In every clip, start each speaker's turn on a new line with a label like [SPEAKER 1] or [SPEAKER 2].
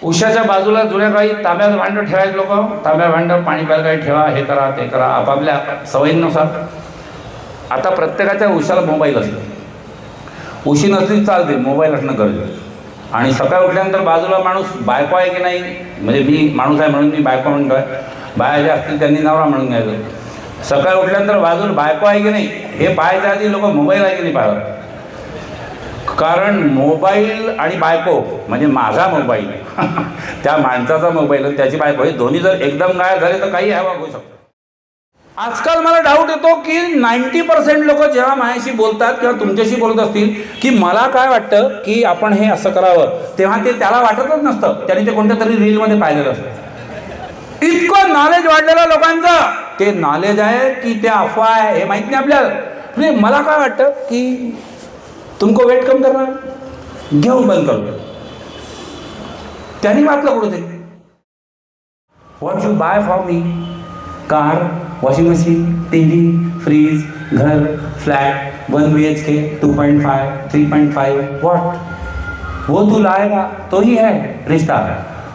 [SPEAKER 1] उशाच्या बाजूला जुन्या काळी तांब्यात भांडं ठेवायचे लोक, तांब्या भांडं पाणी प्यायला काही ठेवा, हे करा ते करा आपापल्या सवयींनुसार. आता प्रत्येकाच्या उशाला मोबाईल असतो. उशी नसली चालते, मोबाईल असणं गरजेचं. आणि सकाळी उठल्यानंतर बाजूला माणूस बायको आहे की नाही, म्हणजे मी माणूस आहे म्हणून मी बायको म्हणतो आहे, बाया ज्या असतील त्यांनी नवरा म्हणून घ्यायचं. सकाळी उठल्यानंतर बाजूला बायको आहे की नाही हे पाहायच्या आधी लोक मोबाईल आहे की नाही पाहतात. कारण मोबाईल आणि बायको म्हणजे माझा मोबाईल त्या माणसाचा मोबाईल त्याची बायको हे दोन्ही जर एकदम गायब झाले तर काही हवा होऊ शकतो. आजकाल मला डाऊट येतो की 90% लोक जेव्हा माझ्याशी बोलतात किंवा तुमच्याशी बोलत असतील की मला काय वाटतं की आपण हे असं करावं, तेव्हा ते त्याला वाटतच नसतं, त्यांनी ते कोणत्या तरी रीलमध्ये पाहिलेलं असतं. इतकं नॉलेज वाढलेलं लोकांचं, ते नॉलेज आहे की ते अफवा आहे हे माहीत नाही आपल्याला. म्हणजे मला काय वाटतं की तुमको वेट कम करना, घेऊन बंद करो. त्यांनी वाचलं कुठे ते what you buy for me, car, washing machine, TV, fridge, घर, फ्लॅट, 1 BHK, 2.5, 3.5, व्हॉट वो तू लाएगा तो ही है रिश्ता,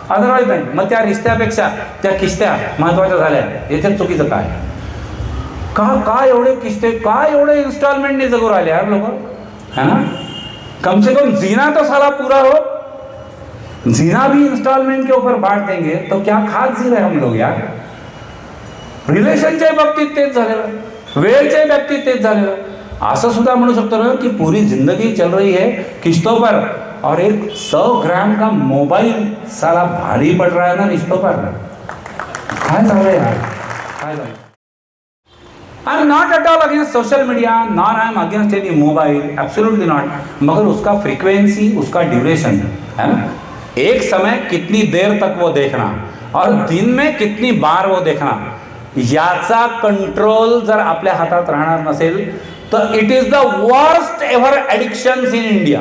[SPEAKER 1] अदरवाईज नाही. मग त्या रिश्त्यापेक्षा त्या किस्त्या महत्त्वाच्या झाल्या. याच्यात चुकीचं काय? का एवढे किस्ते, का एवढे इन्स्टॉलमेंटने जगू राहिले यार लोक, है ना? कम से कम जीना तो साला पूरा हो. जीना भी इंस्टॉलमेंट के ऊपर बांट देंगे तो क्या खास जी रहे हम लोग यार. रिलेशनच्या बाबतीत तेच झालेलं, वेळेच्या बाबतीत तेच झालेलं. असं सुद्धा म्हणू शकतो ना की पूरी जिंदगी चल रही है किस्तों पर और एक 100 ग्राम का मोबाईल साला भारी पड़ रहा है ना रिश्तों पर. काय झालंय यार, काय झालं? I am not at all against social media, not I am against any mobile, absolutely not. मगर उसका फ्रीक्वेंसी, उसका ड्यूरेशन है ना, एक समय कितनी देर तक वो देखना और दिन में कितनी बार वो देखना, याचा कंट्रोल जर आपल्या हातात राहणार नसेल तर it is the worst ever addictions in India.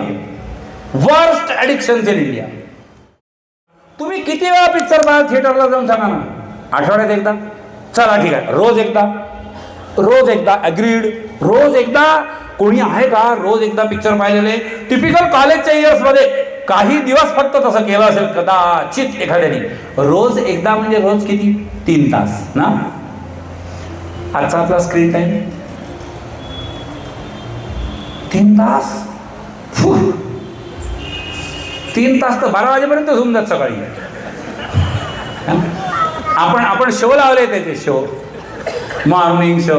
[SPEAKER 1] Worst addictions in India. तुम्ही किती वेळा पिक्चर पाहा थिएटरला जाऊन सांगा ना, आठवड्यात एकदा, चला ठीक आहे, रोज एकदा ॲग्रीड, रोज एकदा. कोणी आहे का रोज एकदा पिक्चर पाहिलेले? टिपिकल कॉलेजच्या इयर्समध्ये काही दिवस फक्त तसं केलं असेल कदाचित एखाद्याने. रोज एकदा म्हणजे रोज किती? 3 तास ना. आजचा आपला स्क्रीन टाइम 3 तास. 3 तास तर 12 वाजेपर्यंत होऊन जात सकाळी. आपण शो लावले त्याचे, शो, मॉर्निंग शो.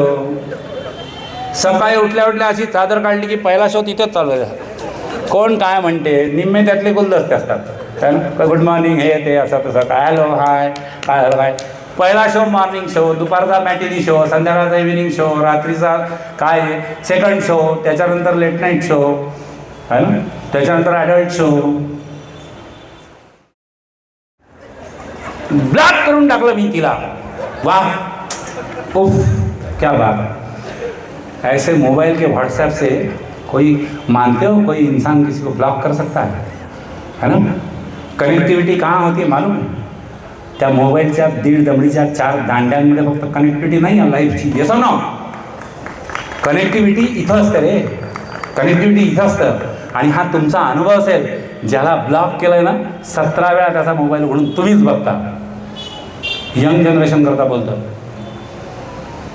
[SPEAKER 1] सकाळी उठल्या अशी चादर काढली की पहिला शो तिथेच चालू आहे. कोण काय म्हणते, निम्मे त्यातले गुलदस्ते असतात. गुड मॉर्निंग, हे ते असं तसं, काय हॅलो हाय, काय हॅलो काय. पहिला शो मॉर्निंग शो, दुपारचा मॅटिनी शो, संध्याकाळचा इव्हिनिंग शो, रात्रीचा काय सेकंड शो, त्याच्यानंतर लेट नाईट शो है ना, त्याच्यानंतर ॲडल्ट शो. ब्लॉक करून टाकलं मी तिला. वाह, उफ, क्या बात. ऐसे मोबाइल के व्हाट्सएप से कोई मानते हो कोई इंसान किसी को ब्लॉक कर सकता है ना. कनेक्टिविटी कहाँ होती है मालूम है? त्या मोबाईलच्या 1.5 दमडीच्या 4 दांड्यांमध्ये फक्त कनेक्टिव्हिटी नाही आहे लाईफची. येस ना, कनेक्टिव्हिटी इथं असतं रे, कनेक्टिव्हिटी इथं असतं. आणि हा तुमचा अनुभव असेल, ज्याला ब्लॉक केलं आहे ना 17 वेळा त्याचा मोबाईल उघडून तुम्हीच बघता. यंग जनरेशन करता बोलतं,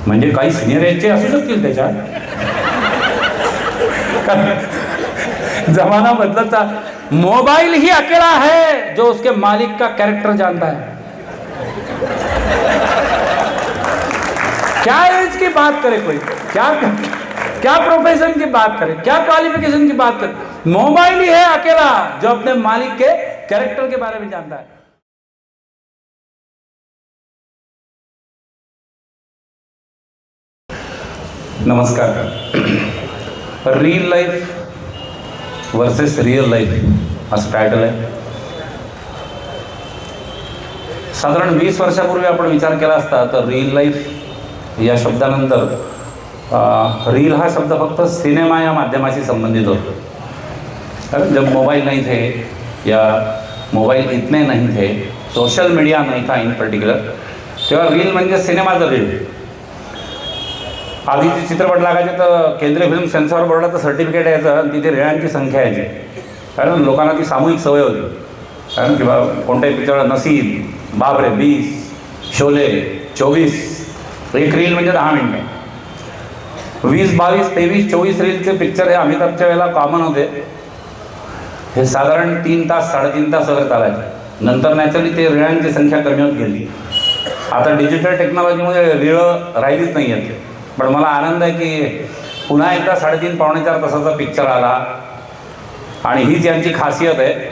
[SPEAKER 1] म्हणजे काही सिनियर एजचे असू शकतील त्याच्यात. जमाना बदलता. मोबाइल ही अकेला है जो उसके मालिक का कैरेक्टर जानता है. क्या एज की बात करे कोई, क्या प्रोफेशन की बात करे, क्या क्वालिफिकेशन की बात करे. मोबाइल ही है अकेला जो अपने मालिक के कैरेक्टर के बारे में जानता है. नमस्कार. Reel life versus real life असं टायटल आहे. साधारण 20 वर्षापूर्वी आपण विचार केला असता तर रील लाईफ या शब्दानंतर रील हा शब्द फक्त सिनेमा या माध्यमाशी संबंधित होतो. कारण जब मोबाइल नहीं थे या मोबाइल इतने नहीं थे, सोशल मीडिया नहीं था इन पर्टिक्युलर, तेव्हा रील म्हणजे सिनेमाचं रील. आधी चित्रपट लागायचे तर केंद्रीय फिल्म सेन्सॉर बोर्डाचं सर्टिफिकेट यायचं आणि तिथे रेळांची संख्या यायची. कारण लोकांना ती सामूहिक सवय होती. कारण किंवा कोणत्याही पिक्चर नसीब, बापरे 20, शोले 24, एक रील म्हणजे 10 मिनिटं. 20, 22, 23, 24 रीलचे पिक्चर हे अमिताभच्या वेळेला कॉमन होते. हे साधारण 3 तास 3.5 तास वगैरे चालायचे. नंतर नॅचरली ते रीळांची संख्या कमी होत गेली. आता डिजिटल टेक्नॉलॉजीमुळे रीळं राहिलीच नाही आहेत. पण मला आनंद आहे की पुन्हा एकदा 3.5-4 तासाचा पिक्चर आला. आणि हीच यांची खासियत आहे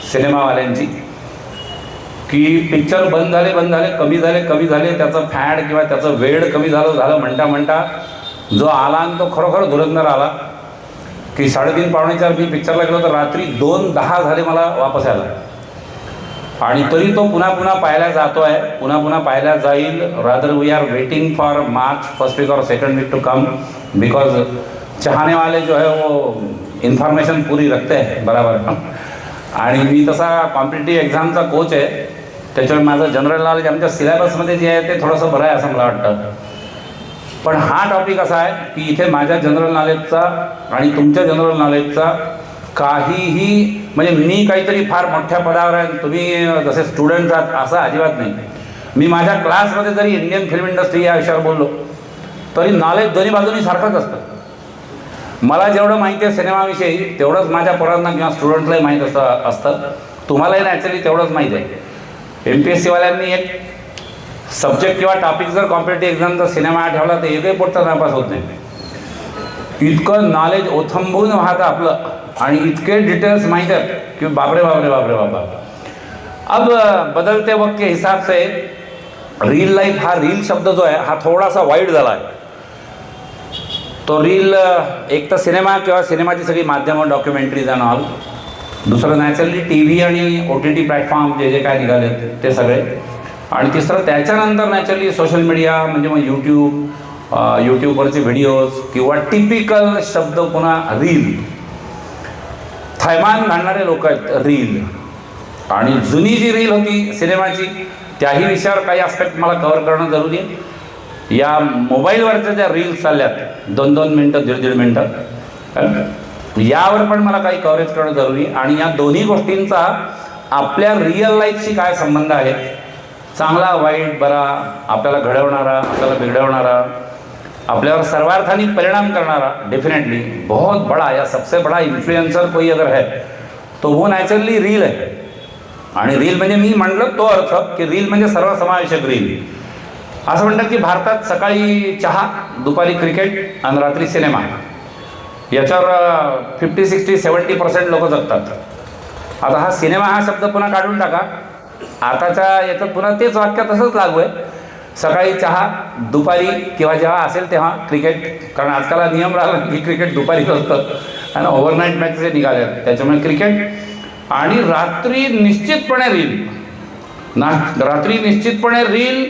[SPEAKER 1] सिनेमावाल्यांची, की पिक्चर बंद झाले कमी झाले त्याचं फॅड किंवा त्याचं वेळ कमी झालं म्हणता जो आला आणि तो खरोखर धुरंधर आला. की 3.5-4 मी पिक्चरला गेलो तर रात्री 2:10 झाले मला वापस यायला. आणि तरी तो पुन्हा पाहायला जातो आहे, पुन्हा पाहायला जाईल. Rather we are waiting for March first week और second week to come, because चाहने वाले जो है वो इन्फॉर्मेशन पूरी रखते हैं बराबर. आणि मी तसा कॉम्पिटिटिव्ह एक्झामचा कोच आहे, त्याच्यामुळे माझं जनरल नॉलेज आमच्या सिलेबसमध्ये जे आहे ते थोडंसं बरं आहे असं मला वाटतं. पण हा टॉपिक असा आहे की इथे माझ्या जनरल नॉलेजचा आणि तुमच्या जनरल नॉलेजचा काहीही, म्हणजे मी काहीतरी फार मोठ्या पदावर आहे, तुम्ही जसे स्टुडंट आहात असं अजिबात नाही. मी माझ्या क्लासमध्ये जरी इंडियन फिल्म इंडस्ट्री या विषयावर बोललो तरी नॉलेज दोन्ही बाजूनी सारखंच असतं. मला जेवढं माहिती आहे सिनेमाविषयी तेवढंच माझ्या पोरांना किंवा स्टुडंटलाही माहीत असतं. तुम्हालाही नॅचरली तेवढंच माहीत आहे. MPSCवाल्यांनी एक सब्जेक्ट किंवा टॉपिक जर कॉम्पिटेटिव्ह एक्झामचा सिनेमा ठेवला तर एकही पोटचा नापास होत नाही. इतकं नॉलेज ओथंबून वाहतं आपलं आणि इतके डिटेल्स माहीत आहेत कि बापरे बापा. अब बदलते वक्त के हिसाब से रील लाईफ, हा रील शब्द जो आहे हा थोडासा वाईड झाला आहे. तो रील एक तर सिनेमा किंवा सिनेमाची सगळी माध्यमं, डॉक्युमेंटरीज अँड ऑल. दुसरं नॅचरली TV आणि OTT प्लॅटफॉर्म जे काय निघाले ते सगळे. आणि तिसरं त्याच्यानंतर नॅचरली सोशल मीडिया म्हणजे मग यूट्यूबवरचे व्हिडिओज किंवा टिपिकल शब्द पुन्हा रील. थैमान घालणारे लोक आहेत रील. आणि जुनी जी रील होती सिनेमाची त्याही विषयावर काही आस्पेक्ट मला कव्हर करणं जरुरी आहे. या मोबाईलवरच्या ज्या रील्स चालल्यात 2-2 मिनटं 1.5-1.5 मिनटं, यावर पण मला काही कव्हरेज करणं जरुरी आहे. आणि या दोन्ही गोष्टींचा आपल्या रिअल लाईफशी काय संबंध आहे, चांगला वाईट बरा, आपल्याला घडवणारा आपल्याला बिघडवणारा, आपल्यावर सर्वार्थानी परिणाम करणारा. डेफिनेटली बहुत बड़ा या सबसे बड़ा इन्फ्लुएंसर कोई अगर है तो वो नॅचरली रील आहे. आणि रील म्हणजे मी म्हणलं तो अर्थ की रील म्हणजे सर्वसमावेशक रील. असं म्हणतात की भारतात सकाळी चहा, दुपारी क्रिकेट आणि रात्री सिनेमा, याच्यावर 50-60-70% लोक जगतात. आता हा सिनेमा हा शब्द पुन्हा काढून टाका. आताच्या याच्यात पुन्हा तेच वाक्य तसंच लागू आहे. सकाळी चहा, दुपारी किंवा जेव्हा असेल तेव्हा क्रिकेट, कारण आजकाल नियम राहिला की क्रिकेट दुपारीच असतं आणि ओव्हरनाईट मॅचेस निघाले त्याच्यामुळे क्रिकेट. आणि रात्री निश्चितपणे रील.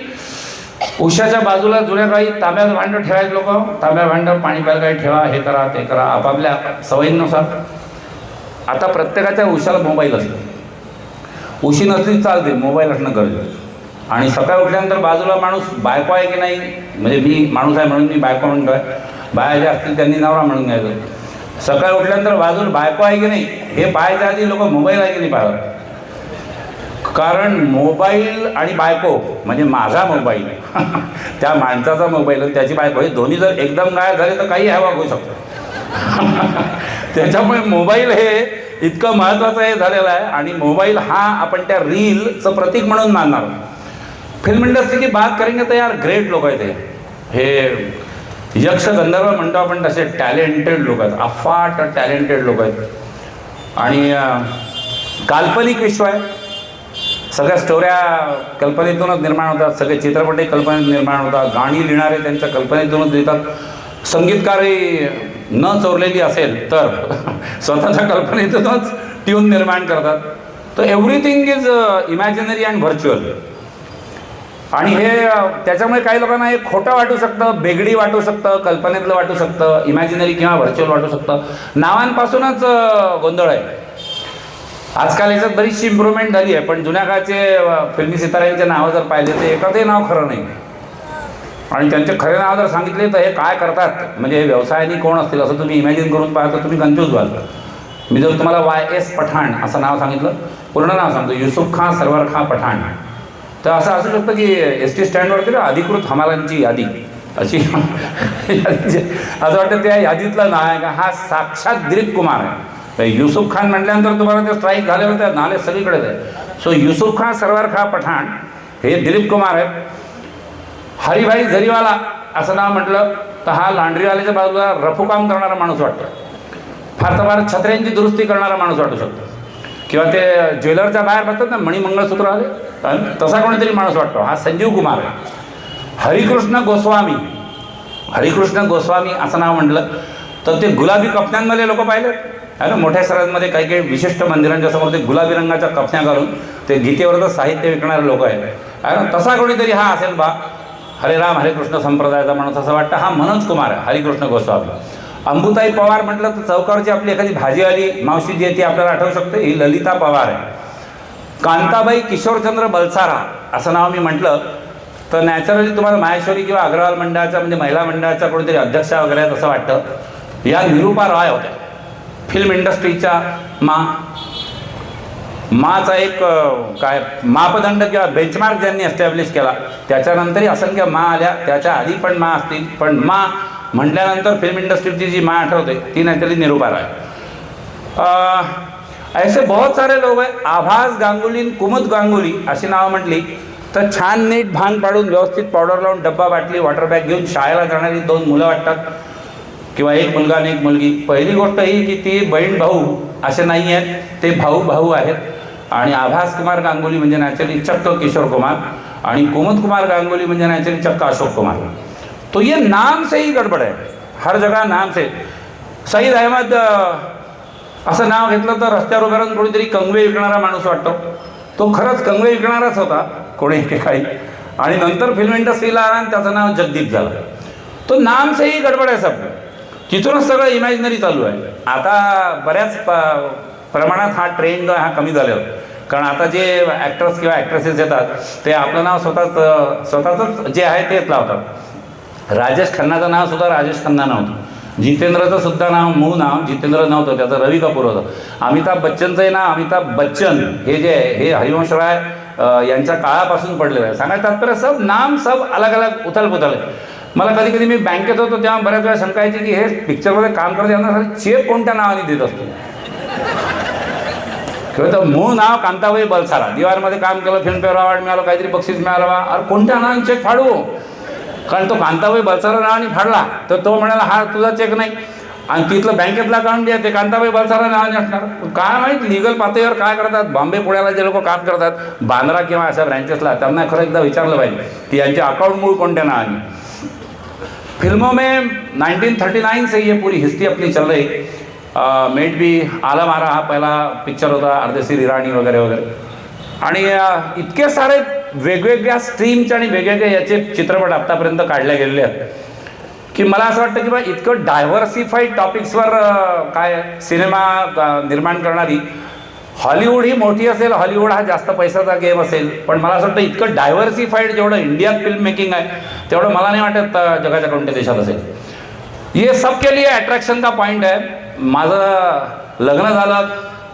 [SPEAKER 1] उशाच्या बाजूला जुन्या काळी तांब्यात भांडं ठेवायचे लोक, तांब्या भांडं पाणी प्यायला काही ठेवा, हे करा ते करा आपापल्या सवयींनुसार. आता प्रत्येकाच्या उशाला मोबाईल असतो. उशी नसली चालते, मोबाईल असणं गरजेचं. आणि सकाळी उठल्यानंतर बाजूला माणूस बायको आहे की नाही, म्हणजे मी माणूस आहे म्हणून मी बायको म्हणतो आहे, बाया ज्या असतील त्यांनी नवरा म्हणून घ्यायचं. सकाळी उठल्यानंतर बाजूला बायको आहे की नाही हे पाहायच्या आधी लोक मोबाईल आहे की नाही पाहतात. कारण मोबाईल आणि बायको म्हणजे माझा मोबाईल त्या माणसाचा मोबाईल आणि त्याची बायको हे दोन्ही जर एकदम गायब झाले तर काही हवा होऊ शकतो. त्याच्यामुळे मोबाईल हे इतकं महत्त्वाचं हे झालेलं आहे. आणि मोबाईल हा आपण त्या रीलचं प्रतीक म्हणून मानणार. फिल्म इंडस्ट्री की बात करेंगे तर यार ग्रेट लोक आहेत हे. यक्ष गंधर्व म्हणतो आपण तसे टॅलेंटेड लोक आहेत, अफाट टॅलेंटेड लोक आहेत. आणि काल्पनिक विश्व आहे. सगळ्या स्टोऱ्या कल्पनेतूनच निर्माण होतात, सगळे चित्रपटही कल्पनेत निर्माण होतात, गाणी लिहिणारे त्यांच्या कल्पनेतूनच लिहितात, संगीतकारही न चोरलेली असेल तर स्वतःच्या कल्पनेतूनच ट्यून निर्माण करतात. तर everything is imaginary and virtual. आणि हे त्याच्यामुळे काही लोकांना हे खोटं वाटू शकतं, बेगडी वाटू शकतं, कल्पनेतलं वाटू शकतं, इमॅजिनरी किंवा व्हर्च्युअल वाटू शकतं. नावांपासूनच गोंधळ आहे. आजकाल याच्यात बरीचशी इम्प्रूव्हमेंट झाली आहे, पण जुन्या काळचे फिल्मी सिताऱ्यांचे नावं जर पाहिले तर एखादंही नाव खरं नाही. आणि त्यांचे खरे नाव जर सांगितले तर हे काय करतात, म्हणजे हे व्यवसायाने कोण असतील असं तुम्ही इमॅजिन करून पाहता तुम्ही कन्फ्यूज व्हाल. मी जर तुम्हाला YS पठाण असं नाव सांगितलं, पूर्ण नाव सांगतो, युसुफ खां सरवर खां पठाण, तर असं असू शकतं की ST स्टँडवरती ना अधिकृत हमालांची यादी अशी असं वाटतं त्या यादीतलं नाव आहे का, हा साक्षात दिलीप कुमार आहे. तर युसुफ खान म्हटल्यानंतर तुम्हाला ते स्ट्राईक झाले होते, नाले सगळीकडेच आहे. सो युसुफ खां सरवर खां पठाण हे दिलीप कुमार आहेत. हरिभाई झरीवाला असं नाव म्हटलं तर हा लांड्रीवाल्याच्या बाजूला रफू काम करणारा माणूस वाटतो. फार तर फार छत्र्यांची दुरुस्ती करणारा माणूस वाटू शकतो, किंवा ते ज्वेलरच्या बाहेर बसतात ना मणी मंगळसूत्र आले, तसा कोणीतरी माणूस वाटतो. हा संजीव कुमार आहे. हरिकृष्ण गोस्वामी, हरिकृष्ण गोस्वामी असं नाव म्हटलं तर ते गुलाबी कपड्यांमध्ये लोक पाहिले आहे ना, मोठ्या शहरांमध्ये काही काही विशिष्ट मंदिरांच्या समोर ते गुलाबी रंगाच्या कपड्या घालून ते गीतेवरचं साहित्य विकणारे लोक आहेत आहे ना, तसा कोणीतरी हा असेल बा, हरे राम हरे कृष्ण संप्रदायाचा माणूस असं वाटतं. हा मनोज कुमार आहे, हरिकृष्ण गोस्वामी. अंबुताई पवार म्हटलं तर चौकावरची आपली एखादी भाजीवाली मावशी जी आहे ती आपल्याला आठवू शकते, ही ललिता पवार आहे. कांताबाई किशोरचंद्र बलसारा असं नाव मी म्हटलं तर नॅचरली तुम्हाला माहेश्वरी किंवा अग्रवाल मंडळाच्या म्हणजे महिला मंडळाच्या कोणीतरी अध्यक्षा वगैरे आहेत असं वाटतं. या निरूपा रॉय होत्या, फिल्म इंडस्ट्रीच्या माचा एक काय मापदंड किंवा बेंचमार्क ज्यांनी एस्टॅब्लिश केला. त्याच्यानंतरही असंख्य आल्या, त्याच्या आधी पण असतील, पण म्हटल्यानंतर फिल्म इंडस्ट्रीची जी आठवते ती नॅचरली निरूपा रॉय. ऐसे बहुत सारे लोक आहे. आभास गांगुली, कुमुद गांगुली अशी नावं म्हटली तर छान नीट भांग पाडून व्यवस्थित पावडर लावून डब्बा बाटली वॉटर बॅग घेऊन शाळेला जाणारी 2 मुलं वाटतात, किंवा एक मुलगा आणि एक मुलगी. पहिली गोष्ट ही की ती बहीण भाऊ असे नाही आहेत, ते भाऊ भाऊ आहेत. आणि आभास कुमार गांगुली म्हणजे नॅचरली चक्क किशोर कुमार, आणि कुमुद कुमार गांगुली म्हणजे नॅचरली चक्क अशोक कुमार. तो ये नाम से ही गडबड आहे, हर जगह नाम से. सईद अहमद असं नाव घेतलं तर रस्त्यावर उभं राहून कोणीतरी कंगवे विकणारा माणूस वाटतो. तो खरंच कंगवे विकणाराच होता कोणी काही, आणि नंतर फिल्म इंडस्ट्रीला आला आणि त्याचं नाव जगदीप झालं. तो नाम से ही गडबड आहे सब, तिथूनच सगळं इमॅजिनरी चालू आहे. आता बऱ्याच प्रमाणात हा ट्रेंड हा कमी झालेला, कारण आता जे ॲक्टर्स किंवा ॲक्ट्रेसेस येतात ते आपलं नाव स्वतःच जे आहे तेच लावतात. राजेश खन्नाचं नाव सुद्धा राजेश खन्ना नव्हतं. जितेंद्रचं सुद्धा नाव मूळ नाव जितेंद्र नव्हतं, त्याचं रवी कपूर होतं. अमिताभ बच्चनचंही नाव अमिताभ बच्चन हे जे आहे हे हरिवंश राय यांच्या काळापासून पडलेलं आहे. सांगायचं तात्पर्य सब नाम सब अलग अलग उथलपुथल आहे. मला कधी कधी मी बँकेत होतो तेव्हा बऱ्याच वेळा शंका यायची की हे पिक्चरमध्ये काम करत यांना चेक कोणत्या नावाने देत असतो. किंवा तर मूळ नाव कांताबाई बलसारा, दिवारमध्ये काम केलं, फिल्मफेअर अवॉर्ड मिळालं, काहीतरी बक्षीस मिळालं बा, अरे कोणत्या नावाने चेक फाडू. कारण तो कांताबाई बलसारा नावाने फाडला तर तो म्हणाला हा तुझा चेक नाही, आणि तिथलं बँकेतला अकाउंट जे आहे ते कांताबाई बलसारा नावाने असणार. काय माहीत लिगल पातळीवर काय करतात. बॉम्बे पुण्याला जे लोक काम करतात बांद्रा किंवा अशा ब्रँचेसला, त्यांना खरं एकदा विचारलं पाहिजे की यांचे अकाउंट मूळ कोणत्या नावाने. फिल्मों में 1939 से ये पूरी हिस्ट्री अपनी चल रही. मेट बी आला मारा हा पहिला पिक्चर होता, अर्देशीर इराणी वगैरे वगैरे. आणि इतके सारे वेगवेगळ्या स्ट्रीमचे आणि वेगवेगळे याचे चित्रपट आत्तापर्यंत काढले गेलेले आहेत की मला असं वाटतं की बा इतकं डायव्हर्सिफाईड टॉपिक्सवर काय सिनेमा निर्माण करणारी हॉलिवूड ही मोठी असेल, हॉलिवूड हा जास्त पैशाचा गेम असेल, पण मला असं वाटतं इतकं डायव्हर्सिफाईड जेवढं इंडियात फिल्म मेकिंग आहे तेवढं मला नाही वाटत जगाच्या कोणत्या देशात असेल. ये सबके लिए अट्रॅक्शन का पॉईंट आहे. माझं लग्न झालं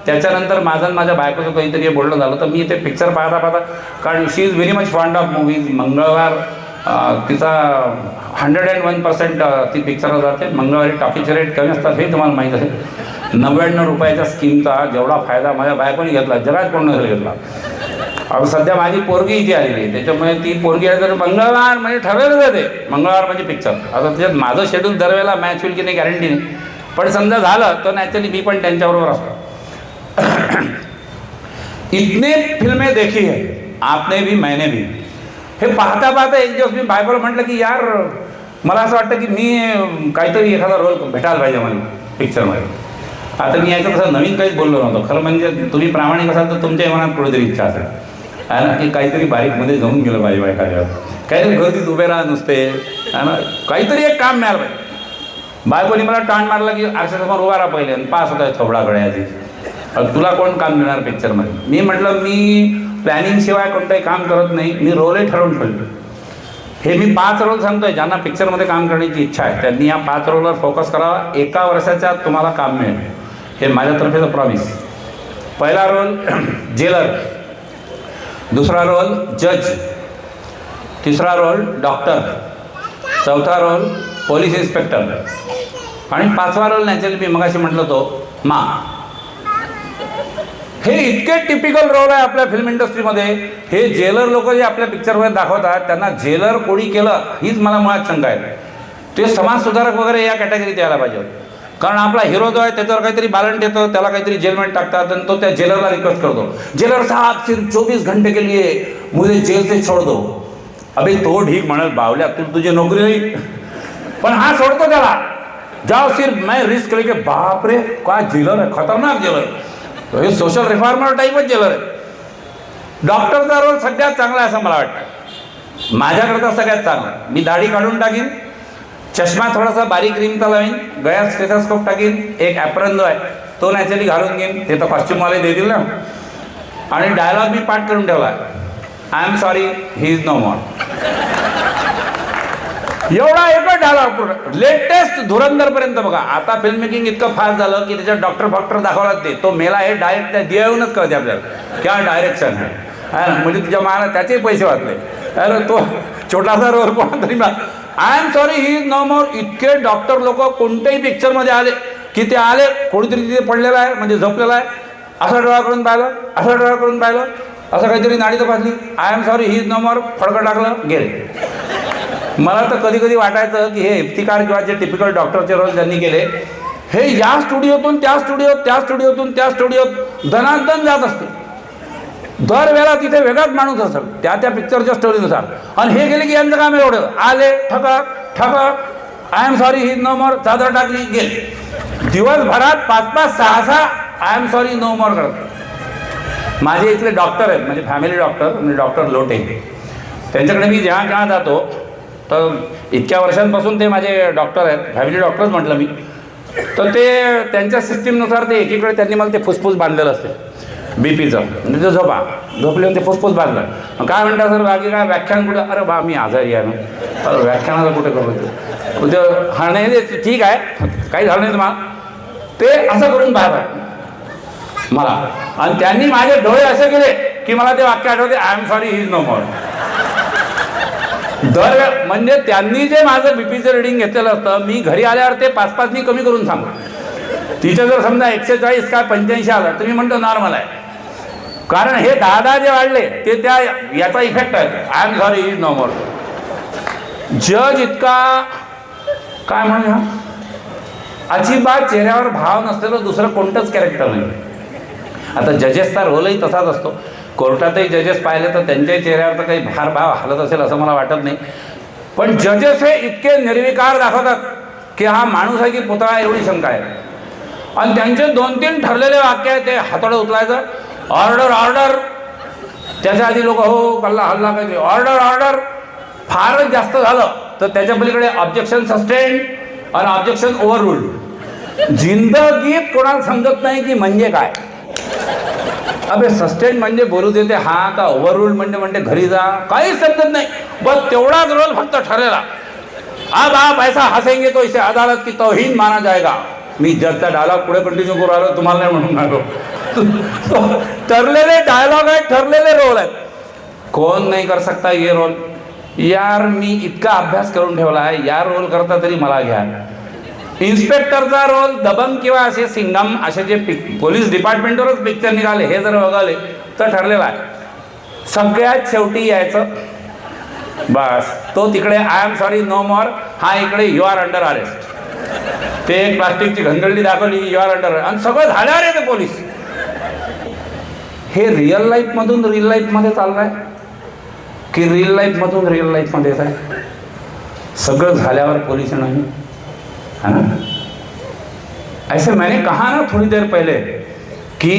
[SPEAKER 1] त्याच्यानंतर माझं माझ्या बायकोचं काहीतरी बोलणं झालं तर मी ते पिक्चर पाहता कारण she is very much fond of movies. मंगळवार तिचा 101% ती पिक्चरला जाते. मंगळवारी टॉकीचे रेट कमी असतात हे तुम्हाला माहीत असेल. 99 रुपयाच्या स्कीमचा जेवढा फायदा माझ्या बायकोने घेतला जगात कोण नसेल घेतला. आता सध्या माझी पोरगी इथे आलेली आहे, त्याच्यामुळे ती पोरगी आहे तर मंगळवार म्हणजे ठरवलं जाते मंगळवार म्हणजे पिक्चर. आता त्याच्यात माझं शेड्यूल दरवेळेला मॅच होईल की नाही गॅरंटी नाही, पण समजा झालं तर नॅचरली मी पण त्यांच्याबरोबर असतो. इतने फिल्में देखी है आपने भी मैंने भी. हे पाहता पाहता एक दिवस मी बायकोला म्हटलं की यार मला असं वाटतं की मी काहीतरी एखादा रोल भेटायला पाहिजे मला पिक्चरमध्ये. आता मी याचं तसं नवीन काहीच बोललो नव्हतं. खरं म्हणजे तुम्ही प्रामाणिक असाल तर तुमच्या मनात कुठेतरी इच्छा असेल आहे ना की काहीतरी बारीकमध्ये जाऊन गेलं पाहिजे एखाद्या, काहीतरी गर्दीत उभे राहा नुसते आहे ना, काहीतरी एक काम मिळालं पाहिजे. बायकोनी मला टाण मारला की आरशासमोर उभा राहा पहिले आणि पास होता थोबडाकडे आधी, तुला कोण काम मिळणार पिक्चरमध्ये. मी म्हटलं मी प्लॅनिंगशिवाय कोणतंही काम करत नाही, मी रोलही ठरवून ठेवले. हे मी 5 रोल सांगतोय ज्यांना पिक्चरमध्ये काम करण्याची इच्छा आहे त्यांनी या 5 रोलवर फोकस करावा. 1 वर्षाच्या आत तुम्हाला काम मिळेल. हे माझ्यातर्फेचं प्रॉमिस. पहिला रोल जेलर, दुसरा रोल जज, तिसरा रोल डॉक्टर, चौथा रोल पोलीस इन्स्पेक्टर आणि पाचवा रोल नॅचरली मी मगाशी म्हटलं तो मा. हे इतके टिपिकल रोल आहे आपल्या फिल्म इंडस्ट्रीमध्ये. हे जेलर लोक जे आपल्या पिक्चरमध्ये दाखवतात त्यांना जेलर कोणी केलं हीच मला मुळात शंका आहे. ते समाजसुधारक वगैरे या कॅटेगरीत यायला पाहिजे. कारण आपला हिरो जो आहे त्याच्यावर काहीतरी बालंट येतं, त्याला काहीतरी जेलमेंट टाकतात आणि तो त्या जेलरला रिक्वेस्ट करतो, जेलर साहब सिर्फ 24 घंटे के लिए मुझे जेल से छोड़ दो. अबे तो ढीक म्हणत बावल्या तू तुझी नोकरी नाही, पण हा सोडतो त्याला, जाओ सिर्फ मैं रिस्क लेके. बाप रे काय जेलर आहे, खतरनाक जेलर. हे सोशल रिफॉर्मर टाईपच जेलर आहे. डॉक्टरचा रोल सगळ्यात चांगला आहे असं मला वाटतं, माझ्याकरता सगळ्यात चांगला. मी दाढी काढून टाकीन, चष्मा थोडासा बारीक रिंगचा लावीन, गळ्यात स्टेथोस्कोप टाकीन, एक ॲप्रन जो आहे तो नॅचरली घालून घेईन, ते तर कॉस्ट्युमवाले देतील ना. आणि डायलॉग मी पाठ करून ठेवला, I am sorry he is no more. एवढा एकच डायलॉग लेटेस्ट धुरंधरपर्यंत बघा. आता फिल्म मेकिंग इतकं फास्ट झालं की त्याच्यात डॉक्टर फॉक्टर दाखवलात ते तो मेला हे डायरेक्ट त्या दियावूनच कळते आपल्याला क्या डायरेक्शन आहे. म्हणजे तुझ्या माला त्याचे पैसे वाचले. अरे तो छोटासा रोल कोणा तरी I am sorry he is no more. इतके डॉक्टर लोक कोणत्याही पिक्चरमध्ये आले की ते आले, कोणीतरी तिथे पडलेला आहे म्हणजे झोपलेला आहे, असा डोळा करून पाहिलं, असा डोळा करून पाहिलं, असं काहीतरी नाडी तपासली, I am sorry he is no more, फडकं टाकलं, गेले. मला तर कधी कधी वाटायचं की हे इफ्तिकार किंवा जे टिपिकल डॉक्टरचे रोल त्यांनी केले हे या स्टुडिओतून त्या स्टुडिओत, त्या स्टुडिओतून त्या स्टुडिओत धनार्दन जात असते. दरवेळेला तिथे वेगळाच माणूस असेल त्या त्या पिक्चरच्या स्टोरीनुसार. आणि हे गेले की यांचं काम एवढं, आले ठकक ठकक, I am sorry he no more, चादर टाकली, गेले. दिवसभरात 5-5, 6-6 I am sorry no more करतात. माझे इथले डॉक्टर आहेत म्हणजे फॅमिली डॉक्टर म्हणजे डॉक्टर लोटे, त्यांच्याकडे मी जेव्हा केव्हा जातो तर इतक्या वर्षांपासून ते माझे डॉक्टर आहेत, फॅमिली डॉक्टरच म्हटलं मी. तर ते त्यांच्या सिस्टीमनुसार ते एकीकडे त्यांनी मला ते फुसफुस बांधलेलं असते बीपीचं, म्हणजे ते झोपले ते फुसफुस बांधलं. काय म्हणता सर बाकी काय व्याख्यान कुठे, अरे बा मी आजारी आहे ना, अरे व्याख्यानाला कुठे करतो ते हा नाही ठीक आहे काही झालं नाही तुम्हाला, ते असं करून पाहतात मला. आणि त्यांनी माझे डोळे असे केले की मला ते वाक्य आठवते, I am sorry he is no more. म्हणजे त्यांनी जे माझं बीपीचं रिडिंग घेतलेलं असतं मी घरी आल्यावर ते 5-5 कमी करून सांगतो. तिथे जर समजा 140 काय 85 आलं तर मी म्हणतो नॉर्मल आहे, कारण हे 10 जे वाढले ते त्या याचा इफेक्ट आहे. I am sorry is no more. जज इतका काय म्हणूया अजिबात चेहऱ्यावर भाव नसलेलं दुसरं कोणतंच कॅरेक्टर नाही. आता जजेसचा रोलही तसाच असतो. कोर्टातही जजेस पाहिले तर त्यांच्याही चेहऱ्यावर तर काही फार भाव हलत असेल असं मला वाटत नाही. पण जजेस हे इतके निर्विकार दाखवतात की हा माणूस आहे की पुतळा एवढी शंका आहे. आणि त्यांचे 2-3 ठरलेले वाक्य आहे, ते हातोडं उचलायचं, ऑर्डर ऑर्डर. त्याच्या आधी लोक हो कल्ला हल्ला काहीतरी, ऑर्डर ऑर्डर. फारच जास्त झालं तर त्याच्या पलीकडे ऑब्जेक्शन सस्टेन आणि ऑब्जेक्शन ओव्हररूल्ड. जिंदगीत कोणाला समजत नाही की म्हणजे काय. अबे सस्टेन म्हणजे बोलू देते हा का, ओव्हररूल्ड म्हणजे घरी जा, काहीच समजत नाही. बस तेवढाच रोल फक्त ठरलेला. अब आप ऐसा हसेंगे तो इसे अदालत की तौहीन माना जाएगा. मी जजचा डायलॉग पुढे कंटिन्यू करू आलो, तुम्हाला नाही म्हणून आलो. ठरलेले डायलॉग आहेत, ठरलेले रोल आहेत. कोण नाही कर सकता ये रोल. यार मी इतका अभ्यास करून ठेवला आहे, या रोल करता तरी मला घ्या. इन्स्पेक्टरचा रोल दबंग किंवा असे सिंगम असे जे पोलीस डिपार्टमेंटवरच पिक्चर निघाले हे जर बघाले तर ठरलेला आहे. सगळ्यात शेवटी यायचं बस तो तिकडे आय एम सॉरी नो मोर, हा इकडे यू आर अंडर अरेस्ट. ते एक प्लास्टिकची घंगरडी दाखवली यू आर अंडर, आणि सगळं झाल्यावर येते पोलीस. हे रिअल लाईफमधून रिअल लाईफमध्ये चाललंय की रिअल लाईफमधून रिअल लाईफमध्ये येत आहे. सगळं झाल्यावर पोलीस नाही है ना. ऐसे मैंने कहा ना थोड़ी देर पहले कि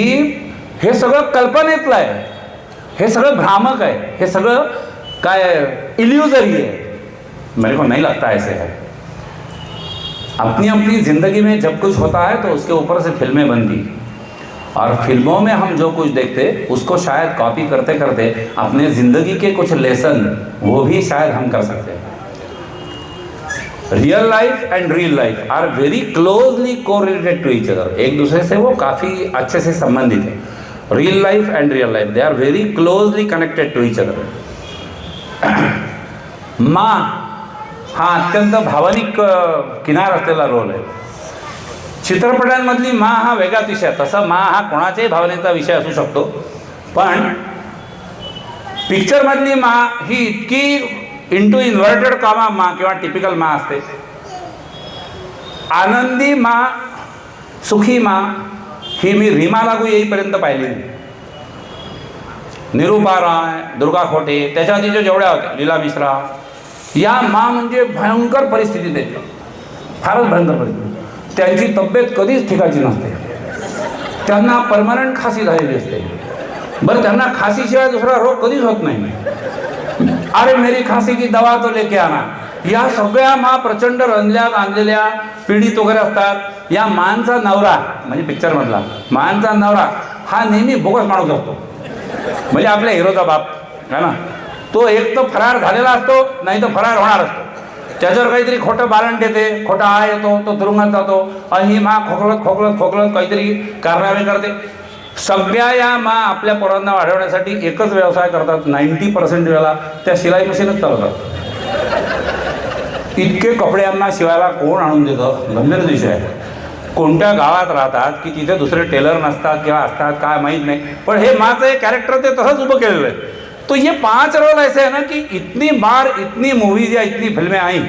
[SPEAKER 1] हे सगळं कल्पनेतलं आहे, हे सगळं भ्रामक आहे, हे सगळं काय इल्यूजरी है. मेरे को नहीं लगता ऐसे है. अपनी अपनी ज़िंदगी में जब कुछ होता है तो उसके ऊपर से फिल्में बनती, और फिल्मों में हम जो कुछ देखते उसको शायद कॉपी करते करते अपने ज़िंदगी के कुछ लेसन वो भी शायद हम कर सकते हैं. Real life and real life are very closely correlated to each other, एक दूसरे से वो काफ़ी अच्छे से संबंधित है। Real life and real life they are very closely connected to each other. माँ हा अत्यंत भावनिक किनार असलेला रोल आहे। चित्रपटांमधली माँ हा वेगळा विषय आहे, तसा माँ हा कोणाच्याही भावनेचा विषय असू शकतो, पण पिक्चरमधली माँ ही इतकी इंटू इन्व्हर्टेड कॉमा माँ किंवा टिपिकल माँ असते। आनंदी माँ, सुखी माँ ही मी रीमा लागू येईपर्यंत पाहिली। निरूपा राय, दुर्गा खोटे, त्याच्या आधीच्या जेवढ्या होत्या, लीला मिश्रा, या माँ म्हणजे भयंकर परिस्थितीत आहेत, फारच भयंकर परिस्थिती। त्यांची तब्येत कधीच ठिकाची नसते, त्यांना परमनंट खासी झालेली असते। बरं, त्यांना खासीशिवाय दुसरा रोग कधीच होत नाही। अरे मेरी खासी की दवा तो लेके आना, या सगळ्या माँ प्रचंड रंजल्यात आणलेल्या पीडित वगैरे असतात। या मांचा नवरा म्हणजे पिक्चरमधला मांचा नवरा हा नेहमी बोगस माणूस असतो, म्हणजे आपल्या हिरोचा बाप है ना, तो एक तर फरार झालेला असतो, नाही तर फरार होणार असतो। त्याच्यावर काहीतरी खोटं बालंट येते, खोटा आ येतो, तो तुरुंगात जातो, आणि ही माँ खोकलत खोकलत खोकलत काहीतरी कारनामे करते। सगळ्या या माँ आपल्या पोरांना वाढवण्यासाठी एकच व्यवसाय करतात, 90% वेळेला त्या शिलाई मशीनच चालवतात। इतके कपडे यांना शिवायला कोण आणून देतं, गंभीर विषय आहे। कोणत्या गावात राहतात की तिथे दुसरे टेलर नसतात किंवा असतात काय माहीत नाही, पण हे माँचं एक कॅरेक्टर ते तसंच उभं केलेलं आहे। तो ये 5 रोल ऐसे है ना कि इतनी बार इतनी मूवीज या इतनी फिल्में आई,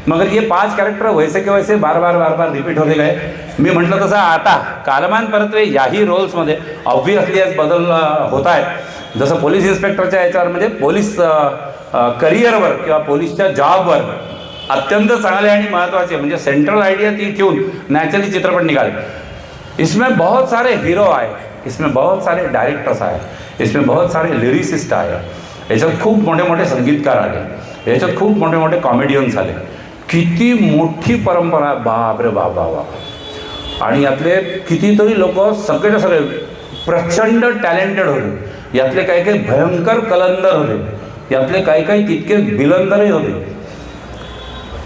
[SPEAKER 1] मगर ये 5 कैरेक्टर वैसे के वैसे बार बार रिपीट होते गए। मी म्हटलं तसं आता कालमान परत्वे याही रोल्समध्ये ऑब्व्हियसली आज बदल होत आहेत। जसं पोलीस इन्स्पेक्टरच्या याच्यावर म्हणजे पोलीस करिअरवर किंवा पोलीसच्या जॉबवर अत्यंत चांगले आणि महत्त्वाचे म्हणजे सेंट्रल आइडिया ती ठेवून नॅचरली चित्रपट निघाले। इसमें बहुत सारे हीरो आए, इसमें बहुत सारे डायरेक्टर्स आए, इसमें बहुत सारे लिरिसिस्ट आए, याच्यात खूप मोठे मोठे संगीतकार आले, याच्यात खूप मोठे मोठे कॉमेडियन्स आले। किती मोठी परंपरा, बाप रे बाप बाबा। आणि यातले कितीतरी लोक सगळे सगळे प्रचंड टॅलेंटेड होते, यातले काही काही भयंकर कलंदर होते, यातले काही काही तितके बिलंदरही होते।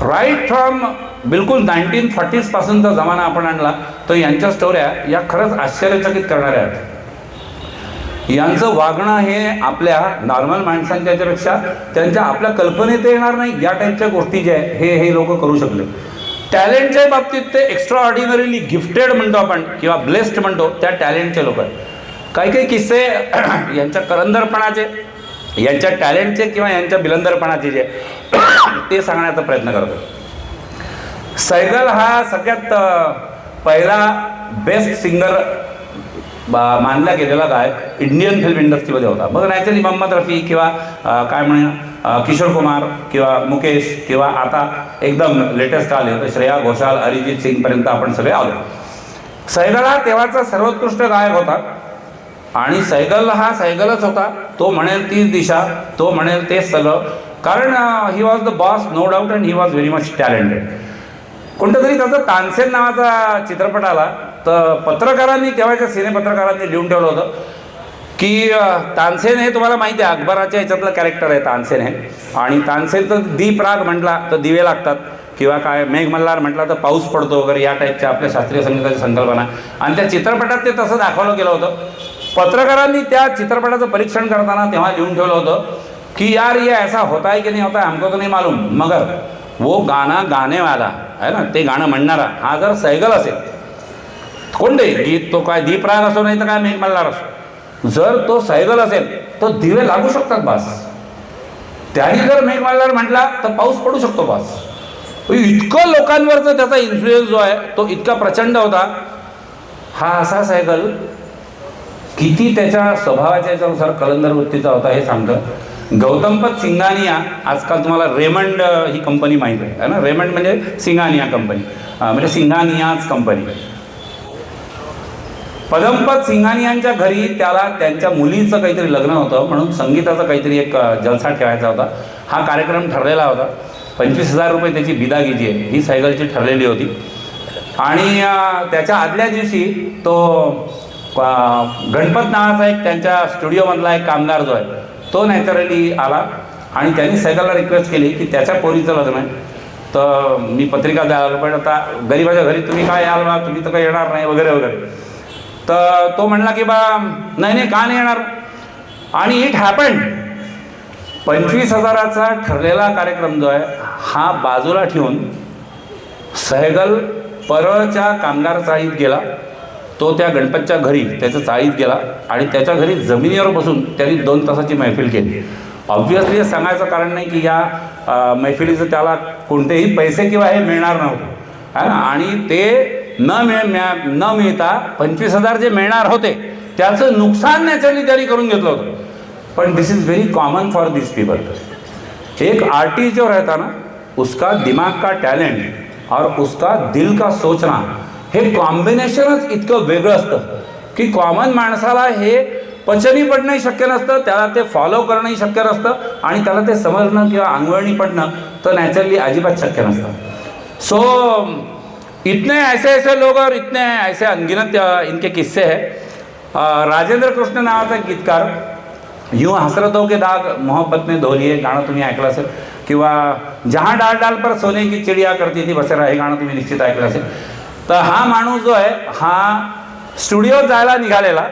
[SPEAKER 1] राईट फ्रॉम बिलकुल 1940s पासूनचा जमाना आपण आणला तर यांच्या स्टोऱ्या या खरंच आश्चर्यचकित करणाऱ्या आहेत। यांचं वागणं हे आपल्या नॉर्मल माणसांच्या याच्यापेक्षा त्यांच्या आपल्या कल्पनेत येणार नाही या टाईपच्या गोष्टी ज्या आहेत हे लोक करू शकले। टॅलेंटच्या बाबतीत ते एक्स्ट्रा ऑर्डिनरीली गिफ्टेड म्हणतो आपण किंवा ब्लेस्ड म्हणतो, त्या टॅलेंटचे लोक आहेत। काही काही किस्से यांच्या करंदरपणाचे, यांच्या टॅलेंटचे किंवा यांच्या बिलंदरपणाचे जे ते सांगण्याचा प्रयत्न करतो। सैगल हा सगळ्यात पहिला बेस्ट सिंगर मानला गेलेला गायक इंडियन फिल्म इंडस्ट्रीमध्ये होता। बघ नॅचरली मोहम्मद रफी किंवा काय म्हणूया किशोर कुमार किंवा मुकेश किंवा आता एकदम लेटेस्ट आले तर श्रेया घोषाल, अरिजित सिंगपर्यंत आपण सगळे आलो। सैगल हा तेव्हाचा सर्वोत्कृष्ट गायक होता आणि सैगल हा सैगलच होता। तो म्हणेल तीच दिशा, तो म्हणेल तेच सगळं, कारण he was the boss no doubt and he was very much talented. कोणतं तरी त्याचा तानसेन नावाचा चित्रपट आला तर पत्रकारांनी, तेव्हाच्या सिनेपत्रकारांनी लिहून ठेवलं होतं की तानसेन हे तुम्हाला माहिती आहे अकबराच्या ह्याच्यातलं कॅरेक्टर आहे तानसेन हे, आणि तानसेन तर दीप राग म्हटला तर दिवे लागतात किंवा काय मेघमल्हार म्हटला तर पाऊस पडतो वगैरे या टाईपच्या आपल्या शास्त्रीय संगीताची संकल्पना, आणि त्या चित्रपटात ते तसं दाखवलं गेलं होतं। पत्रकारांनी त्या चित्रपटाचं परीक्षण करताना तेव्हा लिहून ठेवलं होतं कि यार ये ऐसा होता है कि नहीं होता है हमको तो नहीं मालूम, मगर वो गाना गाने वाला है ना, ते गाणं म्हणणारा हा जर सैगल असेल, कोणते गीत तो काय दीपराग असो नाही तर काय मेघमल्हार असो, जर तो सैगल असेल तर दिवे लागू शकतात बास, त्याने जर मेघमल्हार म्हटला तर पाऊस पडू शकतो बास। इतकं लोकांवरचा त्याचा इन्फ्लुएन्स जो आहे तो इतका प्रचंड होता। हा असा सैगल किती त्याच्या स्वभावाच्या याच्यानुसार कलंदर वृत्तीचा होता हे सांगतं। गौतमपत सिंघानिया, आजकाल तुम्हाला रेमंड ही कंपनी माहीत आहे ना, रेमंड म्हणजे सिंघानिया कंपनी, म्हणजे सिंघानियाच कंपनी। पदमपत सिंघानियांच्या घरी त्याला त्यांच्या मुलीचं काहीतरी लग्न होतं म्हणून संगीताचा काहीतरी एक जलसा ठेवायचा होता। हा कार्यक्रम ठरलेला होता, 25,000 रुपये त्याची बिदागी जी आहे ही सैगलची ठरलेली होती। आणि त्याच्या आदल्या दिवशी तो गणपत नावाचा एक त्यांच्या स्टुडिओमधला एक कामगार जो आहे तो नॅचरली आला आणि त्यांनी सैगलला रिक्वेस्ट केली की त्याच्या पोरीचं लग्न आहे तर मी पत्रिका द्यायला, पण आता गरीबाच्या घरी तुम्ही काय याल बा, तुम्ही तर काही येणार नाही वगैरे वगैरे. तर तो म्हणला की बा नाही नाही का नाही येणार. आणि इट हॅपन्ड. 25,000चा ठरलेला कार्यक्रम जो आहे हा बाजूला ठेवून सहगल परळच्या कामगार चाळीत गेला. तो त्या गणपतच्या घरी त्याच्या चाळीत गेला आणि त्याच्या घरी जमिनीवर बसून त्यांनी 2 तासाची मैफिल केली. ऑब्व्हियसली हे सांगायचं कारण नाही की या मैफिलीचं त्याला कोणतेही पैसे किंवा हे मिळणार नव्हते आणि ते न मिळता 25,000 जे मिळणार होते त्याचं नुकसान नॅचरली त्यांनी करून घेतलं होतं. पण this is very common for this people. एक आर्टिस्ट जो रहता ना, उसका दिमाग का टॅलेंट और उसका दिल का सोचना हे कॉम्बिनेशनच इतकं वेगळं असतं की कॉमन माणसाला हे पचनी पडणंही शक्य नसतं, त्याला ते फॉलो करणंही शक्य नसतं आणि त्याला ते समजणं किंवा अंगवळणी पडणं तर नॅचरली अजिबात शक्य नसतं. सो इतने ऐसे ऐसे लोग और इतने ऐसे अनगिनत इनके किस्से हैं. राजेंद्र कृष्ण नावाचा गीतकार, यूँ हसरतों के दाग मोहब्बत में धो लिए गाणं तुम्ही ऐकलं असेल, किंवा जहाँ डाल डाल पर सोने की चिड़िया करती थी बसेरा हे गाणं तुम्ही निश्चित ऐकलं असेल. तर हा माणूस जो आहे हा स्टुडिओत जायला निघालेला.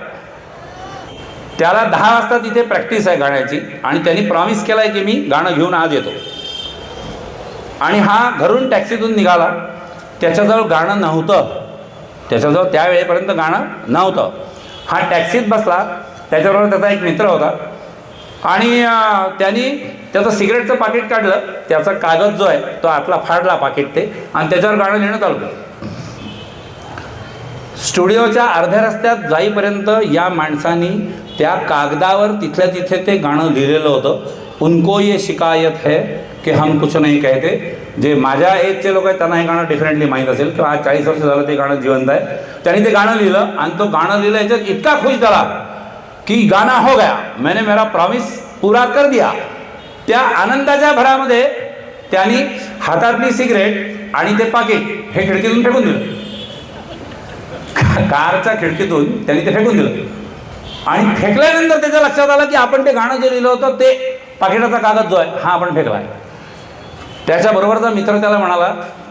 [SPEAKER 1] त्याला 10 वाजता तिथे प्रॅक्टिस आहे गाण्याची आणि त्यांनी प्रॉमिस केला आहे की मी गाणं घेऊन आज येतो. आणि हा घरून टॅक्सीतून निघाला. त्याच्याजवळ गाणं नव्हतं, त्याच्याजवळ त्यावेळेपर्यंत गाणं नव्हतं. हा टॅक्सीत बसला, त्याच्याबरोबर त्याचा एक मित्र होता आणि त्यांनी त्याचं सिगरेटचं पाकिट काढलं. त्याचा कागद जो आहे तो आतला फाडला पाकिट ते आणि त्याच्यावर गाणं लिहिणं चालू केलं. स्टुडिओच्या अर्ध्या रस्त्यात जाईपर्यंत या माणसानी त्या कागदावर तिथल्या तिथे ते गाणं लिहिलेलं होतं. उनको ये शिकायत है की हम कुछ नहीं कहते. जे माझ्या एजचे लोक आहेत त्यांना हे गाणं डेफिनेटली माहीत असेल किंवा आज 40 वर्ष झालं ते गाणं जिवंत आहे. त्यांनी ते गाणं लिहिलं आणि तो गाणं लिहिलं याच्यात इतका खुश झाला की गाना हो गया, मैंने मेरा प्रॉमिस पूरा कर दिया. त्या आनंदाच्या भरामध्ये त्यांनी हातातली सिगरेट आणि ते पाकिट हे खिडकीतून फेकून दिलं. कारच्या खिडकीतून त्यांनी ते फेकून दिलं आणि फेकल्यानंतर त्याच्या लक्षात आलं की आपण ते गाणं जे लिहिलं होतं ते पाकिटाचा कागद जो आहे हा आपण फेकला आहे. त्याच्याबरोबरचा मित्र त्याला म्हणाला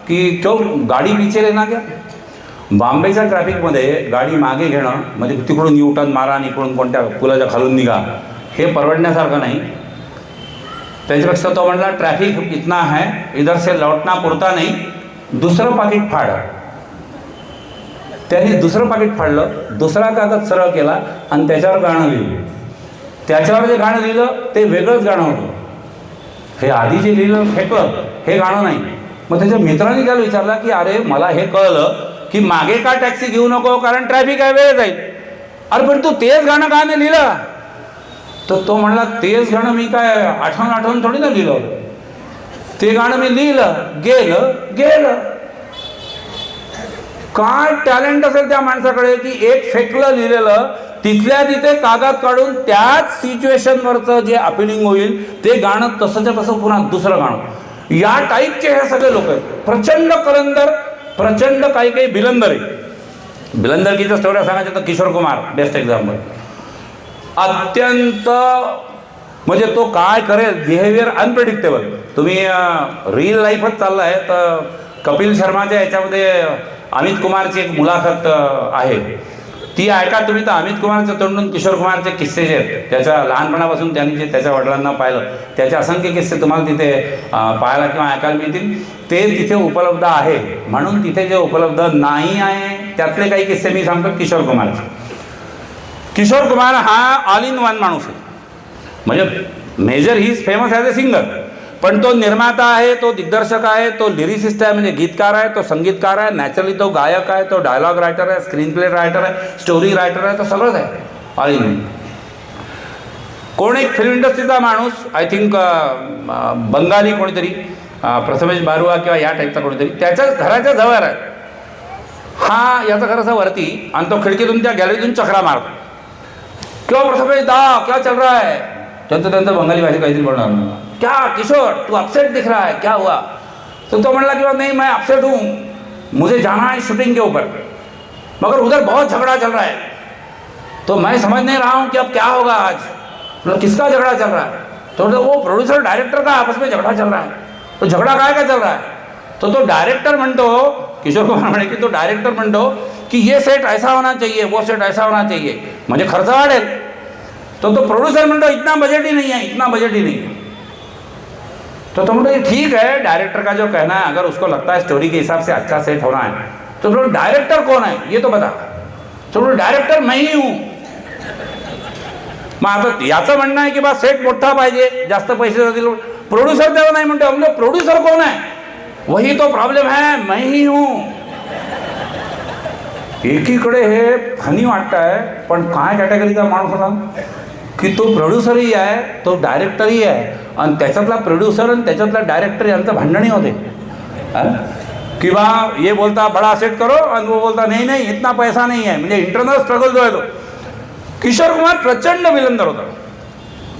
[SPEAKER 1] की क्यों गाडी पीछे लेना क्या. बॉम्बेच्या ट्रॅफिकमध्ये गाडी मागे घेणं म्हणजे तिकडून युटर्न मारा आणि इकडून कोणत्या पुलाच्या खालून निघा हे परवडण्यासारखं नाही. त्याच्यापेक्षा तो म्हणला ट्रॅफिक इतना है, इधर से लौटना पुरता नहीं, दुसरं पाकिट फाड. त्यांनी दुसरं पाकिट फाडलं, दुसरा कागद सरळ केला आणि त्याच्यावर गाणं लिहिलं. त्याच्यावर जे गाणं लिहिलं ते वेगळंच गाणं होतं. हे आधी जे लिहिलं फेकलं हे गाणं नाही. मग त्याच्या मित्रांनी त्याला विचारलं की अरे मला हे कळलं की मागे का टॅक्सी घेऊ नको कारण ट्रॅफिक आहे, वेळ जाईल. अरे पण तू तेच गाणं का नाही लिहिलं. तर तो म्हणला तेच गाणं मी काय आठवण थोडी ना लिहिलं होतं. ते गाणं मी लिहिलं, गेलं. काय टॅलेंट असेल त्या माणसाकडे की एक फेकलं लिहिलेलं तिथल्या तिथे कागद काढून त्याच सिच्युएशनवरचं जे अपिलिंग होईल ते गाणं तसंच्या तसं पुन्हा दुसरं गाणं. या टाईपचे हे सगळे लोक आहेत. प्रचंड कलंदर, प्रचंड काही बिलंदर आहे. बिलंदरकीच्या स्टोऱ्या सांगायच्या तर किशोर कुमार बेस्ट एक्झाम्पल. अत्यंत म्हणजे तो काय करेल बिहेवियर अनप्रेडिक्टेबल. तुम्ही रिअल लाईफच चाललं आहे तर कपिल शर्माच्या याच्यामध्ये अमित कुमारची एक मुलाखत आहे ती ऐका तुम्ही. तर अमित कुमारच्या तोंडून किशोर कुमारचे किस्से जे आहेत त्याच्या लहानपणापासून त्यांनी जे त्याच्या वडिलांना पाहिलं त्याचे असंख्य किस्से तुम्हाला तिथे पाहायला किंवा ऐकायला मिळतील. ते तिथे उपलब्ध आहे. म्हणून तिथे जे उपलब्ध नाही आहे त्यातले काही किस्से मी सांगतो किशोर कुमारचे. किशोर कुमार हा ऑल इन वन माणूस आहे. म्हणजे major he is famous as a singer, पण तो निर्माता आहे, तो दिग्दर्शक आहे, तो लिरिसिस्ट आहे म्हणजे गीतकार आहे, तो संगीतकार आहे, नॅचरली तो गायक आहे, तो डायलॉग रायटर आहे, स्क्रीन प्ले रायटर आहे, स्टोरी रायटर आहे, तो सगळंच आहे ऑल इन वन. कोण एक फिल्म इंडस्ट्रीचा माणूस आय थिंक बंगाली कोणीतरी प्रथमेश बारुआ किंवा या टाईपचा कोणीतरी त्याच्या घराच्या जवळ आहे. हा याचं घर असं वरती आणि तो खिडकीतून त्या गॅलरीतून चक्रा मारतो. क्यों प्रथमेश दा क्या चल रहा है. त्यांचं बंगाली भाषेत काहीतरी बोलणार. क्या किशोर तू अपसेट दिख रहा है, क्या हुआ. तो म्हणला कि नहीं मैं अपसेट हूँ, मुझे जाना है शूटिंग के ऊपर, मगर उधर बहुत झगड़ा चल रहा है तो मैं समझ नहीं रहा हूँ कि अब क्या होगा आज. मतलब किसका झगड़ा चल रहा है. तो वो प्रोड्यूसर डायरेक्टर का आपस में झगड़ा चल रहा है. तो झगड़ा काय का चल रहा है. तो डायरेक्टर म्हणतो, किशोर कुमार म्हणे की तो डायरेक्टर म्हणतो की ये सेट ऐसा होना चाहिए, वो सेट ऐसा होना चाहिए, म्हणजे खर्च वाढेल. तो प्रोड्यूसर म्हणतो इतना बजट ही नहीं है, इतना बजट ही नहीं है. तो म्हणतो ठीक है, डायरेक्टर का जो कहना है, अगर उसको लगता है स्टोरी के हिसाब से अच्छा सेट होना है, तो बोलो डायरेक्टर कौन है ये तो बता. तो बोलो डायरेक्टर मैं ही हूँ. मग आता याचं म्हणणं आहे की बा सेट मोठा पाहिजे, जास्त पैसे जातील. प्रोड्यूसर तेव्हा नाही म्हणतो, म्हणजे प्रोड्यूसर कोण आहे, वही तो प्रॉब्लेम है, मैं ही हूँ. एकीकडे हे फनी वाटत आहे, पण काय कॅटेगरीचा माणूस होता की तो प्रोड्युसरही आहे, तो डायरेक्टरही आहे, आणि त्याच्यातला प्रोड्युसर आणि त्याच्यातला डायरेक्टर यांचं भांडणही होते. कि बा ये बोलता बड़ा सेट करो और वो बोलता नहीं नहीं इतना पैसा नहीं है. म्हणजे इंटरनल स्ट्रगल जो आहे तो. किशोर कुमार प्रचंड विलंदर होता.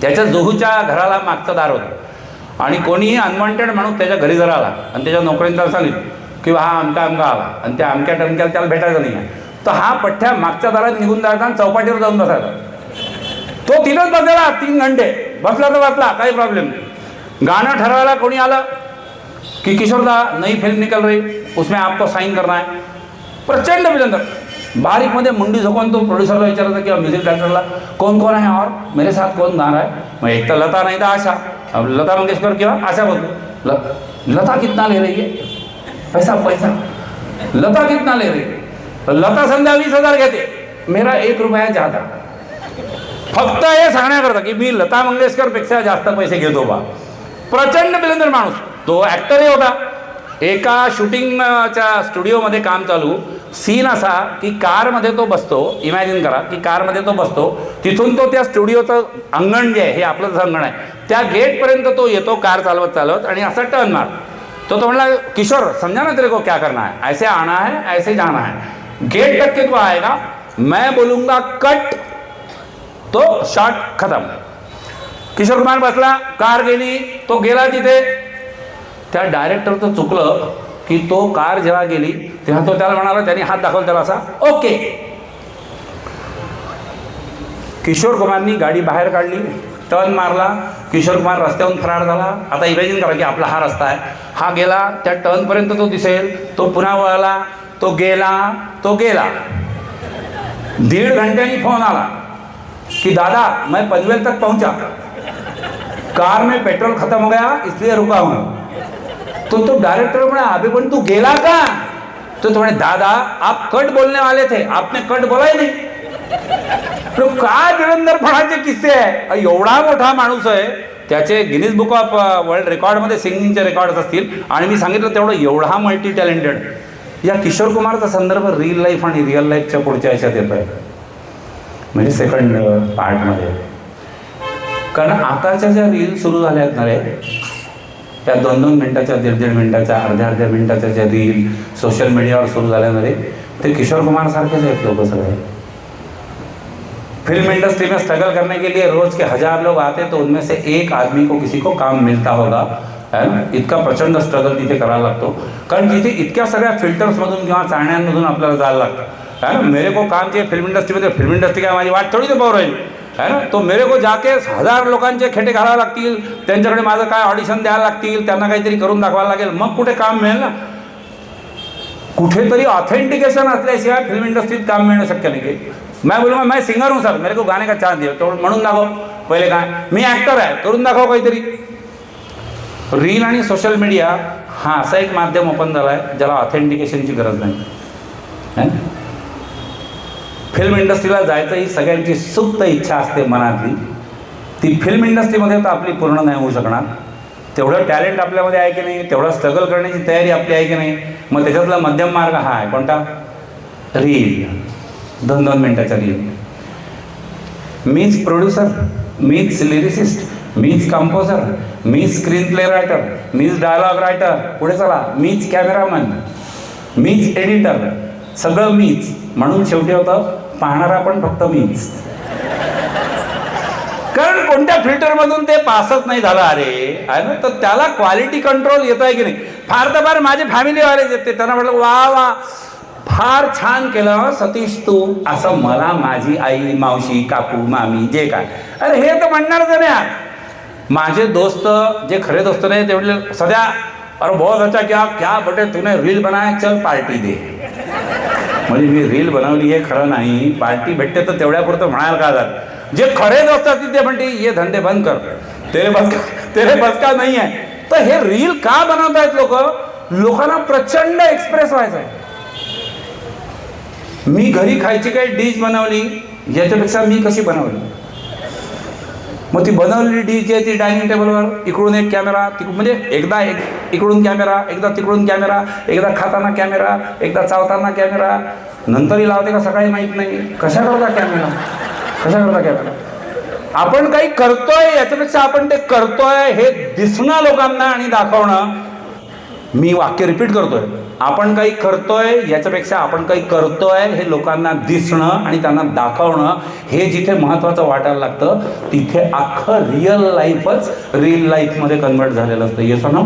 [SPEAKER 1] त्याच्या जोहूच्या घराला मागचं दार होतं, आणि कोणीही अनवॉन्टेड माणूस त्याच्या घरी जर आला आणि त्याच्या नोकरीने त्याला सांगितलं की हा अमका आला, आणि त्या अमक्या टमक्याला त्याला भेटायचं नाही आहे, तर हा पठ्ठ्या मागच्या दारात निघून जायचा आणि चौपाटीवर जाऊन बसायचा. तो तिथंच बसलेला 3 घंटे, बसला तर बसला, काही प्रॉब्लेम नाही. गाणं ठरवायला कोणी आलं कि किशोरदा नई फिल्म निकल रही, उसमें आपको साइन करना है. प्रचंड विलंदर. बारीकमध्ये मुंडी झोकून तो प्रोड्युसरला विचारायचा किंवा म्युझिक डायरेक्टरला कोण कोण आहे और मेरे साथ कौन गा रहा है. मग एक तर लता नाही तर आशा. अब लता मंगेशकर किंवा आशा बोलतो. लता कितना ले रही है, पैसा पैसा, लता कितना ले रही है. लता समजा 20,000 घेते, मेरा 1 रुपया जादा. फक्त हे सांगण्याकरता की मी लता मंगेशकर पेक्षा जास्त पैसे घेतो बा. प्रचंड विलंदर माणूस. तो ॲक्टरही होता. एका शूटिंगच्या स्टुडिओमध्ये काम चालू, सीन असा की कारमध्ये तो बसतो. इमॅजिन करा की कारमध्ये तो बसतो, तिथून तो त्या स्टुडिओचं अंगण जे आहे, हे आपलंच अंगण आहे, त्या गेटपर्यंत तो येतो कार चालवत चालवत, आणि असा टर्न मार. तो म्हणला किशोर समझा ना तेरे को क्या करना है, ऐसे आना है ऐसे जाना है, गेट तक के तो आएगा, मैं बोलूँगा कट, तो शॉट खतम. किशोर कुमार बसला, कार गेली, तो गेला तिथे. त्या डायरेक्टरचं चुकलं की तो कार जेव्हा गेली तेव्हा तो त्याला म्हणाला, त्याने हात दाखवला त्याला असा, ओके. किशोर कुमारनी गाडी बाहेर काढली, टर्न मारला, किशोर कुमार रस्त्यावरून फरार झाला. आता इमॅजिन करा की आपला हा रस्ता आहे, हा गेला, त्या टर्नपर्यंत तो दिसेल, तो पुन्हा वळला, तो गेला, तो गेला. 1.5 घंट्यानी फोन आला कि दादा मैं पनवेल तक पहुंचा, कार में पेट्रोल खत्म हो गया इसलिए रुका हूं. तो डायरेक्टर म्हणे अभी पण तू गेला का. तो म्हणे दादा आप कट बोलने वाले थे, आपने कट बोला ही नहीं. तो काय विलंदरपणाचे किस्से आहे. एवढा मोठा माणूस आहे, त्याचे गिनीज बुक ऑफ वर्ल्ड रेकॉर्डमध्ये सिंगिंगचे रेकॉर्ड्स असतील, आणि मी सांगितलं तेवढं एवढा मल्टी टॅलेंटेड. या किशोर कुमारचा संदर्भ रिअल लाईफ आणि रिअल लाईफच्या पुढच्या याच्यात येत आहे, म्हणजे सेकंड पार्टमध्ये. कारण आताच्या ज्या रील सुरू झाल्या आहेत ना रे, त्या 2-2 मिनिटाच्या, 1.5-1.5 मिनिटाच्या, अर्ध्या मिनिटाच्या ज्या रील सोशल मीडियावर सुरू झाल्या ना रे, ते किशोर कुमार सारखेच आहेत लोक सगळे. फिल्म इंडस्ट्री में स्ट्रगल करने के लिए रोज के 1000 लोग आते, तो उनमें से एक आदमी को किसी को काम मिलता होगा, है ना. इतका प्रचंड स्ट्रगल तिथे करायला लागतो, कारण तिथे इतक्या सगळ्या फिल्टर्समधून किंवा चाळण्यांमधून आपल्याला जायला लागतं, है ना. मेरे को काम चाहिए फिल्म इंडस्ट्रीमध्ये, फिल्म इंडस्ट्री काय माझी वाट थोडी पाहू राहील, है ना. तो मेरे को जाके 1000 लोकांचे खेटे घालावे लागतील, त्यांच्याकडे माझं काय ऑडिशन द्यायला लागतील, त्यांना काहीतरी करून दाखवायला लागेल, मग कुठे काम मिळेल ना. कुठेतरी ऑथेंटिकेशन असल्याशिवाय फिल्म इंडस्ट्रीत काम मिळणं शक्य नाही. मैं बोलूँगा मैं सिंगर हूँ सर, मेरे को गाने का चांस दिया, तो म्हणून दाखव. पहिले काय, मी ॲक्टर आहे, करून दाखव काहीतरी. रील आणि सोशल मीडिया हा असा एक माध्यम ओपन झाला आहे ज्याला ऑथेंटिकेशनची गरज नाही, है. फिल्म इंडस्ट्रीला जायचं ही सगळ्यांची सुप्त इच्छा असते मनातली. ती फिल्म इंडस्ट्रीमध्ये तर आपली पूर्ण नाही होऊ शकणार. तेवढं टॅलेंट आपल्यामध्ये आहे की नाही, तेवढा स्ट्रगल करण्याची तयारी आपली आहे की नाही. मग त्याच्यातला मध्यम मार्ग हा आहे, कोणता, रील. 2-2 मिनिटाच्या रील. मीच प्रोड्युसर, मीच लिरिसिस्ट, मीच कंपोजर, मीच स्क्रीन प्ले रायटर, मीच डायलॉग रायटर, पुढे चला, मीच कॅमेरामॅन, मीच एडिटर, सगळं मीच. म्हणून शेवटी होतं पाहणारा पण फक्त मीच. कारण कोणत्या फिल्टरमधून ते पासच नाही झालं अरे, आहे ना. तर त्याला क्वालिटी कंट्रोल येत आहे की नाही. फार तर फार माझे फॅमिलीवालेच येते, त्यांना म्हटलं वा वा फार छान केलं सतीश तू, असं मला माझी आई, मावशी, काकू, मामी जे काय, अरे हे तर म्हणणारच नाही. माझे दोस्त जे खरे दोस्त नाही तेवढे सध्या अरे बहुत अच्छा, क्या क्या बेटे तूने रील बनाया, चल पार्टी दे. म्हणजे मी रील बनवली हे खरं नाही, पार्टी भेटते तर तेवढ्यापुरतं म्हणाल का जात. जे खरेच असतात ते म्हणते ये धंदे बंद कर, तेरे बस का नाही आहे. तर हे रील का बनवतायत लोक? लोकांना प्रचंड एक्सप्रेस व्हायचं आहे. मी घरी खायची काही डिश बनवली याच्यापेक्षा मी कशी बनवली, मग ती बनवलेली डिश जी आहे ती डायनिंग टेबलवर इकडून एक कॅमेरा, म्हणजे एकदा इकडून कॅमेरा, एकदा तिकडून कॅमेरा, एकदा खाताना कॅमेरा, एकदा चावताना कॅमेरा, नंतरही लावते का सकाळी माहीत नाही. कशा करता कॅमेरा, कशा करता कॅमेरा. आपण काही करतोय याच्यापेक्षा आपण ते करतोय हे दिसणं लोकांना आणि दाखवणं. मी वाक्य रिपीट करतोय, आपण काही करतोय याच्यापेक्षा आपण काही करतोय हे लोकांना दिसणं आणि त्यांना दाखवणं हे जिथे महत्त्वाचं वाटायला लागतं तिथे अख्खं रिअल लाईफच रील लाईफमध्ये कन्वर्ट झालेलं असतं. ये सुनो,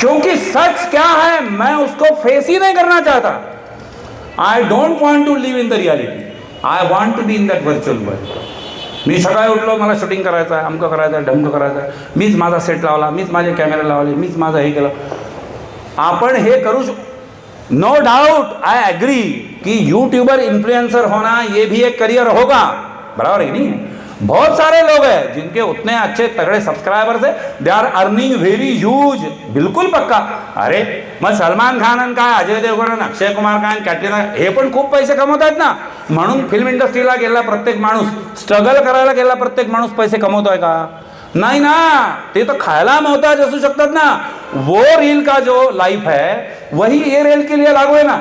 [SPEAKER 1] क्योंकि सच क्या है मैं उसको फेस ही नहीं करना चाहता. I don't want to live in the reality, I want to be in that virtual world. मी सकाळी उठलो, मला शूटिंग करायचं आहे, अमकं करायचं आहे, ढमकं करायचं आहे, मीच माझा सेट लावला, मीच माझे कॅमेरे लावले, मीच माझं हे केलं. आपण हे करू नो डाउट, आई एग्री कि यूट्यूबर इन्फ्लुएंसर होना ये भी एक करियर होगा, बराबर है नहीं. बहुत सारे लोग हैं जिनके उतने अच्छे तगड़े सब्सक्राइबर्स है, they are earning very huge. बिल्कुल पक्का. अरे मग सलमान खान काय, अजय देवगण, अक्षय कुमार काय, कॅटरीना हे पण खूप पैसे कमवत आहेत ना. म्हणून फिल्म इंडस्ट्रीला गेला प्रत्येक माणूस, स्ट्रगल करायला गेला प्रत्येक माणूस पैसे कमवतोय का? नाही ना. ते तर खायला मोहताज असू शकतात ना. वो रील का जो लाइफ है वही ये रील के लिए लागू आहे ना.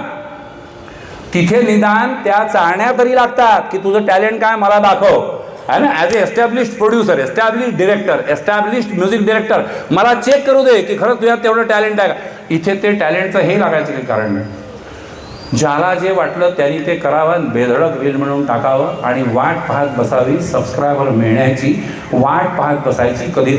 [SPEAKER 1] तिथे निदान त्या चाळण्या तरी लागतात की तुझं टॅलेंट काय मला दाखव, है ना. As a established producer, established director, established music director, मला चेक करू दे की खरंच तुझ्यात तेवढं टॅलेंट आहे का. इथे ते टॅलेंटचं हे लागायचं काही कारण नाही. ज्याला जे वाटलं त्यांनी ते करावं, बेधडक रील म्हणून टाकावं आणि वाट पाहत बसावी, सबस्क्रायबर मिळण्याची वाट पाहत बसायची. कभी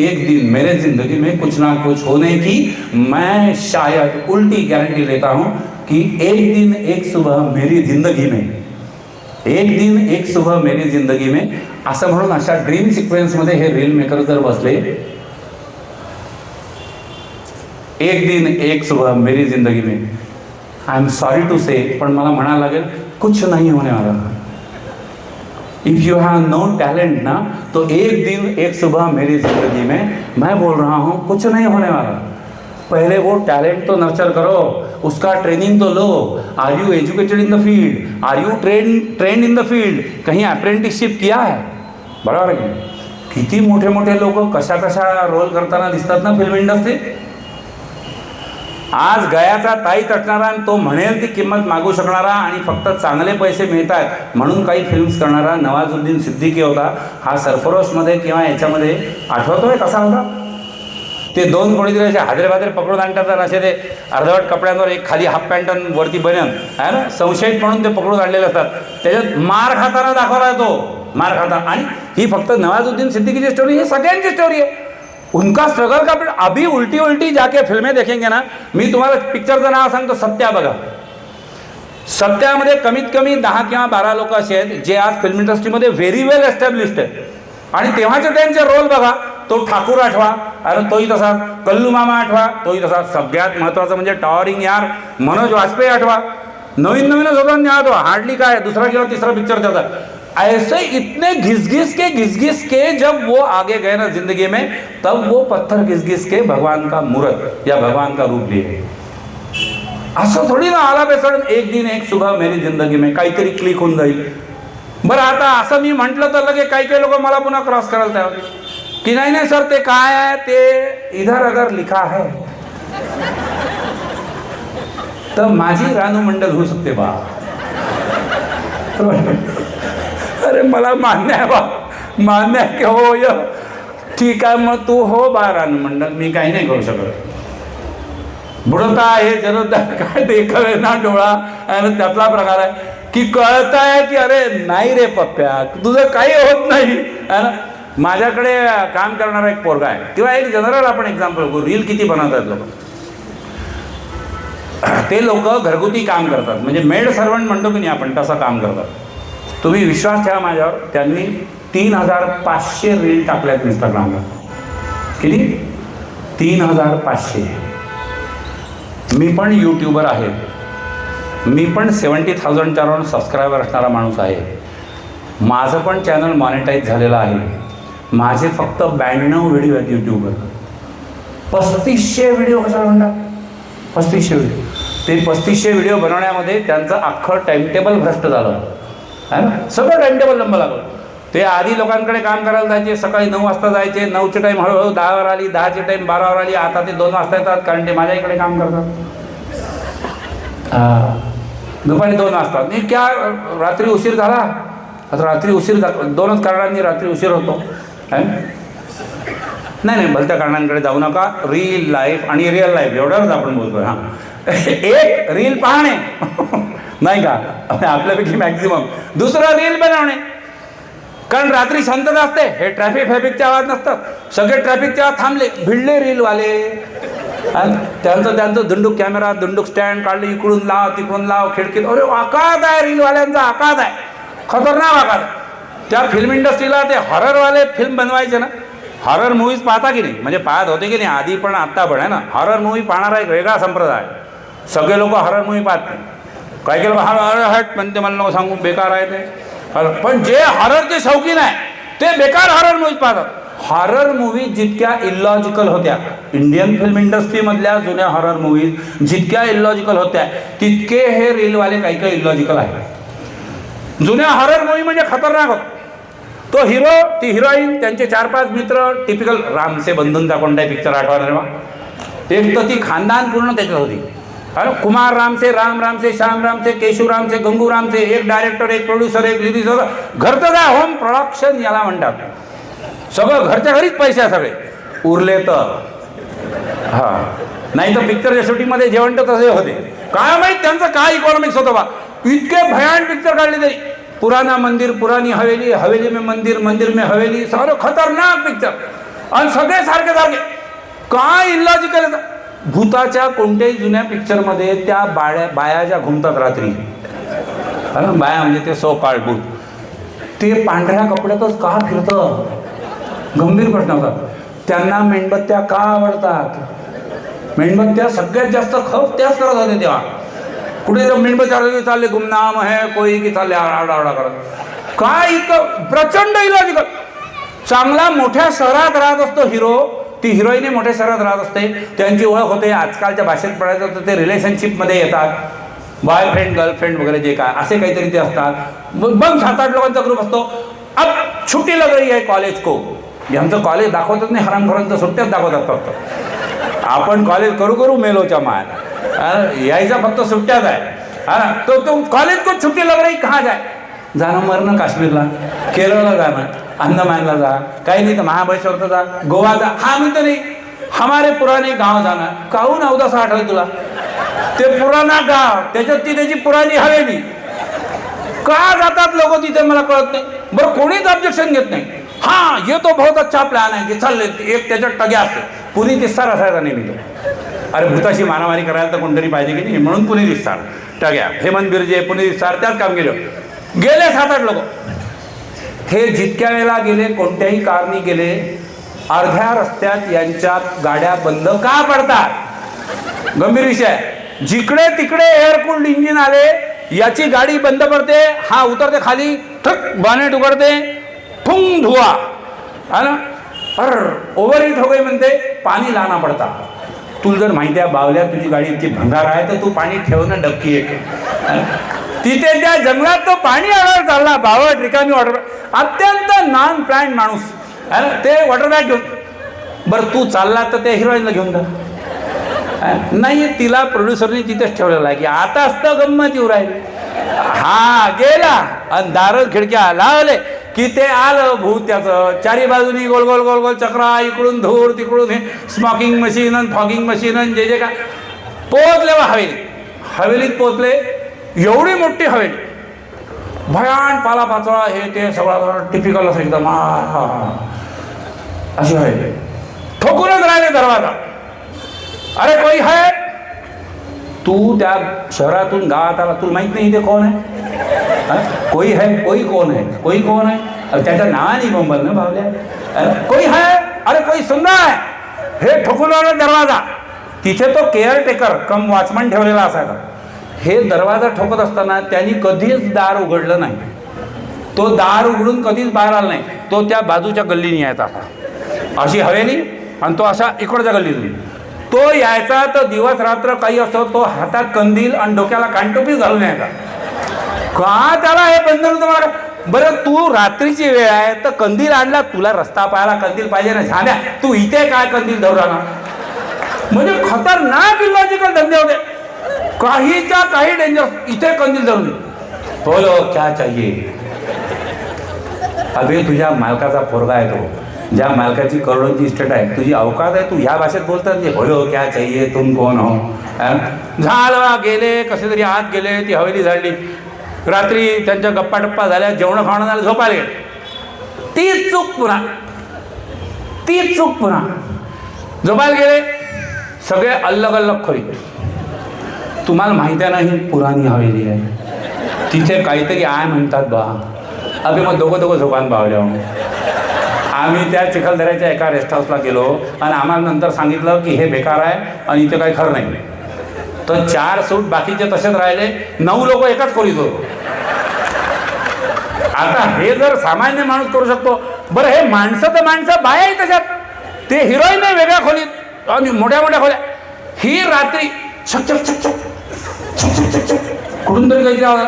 [SPEAKER 1] एक दिन मेरे जिंदगी में कुछ ना कुछ होने की मैं शायद उल्टी गारंटी लेता हूँ कि एक दिन एक सुबह मेरी जिंदगी में, एक दिन एक सुबह मेरी जिंदगी में असं म्हणून अशा ड्रीम सिक्वेन्समध्ये हे रील मेकर जर बसले, एक दिन एक सुबह मेरी जिंदगी में, I am sorry to say, पण मला म्हणायला लागेल कुछ नहीं होने वाला. If you have no talent ना, तो एक दिन एक सुबह मेरी जिंदगी में मैं बोल रहा हूँ कुछ नहीं होने वाला. पहले वो टैलेंट तो नर्चर करो, उसका ट्रेनिंग तो लो. Are you educated in the field, are you trained in the field, कहीं अप्रेंटिसशिप किया है, बरोबर आहे. किती मोठे मोठे लोक कशा कशा रोल करताना दिसतात ना फिल्म इंडस्ट्रीत. आज गयाचा ताईत असणारा आणि तो म्हणेल ती किंमत मागू शकणारा आणि फक्त चांगले पैसे मिळत आहेत म्हणून काही फिल्म्स करणारा नवाजुद्दीन सिद्दीकी होता. हा सरफरोशमध्ये किंवा याच्यामध्ये आठवतोय कसा होता. ते दोन कोणीतरी असे हादरे बादरे पकडून आणतात, असे ते अर्धवट कपड्यांवर एक खाली हाफ पॅन्ट वरती बनियन आहे ना, संशयित म्हणून ते पकडून आणलेले असतात. त्याच्यात मार खाताना दाखवला तो, मार खाता. आणि ही फक्त नवाजुद्दीन सिद्दीकीची स्टोरी, ही सगळ्यांची स्टोरी आहे. उनका स्ट्रगल का अभी उलटी जाके फिल्में देखेंगे ना. मी तुम्हाला पिक्चरचं नाव सांगतो, सत्या बघा. सत्यामध्ये कमीत कमी 10 किंवा 12 लोक असे आहेत जे आज फिल्म इंडस्ट्रीमध्ये व्हेरी वेल एस्टॅब्लिश्ड आहेत. आणि तेव्हाचे त्यांचे रोल बघा. तो ठाकूर आठवा, अरे तोही तसा. कल्लू मामा आठवा, तोही तसा. सगळ्यात महत्त्वाचं म्हणजे टॉवरिंग यार मनोज वाजपेयी आठवा. नवीनच होता तो, हार्डली काय दुसरा किंवा तिसरा पिक्चर त्याचा. ऐसे इतने घिस के जब वो आगे गए ना जिंदगी में, तब वो पत्थर घिस के भगवान का मूर्त या भगवान का रूप लिए. असं थोडी ना आला बेसड एक दिन एक सुबह मेरी जिंदगी में काहीतरी क्लिक होऊन जाईल. बरं आता असं मी म्हटलं तर लगे काही लोक मला पुन्हा क्रॉस करायला तयार की नाही सर ते काय आहे ते इधर अगर लिखा है तर माझी रानू मंडल होऊ शकते बा. अरे मला मान्य आहे बा, मान्य आहे की हो य ठीक आहे, मग तू हो बा रानू मंडल, मी काही नाही करू शकत. बुडता आहे जरोदार काय देखावे ना डोळा आणि त्यातला प्रकार आहे की कळत आहे की अरे नाही रे पप्प्या तुझं काही होत नाही. माझ्याकडे काम करणारा एक पोरगा आहे किंवा एक जनरल आपण एक्झाम्पल बघू. रील किती बनवतात लोक. ते लोक घरगुती काम करतात, म्हणजे मेड सर्वंट म्हणतो की नाही आपण, तसं काम करतात. तुम्ही विश्वास ठेवा माझ्यावर, त्यांनी 3500 रील टाकल्यात इंस्टाग्रामला. किती? 3500. मी पण यूट्यूबर आहे, मी पण 70,000च्या अराउंड सबस्क्रायबर असणारा माणूस आहे. माझं पण चॅनल मॉनिटाईज झालेलं आहे. माझे फक्त 92 व्हिडिओ आहेत यूट्यूबवर. 3500 व्हिडिओ कशाला म्हणतात? 3500 व्हिडिओ. ते 3500 व्हिडिओ बनवण्यामध्ये त्यांचं अख्खं टाईमटेबल भ्रष्ट झालं आहे ना. सगळं टाईमटेबल लंब लागलं. ते आधी लोकांकडे काम करायला जायचे, सकाळी 9 वाजता जायचे, 9ची टाईम हळूहळू 10वर आली, 10ची टाईम 12वर आली, आता ते 2 वाजता येतात, कारण ते माझ्या इकडे काम करतात. दुपारी 2 वाजता नाही क्या रात्री उशीर झाला, आता रात्री उशीर 2च कारणांनी रात्री उशीर होतो. नाही भलत्या कारणांकडे जाऊ नका. रील लाईफ आणि रिअल लाईफ एवढंच आपण बोलतोय. हां, एक रील पाहणे नाही का आपल्यापैकी मॅक्झिमम, दुसरं रील बनवणे. कारण रात्री शांतता असते, हे ट्रॅफिकचे आवाज नसतात, सगळे ट्रॅफिकचे आवाज थांबले, भिडले रीलवाले. त्यांचं दंडूक कॅमेरा, दंडूक स्टँड काढले, इकडून लाव तिकडून लाव, खिडकीत. अरे आकाद आहे रीलवाल्यांचा, आकाद आहे, खतरनाक आकाद. त्या फिल्म इंडस्ट्रीला ते हॉररवाले फिल्म बनवायचे ना, हॉरर मूवीज पाहता की नाही, म्हणजे पाहत होते की नाही आधी पण आत्ता पण आहे ना. हॉरर मूवी पाहणारा एक वेगळा संप्रदाय. सगळे लोक हॉरर मूवी पाहत नाही. काही लोक हॉरर हट म्हणते, मला नको सांगू, बेकार आहे ते. पण जे हॉररचे शौकीन आहे ते बेकार हॉरर मूवीज पाहतात. हॉरर मूवीज जितक्या इलॉजिकल होत्या, इंडियन फिल्म इंडस्ट्रीमधल्या जुन्या हॉरर मूवीज जितक्या इलॉजिकल होत्या, तितके हे रीलवाले काही इलॉजिकल आहेत. जुन्या हॉरर मूवी म्हणजे खतरनाक होत. तो हिरो, ती हिरोईन, त्यांचे 4-5 मित्र, टिपिकल रामसे बंधूंचा कोणताही पिक्चर आठवणार बा. एक तर ती खानदान पूर्ण त्याच्यात होती. अरे Kumar Ramsay, Ram Ramsay, Shyam Ramsay, Keshav Ramsay, Gangu Ramsay, एक डायरेक्टर, एक प्रोड्युसर, एक लिरिक, सगळं घरचं काय होम प्रोडक्शन याला म्हणतात. सगळं घरच्या घरीच पैसे आहे सगळे, उरले तर. हां, नाही तर पिक्चरच्या शूटिंगमध्ये जेवण तर तसे होते. काय माहीत त्यांचं काय इकॉनॉमिक्स होतं बा. इतके भयान पिक्चर काढले तरी. पुराना मंदिर, पुरानी हवेली, हवेली में मंदिर, मंदिर में हवेली, सारं खतरनाक पिक्चर. आणि सगळे सारखे काय इलॉजिकल. भूताच्या कोणत्याही जुन्या पिक्चरमध्ये त्या बाया ज्या घुमतात रात्री, बाया म्हणजे ते सो कॉल्ड भूत, ते पांढऱ्या कपड्यातच का फिरतं? गंभीर प्रश्न होता. त्यांना मेणबत्त्या का आवडतात? मेणबत्त्या सगळ्यात जास्त खप त्याच करत होते तेव्हा. कुठे मेणबत्त्या चालले गुमनाम है कोई की चालले आरडाओरडा करत. काय इतकं प्रचंड इलॉजिकल. चांगला मोठ्या शहरात राहत असतो हिरो, ती हिरोईन मोठ्या शहरात राहत असते, त्यांची ओळख होते. आजकालच्या भाषेत पडायचं तर ते रिलेशनशिपमध्ये येतात, बॉयफ्रेंड गर्लफ्रेंड वगैरे जे काय असे काहीतरी ते असतात. मग 7-8 लोकांचा ग्रुप असतो. अब छुट्टी लग रही है कॉलेज को. यांचं कॉलेज दाखवतच नाही, हरामखोरांचं सुट्ट्याच दाखवतात फक्त. आपण कॉलेज करू मेलोच्या माल, यायचा फक्त सुट्ट्याच आहे. हा, तो कॉलेज को छुट्टी लग रही, कहाँ जाए? जाणं मरणं काश्मीरला, केरळला जाणं, अंदमानला जा, काही नाही तर महाबळेश्वरला जा, गोवा जा. हा मी तर नाही, हमारे पुराने गाव जाणं. काहून अवदासा आठवलं तुला? ते पुराणा गाव, त्याच्यात ती त्याची पुराणी हवेली. का जातात लोक तिथे मला कळत नाही. बरं, कोणीच ऑब्जेक्शन घेत नाही. हा, ये तो बहुत अच्छा प्लॅन आहे की चालले. एक त्याच्यात टग्या असते, पुरी तिस्तार असायचा नेहमी तो. अरे भूताशी मारामारी करायला तर कोणतरी पाहिजे की नाही, म्हणून पुणे दिसतात टग्या. हेमंत बिर्जे, पुणे दिसतात, त्याच काम गेले 7-8 लोक. हे जितक्या वेळेला गेले, कोणत्याही कारणी गेले, अर्ध्या रस्त्यात यांच्या गाड्या बंद का पडतात? गंभीर विषय. जिकडे तिकडे एअर कूल्ड इंजिन आले, याची गाडी बंद पडते, हा उतरते खाली, ठक बॉनेट उघडते, ठुंग धुवा, है ना. ओव्हर हिट हो गई म्हणते, पाणी लाना पडता. तुला जर माहिती आहे बावल्या तुझी गाडी इतकी भंगार आहे तर तू पाणी ठेव ना डबकी एक. तिथे त्या जंगलात तो पाणी आणायला चालला, बावट रिकामी वॉटर, अत्यंत नॉन प्लॅन माणूस है ना. ते वॉटर बॅग घेऊन, बरं तू चालला तर त्या हिरोईनला घेऊन जा. नाही, तिला प्रोड्युसरनी तिथेच ठेवलेलं आहे की आता असतं गंमत येऊ राहिली. हा गेला आणि दारं खिडक्या लावले की ते आलं भूत त्याचं. चारी बाजूनी गोल गोल गोल गोल चक्रा, इकडून धूर तिकडून हे स्मॉकिंग मशीन आणि फॉगिंग मशीन आणि जे काय. पोचले व हवेलीत पोचले. एवढी मोठी हवेली, भयान पालापाचोळा, हे ते सगळं टिपिकल असं एकदम. अशी हवेली. ठोकूनच राहिले दरवाजा. अरे कोई है? तू त्या शहरातून गावात आला, तुला माहित नाही इथे कोण आहे? कोई है, कोई कोण आहे, कोई कोण आहे? त्याच्या नावाने बोंबल ना भावल्या. कोई है? अरे कोई सुन रहा है, हे ठोकून दरवाजा. तिथे तो केअरटेकर कम वॉचमन ठेवलेला असायचा. हे दरवाजा ठोकत असताना त्यांनी कधीच दार उघडलं नाही. तो दार उघडून कधीच बाहेर आला नाही. तो त्या बाजूच्या गल्लीने यायचा असा, अशी हवेली, आणि तो असा इकडच्या गल्लीतून तो यायचा. तर दिवस रात्र काही असो, तो हातात कंदील आणि डोक्याला कानटोपी घालून यायचा. का त्याला हे बंधन तुम्हाला? बरं तू रात्रीची वेळ आहे तर कंदील आणला, तुला रस्ता पाहायला कंदील पाहिजे ना, झाल्या तू इथे काय कंदील धरू राहणार? म्हणजे खतरनाक इलॉजिकल धंदे होते, काहीच्या काही डेंजर. इथे कंदील धरून बोलो क्या चाहिए. अबे तुझ्या मालकाचा पोरगा आहे तो, ज्या मालकाची करोडोंची इस्टेट आहे, तुझी अवकात आहे, तू ह्या भाषेत बोलतात जे बोलो क्या चाहिए, तुम कोण हो. झालं गेले कसे तरी आत गेले, ती हवेली झाडली. रात्री त्यांच्या गप्पा टप्पा झाल्या, जेवण खाणं झालं, झोपायला गेले. तीच चूक पुन्हा, तीच चूक पुन्हा. झोपायला गेले, सगळे अलग अलग खोली. तुम्हाला माहिती आहे ना ही पुराणी हवेली आहे, तिथे काहीतरी आहे म्हणतात बा. अभि मग दोघं झोपान पावल्या. आम्ही त्या चिखलदऱ्याच्या एका रेस्ट हाऊसला गेलो आणि आम्हाला नंतर सांगितलं की हे बेकार आहे आणि इथे काही खरं नाही. तर 4 सूट बाकीचे तसेच राहिले, 9 लोक एकाच खोलीत होतो. आता हे जर सामान्य माणूस करू शकतो, बरं हे माणसं तर माणसं, बायाही तशात. ते हिरोईन आहे वेगळ्या खोलीत आणि मोठ्या मोठ्या खोल्या. ही रात्री छक छक छक छक छक छक छक कुठून तरी काही आवाज.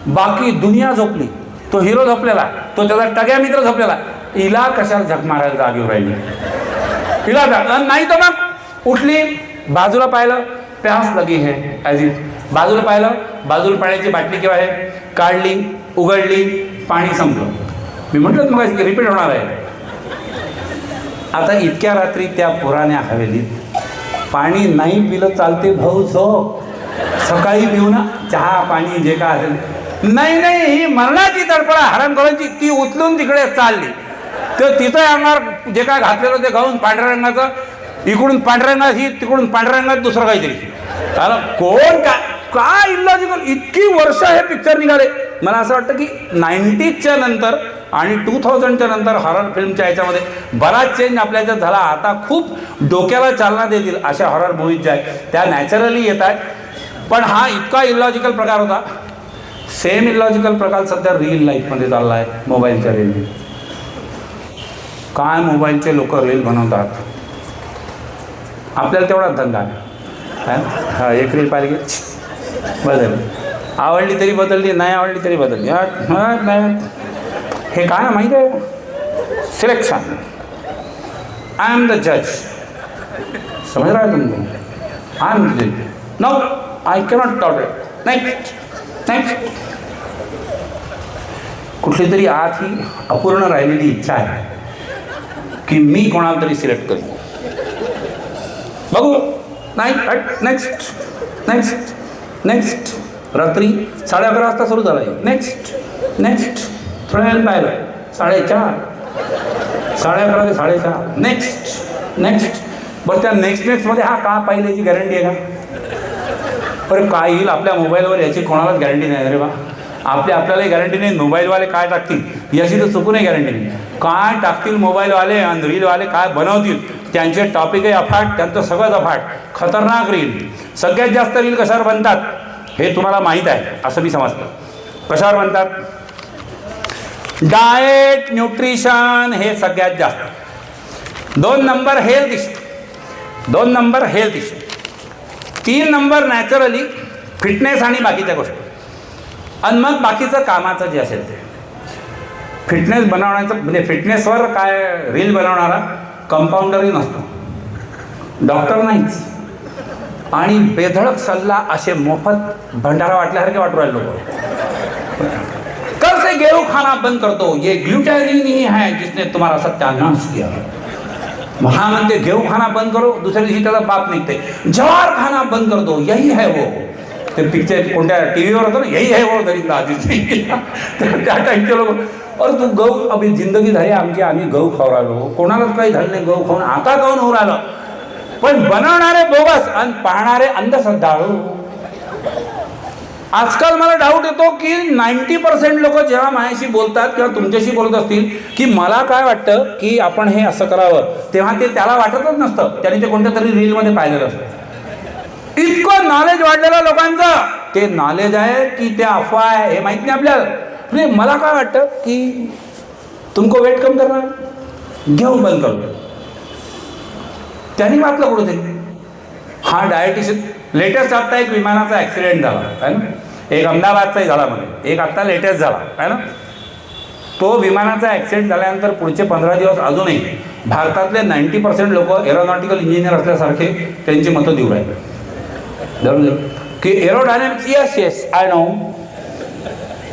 [SPEAKER 1] बाकी दुनिया झोपली, तो हिरो झोपलेला, तो त्याचा टग्या मित्र झोपलेला. हिला कशाला झक मारायला जागेवर राहिली, हिला नाही. तर मग उठली, बाजूला पाहिलं, प्यास लगी है ॲज इट. बाजूला पाहिलं, बाजूला पाण्याची बाटली केव्हा आहे, काढली, उघडली, पाणी संपलं. मी म्हटलं मग रिपीट होणार आहे. आता इतक्या रात्री त्या पुराण्या हवेलीत पाणी नाही पिलं चालते भाऊ, झोप. सकाळी पिऊ ना चहा पाणी जे काय असेल. नाही नाही, ही मरणाची तडफडा हराम करायची. ती उचलून तिकडे चालली, तर तिथं आणणार जे काय घातलेलं ते घालून पांढऱ्या रंगाचं, इकडून पांढऱ्या रंगात ही, तिकडून पांढऱ्या रंगात दुसरं काहीतरी. अरे कोण काय इलॉजिकल. इतकी वर्ष हे पिक्चर निघाले. मला असं वाटतं की 90च्या नंतर आणि 2000च्या नंतर हॉरर फिल्मच्या याच्यामध्ये बराच चेंज आपल्या याच्यात झाला. आता खूप डोक्याला चालना देतील अशा हॉरर मूव्हीज ज्या आहेत त्या नॅचरली येत आहेत. पण हा इतका इलॉजिकल प्रकार होता. सेम इलॉजिकल प्रकार सध्या रिअल लाईफमध्ये चालला आहे, मोबाईलच्या रीलमध्ये. काय मोबाईलचे लोक रील बनवतात, आपल्याला तेवढाच धंदा आहे. हा एक रील पाहिली की बदलली, आवडली तरी बदलली, नाही आवडली तरी बदलली. नाही हे काय ना माहिती आहे, सिलेक्शन. आय एम द जज. समज रहा है तुमको? आय एम द जज. No I cannot tolerate. Next next. कुठली तरी आत ही अपूर्ण राहिलेली इच्छा आहे की मी कोणाला तरी सिलेक्ट करेन. बघू, नाही, नेक्स्ट नेक्स्ट नेक्स्ट. रात्री 11:30 वाजता सुरू झाला आहे. Next next. थोड्या वेळ पाहिलं 4:30, 11:30 ते 4:30. Next next. बरं त्या नेक्स्टमध्ये हा का पाहिल्याची गॅरंटी आहे का? बरं काय येईल आपल्या मोबाईलवर याची कोणालाच गॅरंटी नाही. अरे बा, आपल्यालाही गॅरंटी नाही. मोबाईलवाले काय टाकतील याची तर चुकूनही गॅरंटी नाही. काय टाकतील मोबाईलवाले आणि रीलवाले काय बनवतील, त्यांचे टॉपिकही अफाट, त्यांचं सगळंच अफाट. खतरनाक रील. सगळ्यात जास्त रील कशावर बनतात हे तुम्हाला माहीत आहे असं मी समजतं. कशावर बनतात? डाएट, न्यूट्रिशन हे सगळ्यात जास्त. 2 number health issue, 2 number health issue. 3 number naturally fitness आणि बाकीच्या गोष्टी. आणि मग बाकीचं कामाचं जे असेल ते. फिटनेस बनवण्याचं म्हणजे फिटनेसवर काय रील बनवणारा कंपाऊंडरही नसतो, डॉक्टर नाहीच. आणि बेधडक सल्ला असे मोफत भंडारा वाटल्यासारखे वाटू राहिले लोक. कल से गेहूं खाना बंद कर दो, ये ग्लूटेनिन ही है जिसने तुम्हारा सत्यानाश किया. वहाँ म्हणते गेहूं खाना बंद करो, दुसऱ्या दिवशी त्याचा बाप निघते ज्वार खाना बंद कर दो, यही है वो. ते पिक्चर कोणत्या टीव्हीवर होतं ना, यही है वो दरिंदा आधीच. त्या टाईपचे लोक. और तू गहू अभि जिंदगी झाली आमची, आम्ही गहू खाऊ राहिलो, कोणालाच काही झालं नाही गहू खाऊन, आता खाऊन होऊ राहिलं. पण बनवणारे बोगस आणि पाहणारे अंधश्रद्धाळू. आजकाल मला डाऊट येतो की 90% लोक जेव्हा माझ्याशी बोलतात किंवा तुमच्याशी बोलत असतील की मला काय वाटतं की आपण हे असं करावं, तेव्हा ते त्याला वाटतच नसतं, त्यांनी ते कोणत्या तरी रीलमध्ये पाहिलेलं असतं. इतकं नॉलेज वाढलेलं लोकांचं, ते नॉलेज आहे की ते अफवा आहे हे माहीत नाही आपल्याला. म्हणजे मला काय वाटतं की तुमको वेट कम करणार, घेऊन बंद करतो. त्यांनी वाचलं कुठं तरी हा डायटिशियन. लेटेस्ट आत्ता एक विमानाचा ॲक्सिडेंट झाला आहे ना, एक अहमदाबादचाही झाला मध्ये, एक आत्ता लेटेस्ट झाला आहे ना. तो विमानाचा ॲक्सिडेंट झाल्यानंतर पुढचे 15 दिवस अजूनही भारतातले 90% लोक एरोनॉटिकल इंजिनियर असल्यासारखे त्यांची मतं देऊ राहिले. बरोबर की एरोडायनॅमिक्स, येस येस आय नो.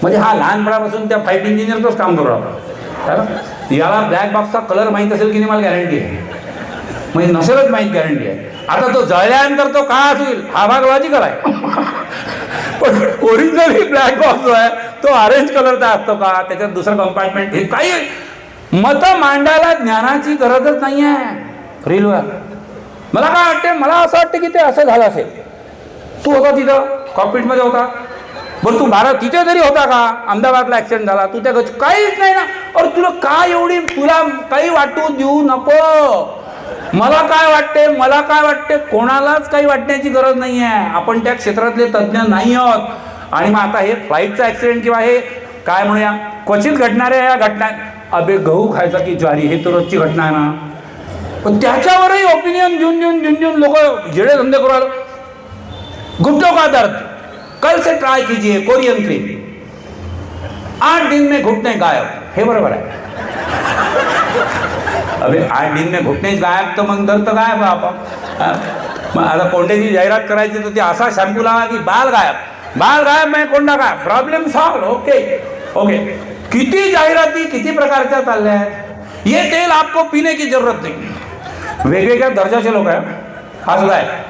[SPEAKER 1] म्हणजे हा लहानपणापासून त्या फ्लाईट इंजिनियरचंच काम करू आपण. याला ब्लॅक बॉक्सचा कलर माहीत असेल की नाही मला गॅरंटी आहे, म्हणजे नसेलच माहीत गॅरंटी आहे. आता तो जळल्यानंतर तो काय असेल हा भाग लॉजिकल आहे, पण ओरिजिनली ब्लॅक बॉक्स जो आहे तो ऑरेंज कलरचा असतो का, त्याच्यात दुसरं कंपार्टमेंट, हे काही मतं मांडायला ज्ञानाची गरजच नाही आहे रीलवर. मला काय वाटते, मला असं वाटतं की ते असं झालं असेल. तू होता तिथं कॉकपिटमध्ये होता, बरं तू भारत तिथे तरी होता का, अहमदाबादला ॲक्सिडेंट झाला, तू त्या काहीच नाही ना. और तुला काय एवढी, तुला काही वाटू देऊ नको. मला काय वाटते, कोणालाच काही वाटण्याची गरज नाही आहे. आपण त्या क्षेत्रातले तज्ज्ञ नाही आहोत. आणि मग आता हे फ्लाईटचा ॲक्सिडेंट किंवा हे काय म्हणूया क्वचित घडणाऱ्या या घटना, अबे गहू खायचा की ज्वारी, हे तर रोजची घटना आहे ना. पण त्याच्यावरही ओपिनियन घेऊन लोक जेडे धंदे करू राहिले. घुटनों का दर्द कल से ट्राय कीजिए कोरियन क्रीम, 8 दिन में घुटने गायब. हे बरोबर आहे. अबे 8 दिन में घुटने गायब, तर मग दर्द गायब आहे आपण. मग आता कोंड्याची जाहिरात करायची तर ती असा शॅम्पू लावा की बाल गायब मैं कोंडा गायब, प्रॉब्लेम सॉल्व. ओके. किती जाहिराती किती प्रकारच्या चालल्या आहेत. ये तेल आपको पीने की जरूरत नाही. वेगवेगळ्या दर्जाचे लोक आहे. हा सुद्धा आहे.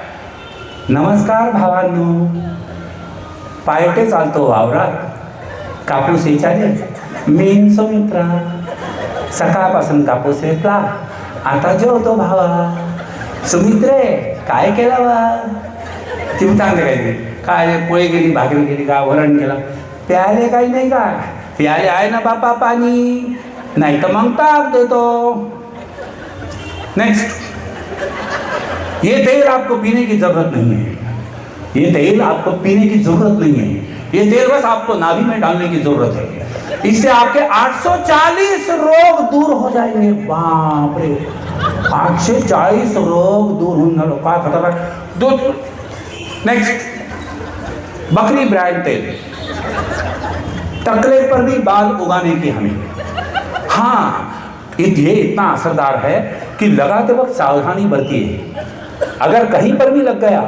[SPEAKER 1] नमस्कार भावांनो, पायटे चालतो वावरात, कापूस चालेल, मी सुमित्रा, सकाळपासून कापूस वेचला, आता जेवतो भावा. सुमित्रे काय केलं बा, ती चांगले काय पोळी गेली, भाकरी गेली का, वरण केलं, प्याले काही नाही का, प्याले आहे ना बापा पाणी, नाही तर मग टाक देतो. नेक्स्ट, ये तेल आपको पीने की जरूरत नहीं है, ये तेल आपको पीने की जरूरत नहीं है, ये तेल बस आपको नाभि में डालने की जरूरत है, इससे आपके 840 रोग दूर हो जाएंगे. बाप रे, 840 रोग दूर होऊन झालो, काय खतरनाक दूध. नेक्स्ट, बकरी ब्रांड तेल, टकले पर भी बाल उगाने की हमें. हाँ, ये इतना असरदार है कि लगाते वक्त सावधानी बरतिए. अगर कहीं पर भी लग गया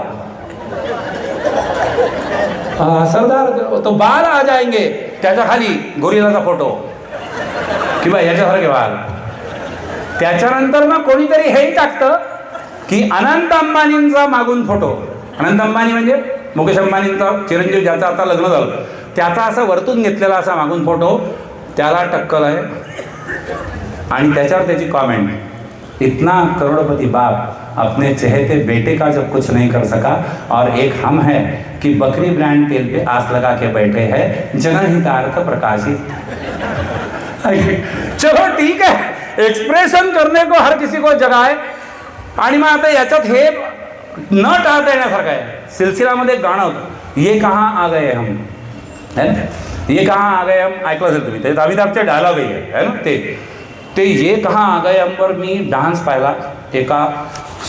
[SPEAKER 1] सरदार तो बाल आ जाएंगे. त्याच्या खाली गोरिलाचा फोटो किंवा याच्यासारखे बाल. त्याच्यानंतर मग कोणीतरी हेही टाकतं की अनंत अंबानींचा मागून फोटो. अनंत अंबानी म्हणजे मुकेश अंबानींचा चिरंजीव, ज्याचं आता लग्न झालं, त्याचा असं वरतून घेतलेला असा मागून फोटो, त्याला टक्कल आहे. आणि त्याच्यावर त्याची कॉमेंट, इतना करोड़पति बाप अपने चहेते बेटे का जब कुछ नहीं कर सका, और एक हम है कि बकरी ब्रांड तेल पे आस लगा के बैठे हैं, जनहितार्थ प्रकाशित. चलो ठीक है, एक्सप्रेशन करने को हर किसी को जगह आहे. आणि मग आता याच्यात हे न टाळता येण्यासारखं आहे. सिलसिलामध्ये गाणं होतं, ये कहाँ आ गए हम, है ना, ये कहाँ आ गए हम ऐकलं असेल तुम्ही, ते अमिताभचे डायलॉगही आहे ना. ते ये कहाँ आ गए हमवर मी डान्स पाहिला एका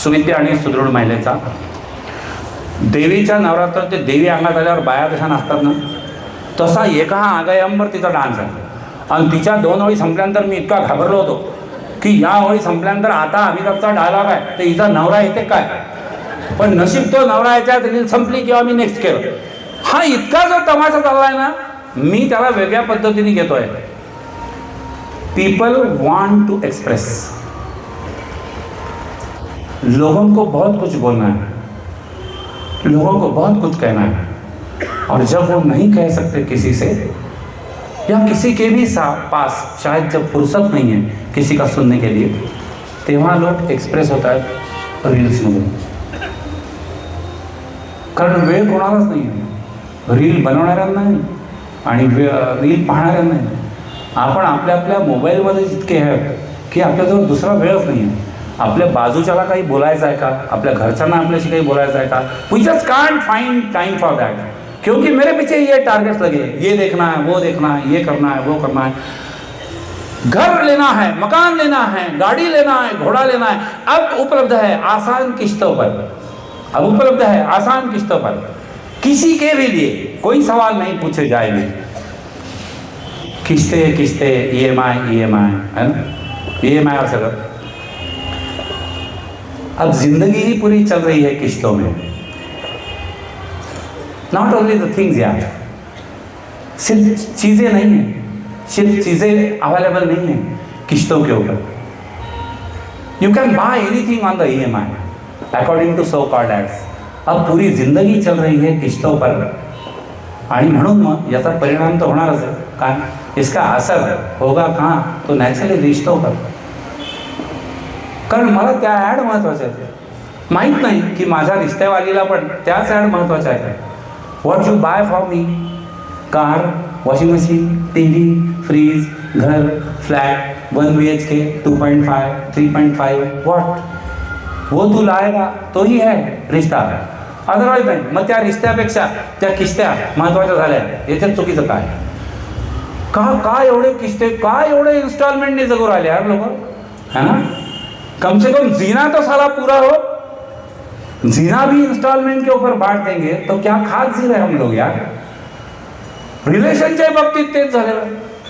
[SPEAKER 1] सुविद्या आणि सुदृढ महिलेचा. देवीच्या नवरात्रात ते देवी अंगात आल्यावर बाया कशा नाचतात ना, तसा ये कहाँ आ गए हमवर तिचा डान्स आहे. आणि तिच्या 2 ओळी संपल्यानंतर मी इतका घाबरलो होतो की या ओळी संपल्यानंतर आता अमिताभचा डायलॉग आहे तर हिचा नवरा येते काय. पण नशीब तो नवरा याच्यात रील संपली किंवा मी नेक्स्ट केलं. हा इतका जो तमाशा चाललाय ना, मी त्याला वेगळ्या पद्धतीने घेतोय. पीपल वांट टू एक्सप्रेस, लोगों को बहुत कुछ बोलना है, लोगों को बहुत कुछ कहना है, और जब वो नहीं कह सकते किसी से या किसी के भी पास शायद जब फुर्सत नहीं है किसी का सुनने के लिए, तेव्हा लोग एक्सप्रेस होता है रील्समधून. कारण वेळ कोणालाच नाही आहे. रील बनवणाऱ्यांना नाही आणि रील पाहणाऱ्यांना नाही. आपण आपल्या आपल्या मोबाईलमध्ये जितके आहेत की आपल्याजवळ दुसरा वेळच नाही आहे. आपल्या बाजूच्याला काही बोलायचं आहे का, आपल्या घरच्यांना आपल्याशी काही बोलायचं आहे का, we just can't find time for that, क्योंकि मेरे पीछे ये टारगेट्स लगे, ये देखना है, वो देखना है, ये करना है, वो करना है, घर लेना है, मकान लेना है, गाड़ी लेना है, घोड़ा लेना है, अब उपलब्ध है आसान किस्तों पर, अब उपलब्ध है आसान किस्तों पर, किसी के भी लिए कोई सवाल नहीं पूछे जाएंगे. किस्ते किस्ते EMI है ना, EMI और सगळं. अब जिंदगी ही पूरी चल रही है किस्तों में. नॉट ओनली द थिंग्स यार, सिर्फ चीज़ें नहीं हैं, सिर्फ चीज़ें अवेलेबल नहीं हैं किस्तों के ऊपर. You can buy anything on the EMI according to so called ads. अब पूरी जिंदगी चल रही है किस्तों पर आणि म्हणून मग याचा परिणाम तो होणारच आहे. काय इसका असर होगा कहाँ, तो नॅचरली रिश्तों पर. कारण मला त्या ॲड महत्त्वाच्या आहेत. माहीत नाही की माझ्या रिश्तेवालीला पण त्याच ॲड महत्त्वाच्या आहेत. What you buy for me, car, washing machine, TV, fridge, घर, फ्लैट, 1 BHK, 2.5, 3.5, व्हॉट, वो तू लाएगा तो ही है रिश्ता, अदरवाईज नाही. मग त्या रिश्त्यापेक्षा त्या किस्त्या महत्त्वाच्या झाल्या. याच्यात चुकीचं काय, का एवढे किस्ते, का एवढे इन्स्टॉलमेंटने जगू राहिले यार लोक, है ना. कम से कम जीना तो साला पूरा हो. जीना भी इंस्टॉलमेंट के ऊपर बांट देंगे तो क्या खास जी रहे हम लोग यार. रिलेशनच्या बाबतीत तेच झालेलं,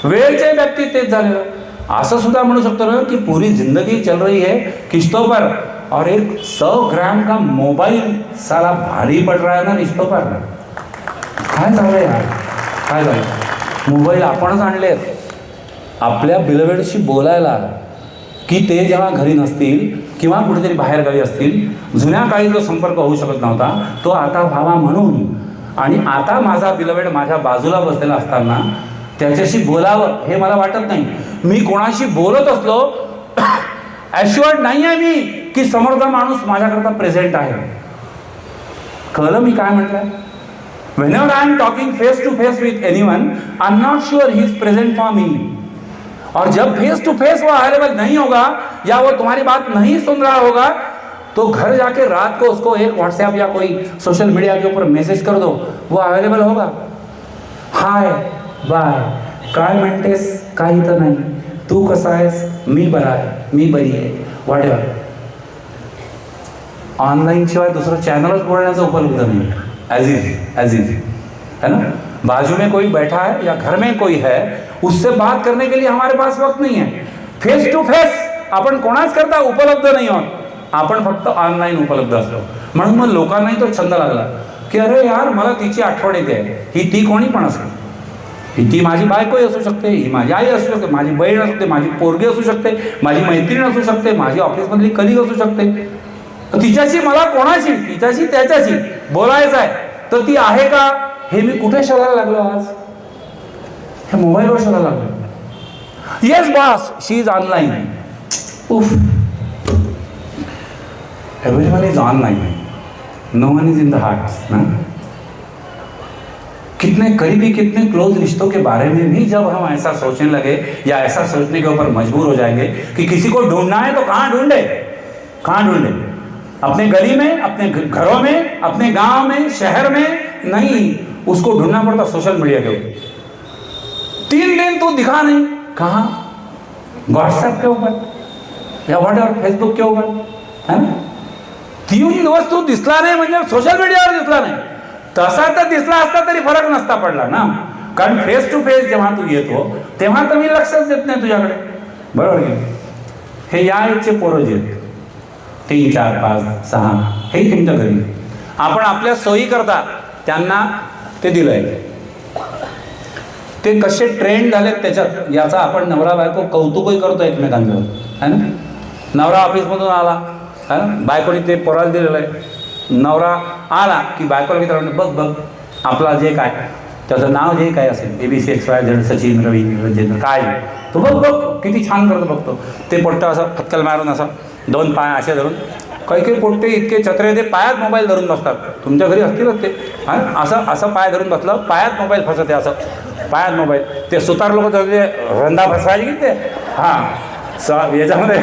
[SPEAKER 1] वेळेच्या बाबतीत तेच झालेलं. असं सुद्धा म्हणू शकतो ना की पूरी जिंदगी चल रही है किस्तों पर और एक 100 ग्राम का मोबाइल साला भारी पड़ रहा है ना रिश्तों पर. काय झालं यार, काय झालं. मोबाईल आपणच आणले आपल्या बिलवेडशी बोलायला की ते जेव्हा घरी नसतील किंवा कुठेतरी बाहेरगावी असतील. जुन्या काळी जो संपर्क होऊ शकत नव्हता तो आता व्हावा म्हणून. आणि आता माझा बिलवेड माझ्या बाजूला बसलेला असताना त्याच्याशी बोलावं हे मला वाटत नाही. मी कोणाशी बोलत असलो ॲश्युअर्ड नाही आहे मी की समोरचा माणूस माझ्याकरता प्रेझेंट आहे. कळलं मी काय म्हटलं. whenever I am talking face to face with anyone, I am not sure he is present for me. और जब फेस टू फेस वो अवेलेबल नहीं होगा या वो तुम्हारी बात नहीं सुन रहा होगा तो घर जाके रात को उसको एक व्हाट्सएप या कोई सोशल मीडिया के ऊपर मैसेज कर दो, वो अवेलेबल होगा. हाय बाय, काय म्हणतेस, काही तर नाही, तू कसा आहेस, मी बरा आहे, मी बरी आहे, व्हॉट एव्हर. ऑनलाइन शिवाय दुसरं चॅनलच बोलण्याचं उपलब्ध नाही. एज इज है ना. बाजू में कोई बैठा है या घर में कोई है, उससे बात करने के लिए हमारे पास वक्त नहीं है. फेस टू फेस आपण कोणाच करता उपलब्ध नाही आहोत, आपण फक्त ऑनलाईन उपलब्ध असतो. म्हणून मग लोकांनाही तो छंद लागला की अरे यार मला तिची आठवण येते. ही ती कोणी पण असेल, ही ती माझी बायकोही असू शकते, ही माझी आई असू शकते, माझी बहीण असू शकते, माझी पोरगी असू शकते, माझी मैत्रीण असू शकते, माझी ऑफिसमधली कलिग असू शकते. तिच्याशी मला कोणाशी, तिच्याशी त्याच्याशी बोलायचं आहे तर ती आहे का हे मी कुठे शोधायला लागलो आज, हे मोबाईलवर शोधायला लागलो. Yes boss, she is online. उफ, everyone is online, no one is in the heart ना. कितने करीबी, कितने क्लोज रिश्तों के बारे में भी जब हम ऐसा सोचने लगे या ऐसा सोचने के ऊपर मजबूर हो जाएंगे कि किसी को ढूंढना है तो कहाँ ढूंढे, कहाँ ढूंढे. अपने गली में, अपने घरों में, अपने गांव में, शहर में नहीं, उसको ढूंढना पड़ता सोशल मीडिया के ऊपर. 3 दिन तू दिखा नहीं, कहाँ, व्हाट्सएप के ऊपर या व्हाट्सएप फेसबुक के ऊपर, है ना. 3 दिवस तू दिसला नाही म्हणजे सोशल मीडियावर दिसला नाही. तसा तर दिसला असता तरी फरक नसता पडला ना. कारण फेस टू फेस जेव्हा तू येतो तेव्हा तर मी लक्षच देत नाही तुझ्याकडे, बरोबर की. हे या एजचे पोरं जे आहेत 3, 4, 5, 6 हे तुमच्या घरी आपण आपल्या सोयी करता त्यांना ते दिलंय. ते कसे ट्रेंड झालेत त्याच्यात याचा आपण नवरा बायको कौतुकही करतो एकमेकांचं, है ना. नवरा ऑफिसमधून आला, है ना, बायकोनी ते पोराला दिलेलं आहे. नवरा आला की बायकोला मित्रांनो बघ बघ आपला जे काय त्याचं नाव जे काय असेल ABCXYZ सचिन रवी राजेंद्र काय तो बघ बघ किती छान करतो बघतो. ते पोट्ट असं फटकल मारून असं 2 पाय असे धरून काही काही पोट्टे इतके चत्रे ते पायात मोबाईल धरून बसतात. तुमच्या घरी असतीलच ते. हां, असं असं पाय धरून बसलं, पायात मोबाईल फसते, असं पायात मोबाईल. ते सुतार लोक ते रंधा फसवायचे की ते, हां याच्यामध्ये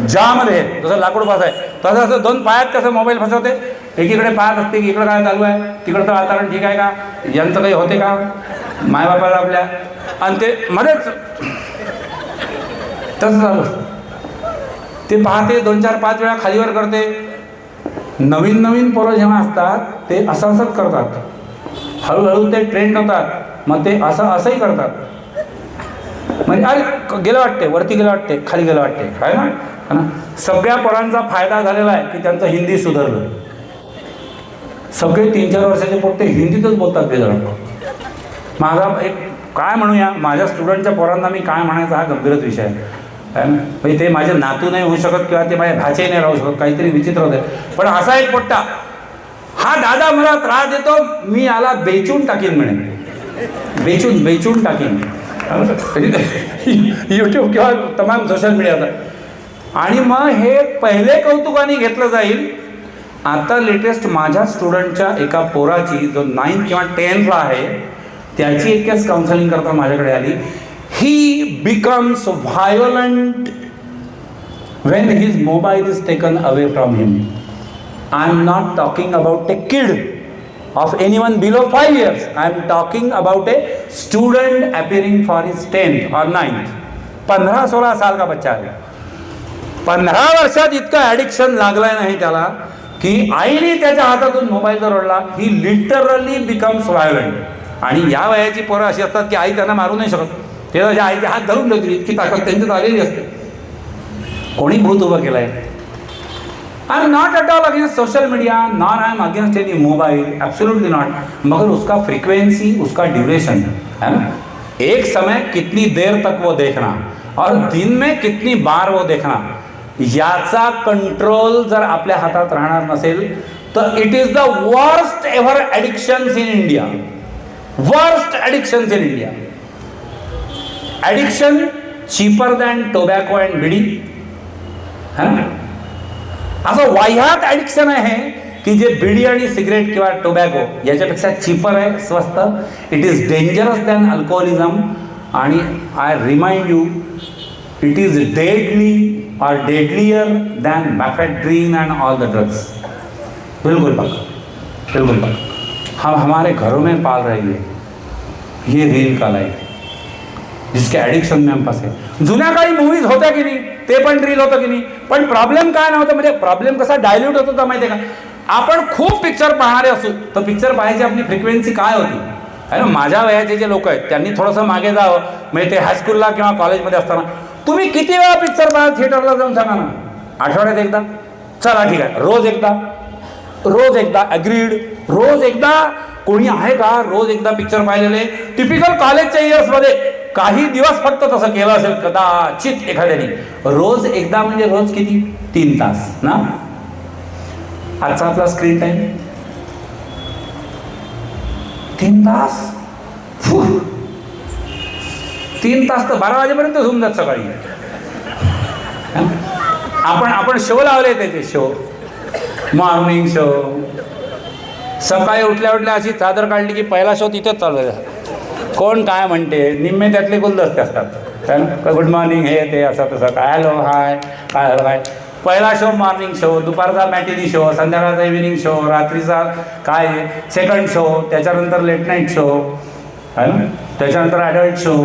[SPEAKER 1] ज्यामध्ये जसं लाकूड फसाय तसं असं दोन पायात कसं मोबाईल फसवते. एकीकडे पाहत असते की इकडं काय चालू आहे, तिकडचं वातावरण ठीक आहे का, यांचं काही होते का मायबापाला आपल्या, आणि ते मध्येच तसं चालू ते पाहते. 2-4-5 वेळा खालीवर करते. नवीन नवीन पोरं जेव्हा असतात ते असं असंच करतात. हळूहळू ते ट्रेंड होतात, मग ते असंही करतात. म्हणजे अरे गेलं वाटते, वरती गेलं वाटते, खाली गेलं वाटते, काय ना. सगळ्या पोरांचा फायदा झालेला आहे की त्यांचं हिंदी सुधारलं. सगळे 3-4 वर्षाचे पोट्टे हिंदीतच बोलतात ते जण. माझा एक काय म्हणूया, माझ्या स्टुडंटच्या पोरांना मी काय म्हणायचा हा गंभीरच विषय आहे. म्हणजे ते माझे नातू नाही होऊ शकत किंवा ते माझ्या भाचे नाही राहू शकत, काहीतरी विचित्र होते. पण असा एक पोट्टा, हा दादा मला त्रास देतो, मी याला बेचून टाकीन म्हणे, बेचून टाकीन यूट्यूब किंवा तमाम सोशल मीडियाचा. आणि मग हे पहिले कौतुकाने घेतलं जाईल. आता लेटेस्ट माझ्या स्टुडंटच्या एका पोराची जो 9th किंवा 10thला आहे, त्याची एक केस काउन्सिलिंग करता माझ्याकडे आली. He becomes violent when his mobile is taken away from him. I am not talking about a kid of anyone below 5 years. I am talking about a student appearing for his 10th or 9th. 15-16 साल का बच्चा है. 15 वर्षात इतकं addiction लागलंय नाही त्याला की आईने त्याच्या हातातून मोबाईल जर ओढला, ही लिटरली बिकम्स व्हायोलंट. आणि या वयाची पोरं अशी असतात की आई त्यांना मारू नाही शकत. ते त्याच्या आईचे हात धरून ठेवतील, इतकी ताकद त्यांच्यात आलेली असते. कोणी भूत उभं केलंय. I am not at all against social media, not I am against any mobile, absolutely not. मगर उसका फ्रीक्वेंसी, उसका ड्यूरेशन है ना. एक समय कितनी देर तक वो देखना और दिन में कितनी बार वो देखना, याचा कंट्रोल जर आपल्या हातात राहणार नसेल तर it is the worst ever addictions in India. Worst addictions in India. Addiction cheaper than tobacco and बिडी, है ना. असं वाह्यात ॲडिक्शन आहे की जे बिडी आणि सिगरेट किंवा टोबॅको याच्यापेक्षा चीपर आहे, स्वस्त. It is dangerous than alcoholism. आणि I remind you, it is deadly और deadlier than mephedrone and all the drugs. बिल्कुल पक्का, बिल्कुल पक्का. हम हमारे घरों में पाल रही है ये रील का लाइफ, जिसके ॲडिक्शन में हम फंसे. जुन्या काळी मूवीज होत्या की नाही, ते पण रील होतं की नाही. पण प्रॉब्लेम काय नव्हतं, म्हणजे प्रॉब्लेम कसा डायल्यूट होत होता माहिती आहे का. आपण खूप पिक्चर पाहणारे असू तर पिक्चर पाहायची आपली फ्रिक्वेन्सी काय होती, आहे ना. माझ्या वयाचे जे लोक आहेत त्यांनी थोडंसं मागे जावं. म्हणजे ते हायस्कूलला किंवा कॉलेजमध्ये असताना तुम्ही किती वेळा पिक्चर पाहा थिएटरला जाऊन सांगा ना. आठवड्यात एकदा, चला ठीक आहे, रोज एकदा ॲग्रीड. रोज एकदा कोणी आहे का रोज एकदा पिक्चर पाहिलेले. टिपिकल कॉलेजच्या इयर्समध्ये काही दिवस फक्त तसं केलं असेल कदाचित एखाद्याने. रोज एकदा म्हणजे रोज किती, 3 तास ना. आजचा आपला स्क्रीन टाइम 3 तास. 3 तास तर 12 वाजेपर्यंत होऊन जात सकाळी. आपण शो लावले त्याचे शो, मॉर्निंग शो. सकाळी उठल्या अशी चादर काढली की पहिला शो तिथेच चालू आहे. कोण काय म्हणते, निम्मे त्यातले गुलदस्ते असतात. गुड मॉर्निंग हे ते असं तसं, काय हॅलो हाय, काय हॅलो हाय. पहिला शो मॉर्निंग शो, दुपारचा मॅटिनी शो, संध्याकाळचा इव्हिनिंग शो, रात्रीचा काय सेकंड शो, त्याच्यानंतर लेट नाईट शो, है ना. त्याच्यानंतर ॲडल्ट शो.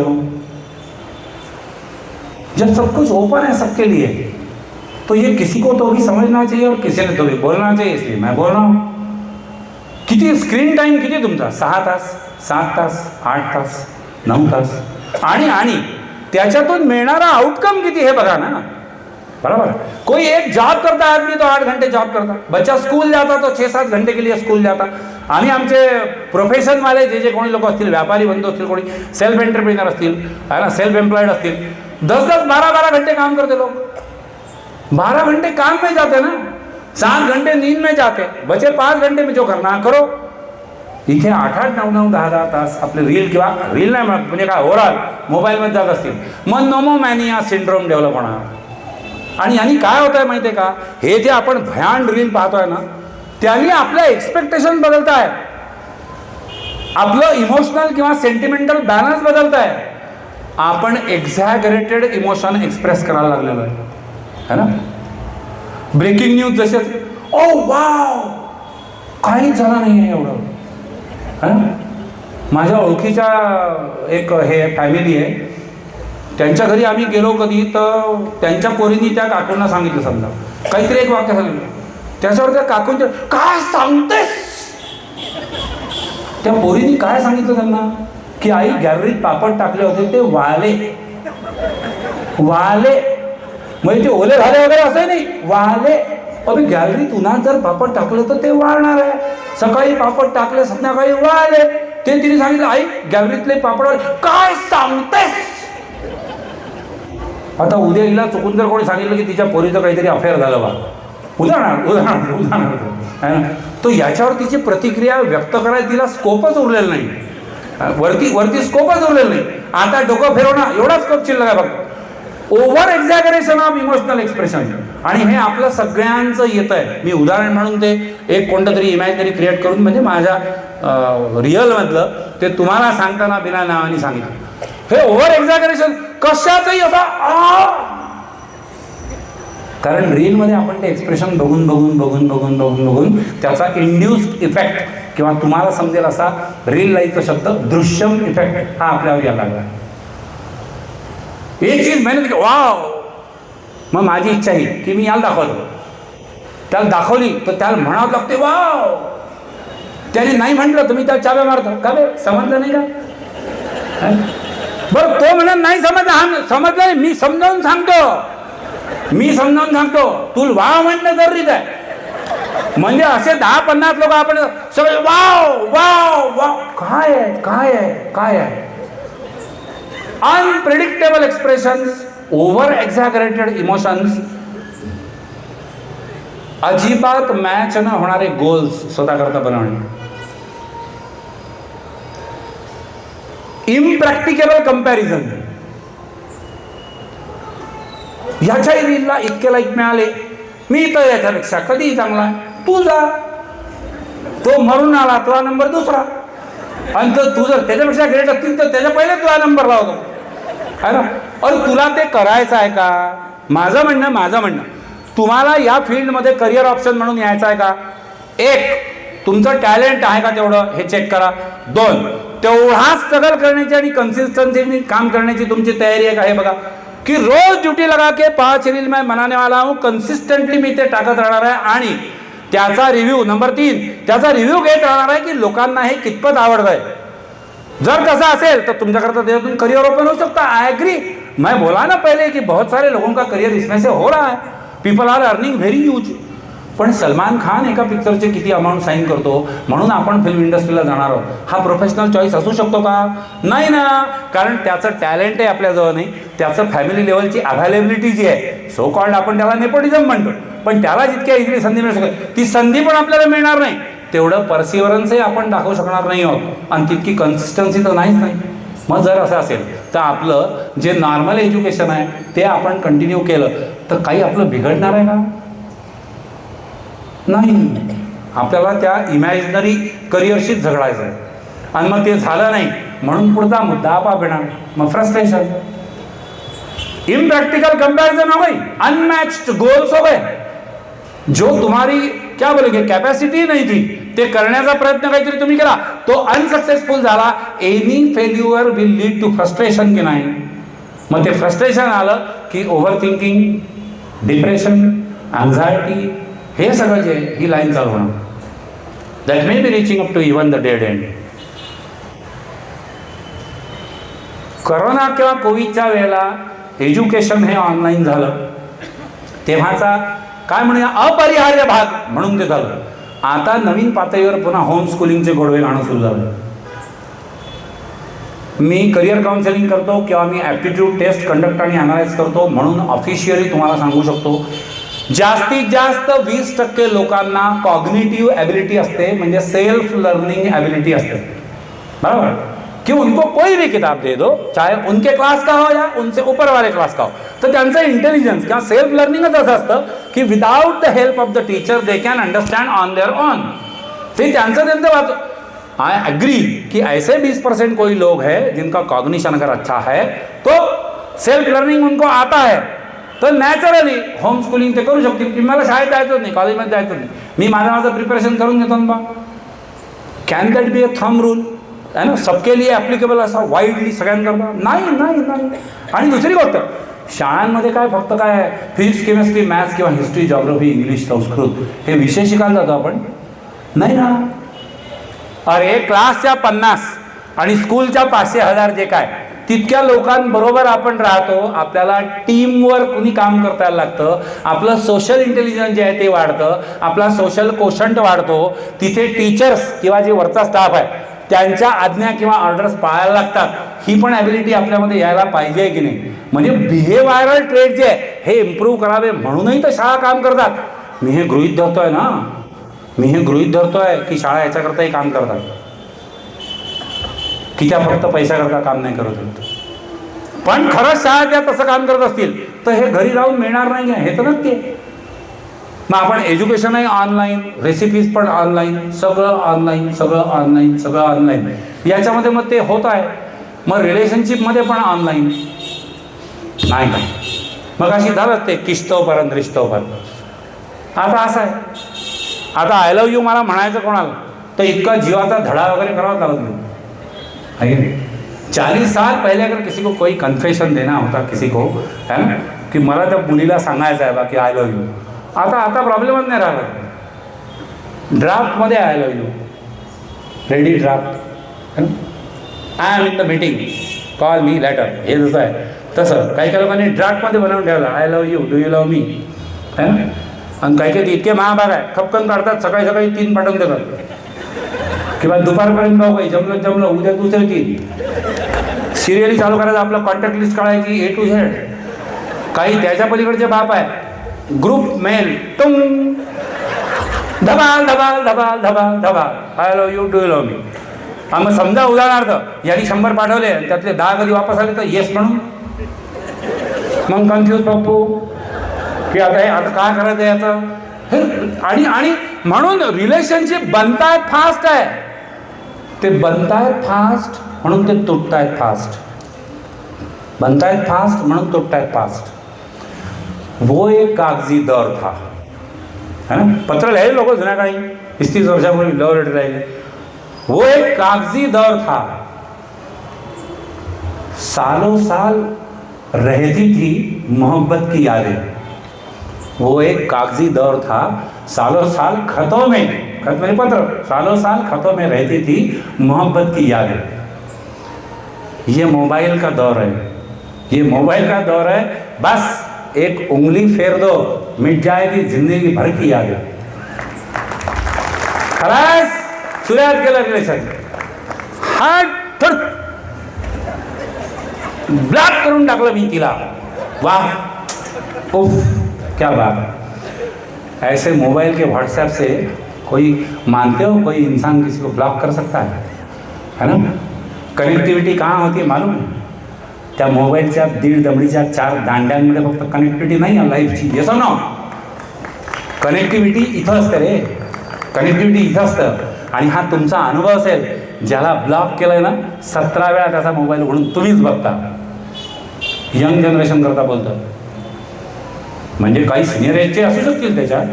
[SPEAKER 1] जब सब कुछ ओपन है सबके लिए तो ये किसी को तो भी समझना चाहिए और किसी ने तो भी बोलना चाहिए. इसलिए मैं बोल रहा हूँ. किती स्क्रीन टाइम किती तुमचा, 6 तास, 7 तास, 8 तास, 9 तास. आणि त्याच्यातून मिळणारा आउटकम किती हे बघा ना. बराबर. कोई एक जॉब करता आदमी तो 8 घंटे जॉब करता. बच्चा स्कूल जाता तो 6-7 घंटे के लिए स्कूल जाता. आणि आमचे प्रोफेशन वाले जे कोणी लोक असतील, व्यापारी बंधू असतील, कोणी सेल्फ एंटरप्रेन्योर असतील, है ना, सेल्फ एम्प्लॉयड असतील, 10-10, 12-12 घंटे काम करते लोग. 12 घंटे काम में जाते ना, 7 घंटे नींद में जाते, बचे 5 घंटे में जो करना करो. इथे 8-8, 9-9, 10-10 तास आपले रील किंवा रील नाही म्हणजे काय ओव्हरऑल मोबाईलमध्ये जात असतील. मग नोमोमॅनिया सिंड्रोम डेव्हलप होणार. आणि यांनी काय होत आहे माहिती आहे का, हे जे आपण भयान रील पाहतोय ना, त्यांनी आपल्या एक्सपेक्टेशन बदलत आहे, आपलं इमोशनल किंवा सेंटिमेंटल बॅलन्स बदलत आहे. आपण एक्झॅगरेटेड इमोशन एक्सप्रेस करायला लागलेलो आहे ना. ब्रेकिंग न्यूज जसेच, ओ वाव, काहीच झालं नाही आहे एवढं, है ना. माझ्या ओळखीच्या एक हे फॅमिली आहे, त्यांच्या घरी आम्ही गेलो कधी तर त्यांच्या पोरींनी त्या काकूंना सांगितलं, समजा काहीतरी एक वाक्य सांगितलं, त्याच्यावर त्या काकूंच्या काय सांगतेस, त्या पोरींनी काय सांगितलं त्यांना की आई गॅलरीत पापड टाकले होते ते वाले वाले, म्हणजे ते ओले झाले वगैरे असं नाही, वाले. अभि गॅलरीत उन्हात जर पापड टाकलं तर ते वाळणार आहे, सकाळी पापड टाकले संध्याकाळी वाळले. ते तिने सांगितलं आई गॅलरीतले पापड काय सांगतेस. आता उद्या हिला चुकून जर कोणी सांगितलं की तिच्या पोरीचं काहीतरी अफेअर झालं बा, उदाहरणार्थ, तो याच्यावर तिची प्रतिक्रिया व्यक्त करायला तिला स्कोपच उरलेला नाही, वरती स्कोपच उरलेला नाही. आता डोकं फिरवणं एवढा स्कोप शिल्लक आहे बघ. Over exaggeration of emotional expression, आणि हे आपलं सगळ्यांचं येत आहे. मी उदाहरण म्हणून ते एक कोणतं तरी इमॅजिनरी क्रिएट करून म्हणजे माझ्या रिअलमधलं ते तुम्हाला सांगताना बिना नावाने सांगितलं. हे ओव्हर एक्झॅगरेशन कशाचंही असा, कारण रीलमध्ये आपण ते एक्सप्रेशन बघून बघून बघून बघून बघून बघून त्याचा इंड्युस्ड इफेक्ट, किंवा तुम्हाला समजेल असा रील लाईनचा शब्द दृश्यम इफेक्ट हा आपल्यावर यायला लागला. एक चीज मेहनत वाव, मग माझी इच्छा ही की मी याला दाखवतो, त्याला दाखवली तर त्याला म्हणावं लागते वाव. त्याने नाही म्हटलं तर मी त्याला चाव्या मारतो, का बे समजलं नाही का. बरं तो म्हणत नाही समजलं, हा समजलं नाही, मी समजावून सांगतो, तुला वाव म्हणणं जरुरीच आहे. म्हणजे असे 10-50 लोक आपण सगळे वाव वाव वाव, काय आहे काय आहे काय आहे. अनप्रिडिक्टेबल एक्सप्रेशन्स, ओव्हर एक्झॅगरेटेड इमोशन्स, अजिबात मॅच न होणारे गोल्स स्वतःकरता बनवणे, इम्प्रॅक्टिकेबल कंपॅरिझन. ह्याच्याही रीलला इतके लाईक मिळाले, मी तर याच्यापेक्षा कधीही चांगला आहे, तू जा. तो मरून आला, तुझा नंबर दुसरा, आणि तू जर त्याच्यापेक्षा ग्रेट असतील तर त्याच्या पहिले तुझा नंबर लावतो, है ना. अरे तुला ते करायचं आहे का. माझं म्हणणं तुम्हाला या फील्डमध्ये करिअर ऑप्शन म्हणून यायचं आहे का. एक, तुमचं टॅलेंट आहे का तेवढं हे चेक करा. 2, तेवढा स्ट्रगल करण्याची आणि कन्सिस्टन्सीने काम करण्याची तुमची तयारी आहे का हे बघा. की रोज ड्यूटी लगा के 5 रील मैं बनाने वाला हूं, कन्सिस्टंटली मी ते टाकत राहणार आहे, आणि त्याचा रिव्ह्यू नंबर 3, त्याचा रिव्ह्यू घेत राहणार आहे की लोकांना हे कितपत आवडत आहे. जर तसा असेल तर तुमच्याकरता त्याच्यातून करियर ओपन हो सकता. I agree. मैं बोला ना पहले कि बहुत सारे लोगों का करियर इसमें से हो रहा है, people are earning very huge. पण सलमान खान एका पिक्चरचे किती अमाऊंट साईन करतो म्हणून आपण फिल्म इंडस्ट्रीला जाणार आहोत, हा प्रोफेशनल चॉईस असू शकतो का. नाही ना, कारण त्याचं टॅलेंट आहे आपल्याजवळ नाही, त्याचं फॅमिली लेवलची अवेलेबिलिटी जी आहे, सो कॉल्ड आपण त्याला नेपोटिझम म्हणतो, पण त्याला जितक्या इझिली संधी मिळू शकते ती संधी पण आपल्याला मिळणार नाही. तेवढं परसिव्हरन्सही आपण दाखवू शकणार नाही आहोत, आणि तितकी कन्सिस्टन्सी तर नाहीच नाही. मग जर असं असेल तर आपलं जे नॉर्मल एज्युकेशन आहे ते आपण कंटिन्यू केलं तर काही आपलं बिघडणार आहे का. नाही. आपल्याला त्या इमॅजिनरी करिअरशीच झगडायचं आहे, आणि मग ते झालं नाही म्हणून पुढचा मुद्दा आपा येणार, मग फ्रस्ट्रेशन. इम्प्रैक्टिकल कंपैरिजन हो गई, अनमैच्ड गोल्स हो गए. जो तुम्हारी क्या बोलेंगे कॅपॅसिटी नाही थी ते करण्याचा प्रयत्न काहीतरी तुम्ही केला, तो अनसक्सेसफुल झाला. Any failure will lead to frustration की नाही. मग ते फ्रस्ट्रेशन आलं की ओव्हर थिंकिंग, डिप्रेशन, अँझायटी, हे सगळं जे ही लाईन चालू होणार. That may be reaching up to even the dead end. Corona किंवा कोविडच्या वेळेला एज्युकेशन हे ऑनलाईन झालं, तेव्हाचा काय म्हणूया अपरिहार्य भाग म्हणून ते झालं. आता नवीन पातळीवर पुन्हा होम स्कूलिंगचे गोडवे गाणं सुरू झालं. मी करिअर काउन्सिलिंग करतो किंवा मी ॲप्टिट्यूड टेस्ट कंडक्ट आणि अनालाइज करतो, म्हणून ऑफिशियली तुम्हाला सांगू शकतो जास्तीत जास्त 20% लोकांना कॉग्निटिव्ह ॲबिलिटी असते, म्हणजे सेल्फ लर्निंग ॲबिलिटी असते. बराबर कि उनको कोई भी किताब दे दो, चाहे उनके क्लास का हो या उनसे ऊपर वाले क्लास का हो, तर त्यांचं इंटेलिजन्स किंवा सेल्फ लर्निंगच असं असतं की without the help of the teacher they can understand on their on. ते त्यांचं वाच. आई एग्री कि ऐसे 20% कोई लोग हैं जिनका कॉग्निशन अगर अच्छा है तो सेल्फ लर्निंग उनको आता है, तर नॅचरली होम स्कूलिंग ते करू शकतील की मला शाळेत जायचं नाही, कॉलेजमध्ये जायचं नाही, मी माझं प्रिपरेशन करून घेतो ना बा. Can that be a thumb rule है ना, सबके लिए ॲप्लिकेबल असा वाईडली सगळ्यांकरता? नाही नाही नाही. आणि दुसरी गोष्ट, शाळांमध्ये काय फक्त काय फिजिक्स केमिस्ट्री मॅथ्स किंवा हिस्ट्री जॉग्रफी इंग्लिश संस्कृत हे विषय शिकायला जातो आपण? नाही ना. अरे क्लासच्या 50 आणि स्कूलच्या 500-1000 जे काय तितक्या लोकांबरोबर आपण राहतो. आपल्याला टीमवर कुणी काम करायला लागतं, आपलं सोशल इंटेलिजन्स जे आहे ते वाढतं, आपला सोशल कोशंट वाढतो. तिथे टीचर्स किंवा जे वरचा स्टाफ आहे त्यांच्या आज्ञा किंवा ऑर्डर्स पाळायला लागतात. ही पण ॲबिलिटी आपल्यामध्ये यायला पाहिजे की नाही? म्हणजे बिहेवियरल ट्रेड जे आहे हे इम्प्रूव्ह करावे म्हणूनही तर शाळा काम करतात. मी हे गृहीत धरतोय ना, मी हे गृहीत धरतोय की शाळा याच्याकरताही काम करतात, की त्या फक्त पैशाकरता काम नाही करत होत. पण खरंच शाळा त्या तसं काम करत असतील तर हे घरी राहून मिळणार नाही आहे, हे तर नक्की आहे. मग आपण एज्युकेशनही ऑनलाईन, रेसिपीज पण ऑनलाईन, सगळं ऑनलाईन, सगळं ऑनलाईन, सगळं ऑनलाईन, याच्यामध्ये मग ते होत आहे. मग रिलेशनशिपमध्ये पण ऑनलाईन नाही का? मग अशी झालं ते किस्तोपर्यंत रिश्तोपर्यंत. आता असं आहे, आता आय लव्ह यू मला म्हणायचं कोणाला तर इतका जीवाचा धडा वगैरे करावा लागत नाही. 40 साल पहले अगर किसी को कोई कन्फेशन देना होता किसी को, है ना, की मला त्या मुलीला सांगायचं आहे बाकी आय लव्ह यू, आता प्रॉब्लेमच नाही राहिला. ड्राफ्टमध्ये I love you, ready draft, I am in the meeting, call me later, हे जसं आहे तसं काही काही लोकांनी ड्राफ्टमध्ये बनवून ठेवलं I love you, do you love me, है ना. आणि काही इतके महाभाग आहे, खपकन काढतात, सकाळी 3 पाठवून देतात किंवा दुपारपर्यंत भाऊ काही जमलं उद्या दुसरे 3 सिरियली चालू करायचं. आपलं कॉन्टॅक्ट लिस्ट काढायची A to Z. काही त्याच्या पलीकडचे बाप आहे, ग्रुप मेल टुंग धबाल धबाल धबाल धबाल धबाल I love you, do you love me. मग समजा उदाहरणार्थ यांनी 100 पाठवले त्यातले 10 कधी वापस आले तर येस म्हणून मग कन्फ्यूज पप्पू की आता काय करायचं याचं. आणि म्हणून रिलेशनशिप बनतायत फास्ट आहे, ते बनतायत फास्ट म्हणून ते तुटतायत फास्ट, बनतायत फास्ट म्हणून तुटतायत फास्ट. वो एक कागजी दौर था, है ना. पत्र लिहायचे लोक जुन्या काळी 30 वर्षापूर्वी लव्ह लेटर लिहायचे. वो एक कागजी दौर था, सालों साल रहती थी मोहब्बत की यादें. वो एक कागजी दौर था, सालों साल खतों में, खत में पत्र, सालों साल खतों में रहती थी मोहब्बत की यादें. ये मोबाइल का दौर है, ये मोबाइल का दौर है. बस एक उंगली फेर दो मिट जाएगी जिंदगी भर की यादें. खलास सुरुवात केलं रिलेशन, हात ब्लॉक करून टाकलं मी तिला. वाह उफ क्या बात. ऐसे मोबाइल के व्हाट्सएप से कोई मानते हो कोई इंसान किसी को ब्लॉक कर सकता है ना. कनेक्टिविटी कहाँ होती है मालूम है? त्या मोबाईलच्या 1.5 दमडीच्या 4 दांड्यांमध्ये फक्त कनेक्टिव्हिटी नाही आहे लाईफची. येस ना, कनेक्टिव्हिटी इथं असते रे, कनेक्टिव्हिटी इथं असतं. आणि हा तुमचा अनुभव असेल, ज्याला ब्लॉक केलंय ना 17 वेळा त्याचा मोबाईल उघडून तुम्हीच बघता. यंग जनरेशन करता बोलतो, म्हणजे काही सिनियर एजचे असू शकतील त्याच्यात.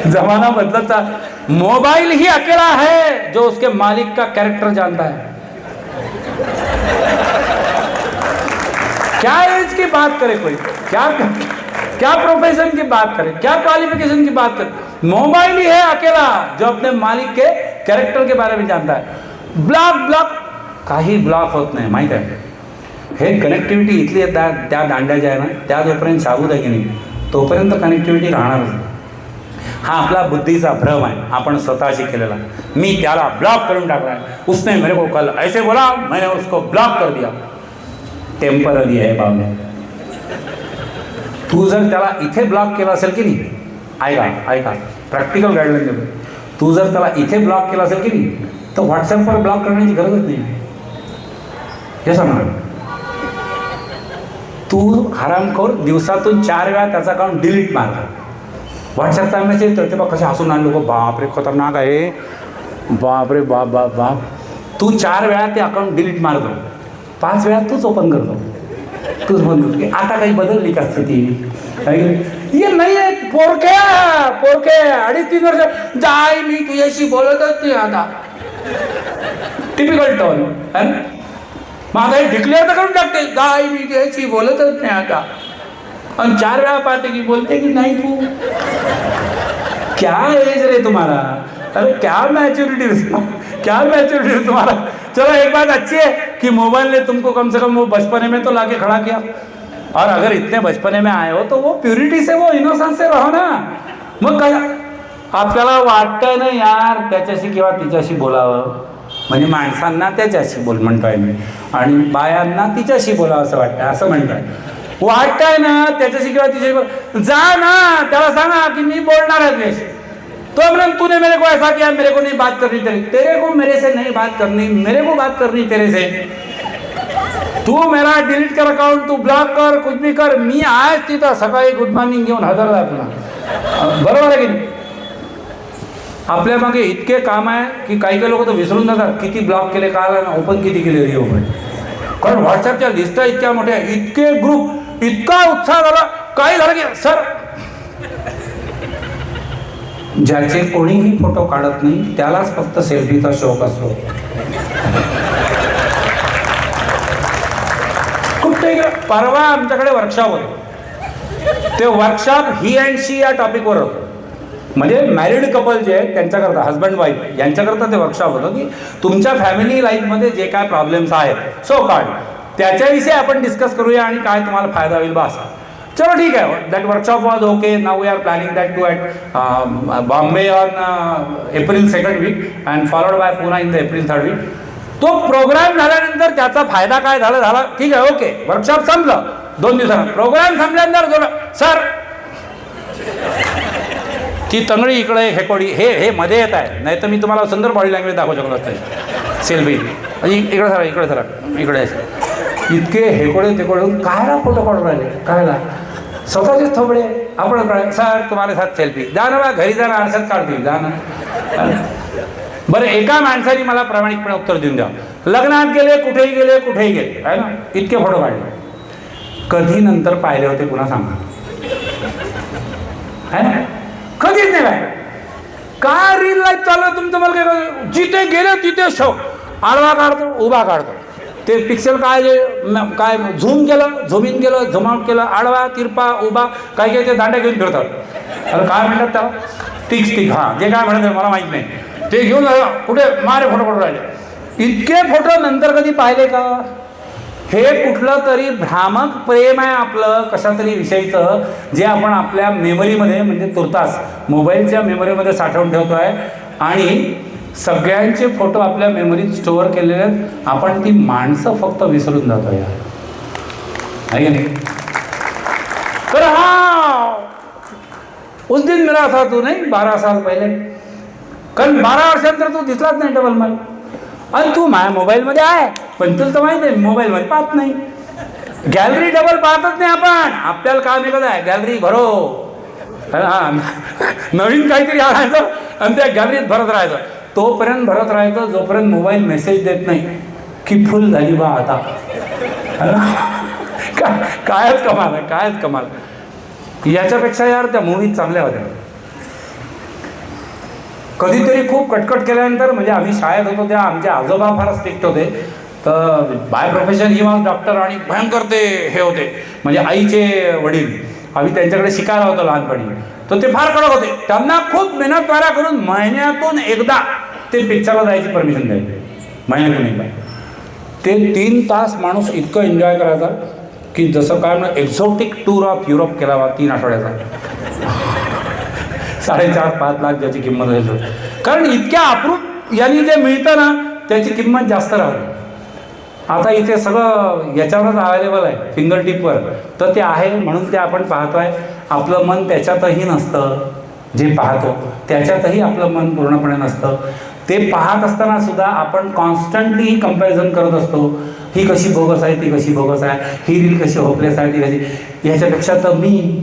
[SPEAKER 1] जमाना बदलता, मोबाइल ही अकेला है जो उसके मालिक का कैरेक्टर जानता है. क्या एज की बात करे कोई, क्या प्रोफेशन की बात करे, क्या क्वालिफिकेशन की बात करे, मोबाइल ही है अकेला जो अपने मालिक के कैरेक्टर के बारे में जानता है. ब्लॉक काही ब्लॉक होत नाही माहित आहे. हे कनेक्टिव्हिटी इथली त्या दांड्या ज्या आहे ना त्या जोपर्यंत साबूत आहे की नाही तोपर्यंत कनेक्टिव्हिटी राहणारच. हा आपला बुद्धीचा भ्रम आहे, आपण स्वतःशी केलेला. मी त्याला ब्लॉक करून टाकला, उसने मेरे को कल ऐसे बोला मैंने उसको ब्लॉक कर दिया. टेम्पररी आहे पाहुणे. तू जर त्याला इथे ब्लॉक केला असेल की नाही, ऐका प्रॅक्टिकल गाईडलाईन देतो. तू जर त्याला इथे ब्लॉक केला असेल की नाही तर व्हॉट्सॲपवर ब्लॉक करण्याची गरजच नाही. हे सांगणार तू हरामखोर दिवसातून 4 वेळा त्याचा अकाउंट डिलीट मार. व्हॉट्सअपचा मेसेज तर ते बघ कसे हसून आणले लोक, बापरे खतरनाक आहे, बापरे बाप बाप बाप. तू 4 वेळा ते अकाउंट डिलीट मारतो, 5 वेळा तूच ओपन करतो, तूच बंद करतो. आता काही बदलली का स्थिती? ये नाही आहे पोरक्या पोरके 2.5-3 वर्ष जाय मी तुझ्याशी बोलतच नाही आता. Typical tone. माझा हे डिक्लेअर तर करून टाकते, जाय मी तुझ्याशी बोलतच नाही आता. आणि 4 वेळा पाहते की बोलते की नाही तू. क्या एज रे तुम्हारा? अरे क्या मैच्योरिटी, क्या मैच्योरिटी तुम्हारा. चलो एक बात अच्छी है कि मोबाइल ने तुमको कम से कम वो बचपने में तो लाके खड़ा किया. और अगर इतने बचपने में आए हो तो वो प्युरिटी से, वो इनोसेंस से रहो ना. मग काय आपल्याला वाटतं ना यार त्याच्याशी किंवा तिच्याशी बोलावं, म्हणजे माणसांना त्याच्याशी बोल म्हणतोय मी, आणि बायांना तिच्याशी बोलावं असं वाटतं, असं म्हणतोय. वाटतंय ना त्याच्याशी किंवा तिच्याशी बोल, जा ना त्याला सांगा की मी बोलणार आहे तुझ्याशी. तो म्हणून तूने मेरे को ऐसा किया, मेरे को नहीं बात करनी, तेरे को मेरे से नहीं बात करनी, मेरे को बात करनी तेरे से. तू मेरा डिलीट कर अकाउंट, तू ब्लॉक कर, कुछ भी कर, मी आज तिथं सकाळी गुड मॉर्निंग घेऊन हजर आहे पुन्हा. बरोबर आहे की नाही? आपल्या मागे इतके काम आहे की काही काही लोक तर विसरून जातात किती ब्लॉक केले, काय ओपन किती केले रिओपन. कारण व्हॉट्सअपच्या लिस्टा इतक्या मोठ्या, इतके ग्रुप, इतका उत्साह झाला. काय झालं की सर, ज्याचे कोणीही फोटो काढत नाही त्यालाच फक्त सेल्फीचा शौक असतो. कुठे परवा आमच्याकडे वर्कशॉप होते, ते वर्कशॉप ही अँड शी या टॉपिकवर होतं. म्हणजे मॅरिड कपल जे आहेत त्यांच्याकरता, हजबंड वाईफ यांच्याकरता ते वर्कशॉप होतं की तुमच्या फॅमिली लाईफमध्ये जे काय प्रॉब्लेम्स आहेत सो कॉल्ड त्याच्याविषयी आपण डिस्कस करूया आणि काय तुम्हाला फायदा होईल बा असा. चलो ठीक आहे, that workshop was okay. Now we are planning that too at Bombay on April 2nd week and followed by पुन्हा in the April 3rd week. तो प्रोग्राम झाल्यानंतर त्याचा फायदा काय झाला ठीक आहे, ओके. वर्कशॉप संपलं 2 दिवसांना. प्रोग्राम संपल्यानंतर सर ती तंगडी इकडे हेकोडी हे मध्ये येत आहे, नाही तर मी तुम्हाला सुंदर बॉडी लँग्वेज दाखवू शकलो असते. सेल्फी इकडे सरा, इकडे सरा, इकडे. इतके हेकोडे तेकोडे कायला फोटो काढून राहिले, कायला स्वतःचेच थोबडे आपण काढ. सर तुम्हाला साथ सेल्फी, जा ना बा घरी, जा ना आरशात काढतील, जा ना. बरं, एका माणसाने मला प्रामाणिकपणे उत्तर देऊन द्या, लग्नात गेले, कुठेही गेले आहे ना, इतके फोटो काढले, कधी नंतर पाहिले होते पुन्हा सांगा? आहे ना, कधीच नाही पाहिलं. काय रील लाईफ चालू आहे तुमचं, मला काय, जिथे गेले तिथे शो, आडवा काढतो, उभा काढतो. ते पिक्सेल काय काय झूम केलं, झूम इन केलं, झूम आउट केलं, आडवा, तिरपा, उभा, काही ते दांड्या घेऊन फिरतात. अरे काय म्हणतात त्याला, स्टिक हां, जे काय म्हणतात मला माहीत नाही, ते घेऊन कुठे मारे फोटो काढून राहिले. इतके फोटो नंतर कधी पाहिले का? हे कुठलं तरी भ्रामक प्रेम आहे आपलं कशा तरी विषयीचं, जे आपण आपल्या मेमरीमध्ये, म्हणजे तुर्तास मोबाईलच्या मेमरीमध्ये साठवून ठेवतो आहे. आणि सगळ्यांचे फोटो आपल्या मेमरीत स्टोअर केलेले आहेत. आपण ती माणसं फक्त विसरून जातो यार, आहे की नाही? तर हाँ उस दिन मेरा था तू, नाही 12 साल पहिले, कारण 12 वर्षानंतर तू दिसलाच नाही डबल मला. आणि तू माझ्या मोबाईलमध्ये आहे, पण तुला तर माहिती आहे मोबाईलमध्ये पाहत नाही. गॅलरी डबल पाहतच नाही आपण. आपल्याला काम एकच आहे, गॅलरी भरो. हां, नवीन काहीतरी आणायचं आणि त्या गॅलरीत भरत राहायचं. तोपर्यंत भरत राहायचं जोपर्यंत मोबाईल मेसेज देत नाही की फुल झाली बा आता. कायच कमाल आहे, कायच कमाल. याच्यापेक्षा यार त्या मूवीज चांगल्या होत्या. कधीतरी खूप कटकट केल्यानंतर, म्हणजे आम्ही शाळेत होतो त्या आमचे आजोबा फार स्ट्रिक्ट होते. तर by profession he was doctor, आणि भयंकर ते हे होते, म्हणजे आईचे वडील. आम्ही त्यांच्याकडे शिकायला होतो लहानपणी. तर ते फार कडक होते. त्यांना खूप मेहनत वारा करून महिन्यातून एकदा ते पिक्चरला जायची परमिशन द्यायची, महिन्यातून एकदा. ते 3 तास माणूस इतकं एन्जॉय करायचा की जसं काय म्हणून एक्झॉटिक टूर ऑफ युरोप केला बा 3 आठवड्याचा. 4.5-5 लाख ज्याची किंमत आहे. कारण इतक्या अप्रूप यांनी जे मिळतं ना त्याची किंमत जास्त राहते. आता इथे सगळं याच्यावरच अवेलेबल आहे, फिंगर टिपवर. तर ते आहे म्हणून ते आपण पाहतोय. आपलं मन त्याच्यातही नसतं, जे पाहतो त्याच्यातही आपलं मन पूर्णपणे नसतं. ते पाहत असताना सुद्धा आपण कॉन्स्टंटली कंपॅरिझन करत असतो. ही कशी बोगस आहे, ती कशी बोगस आहे, ही रील कशी होपलेस आहे, ती कशी, ह्याच्यापेक्षा तर मी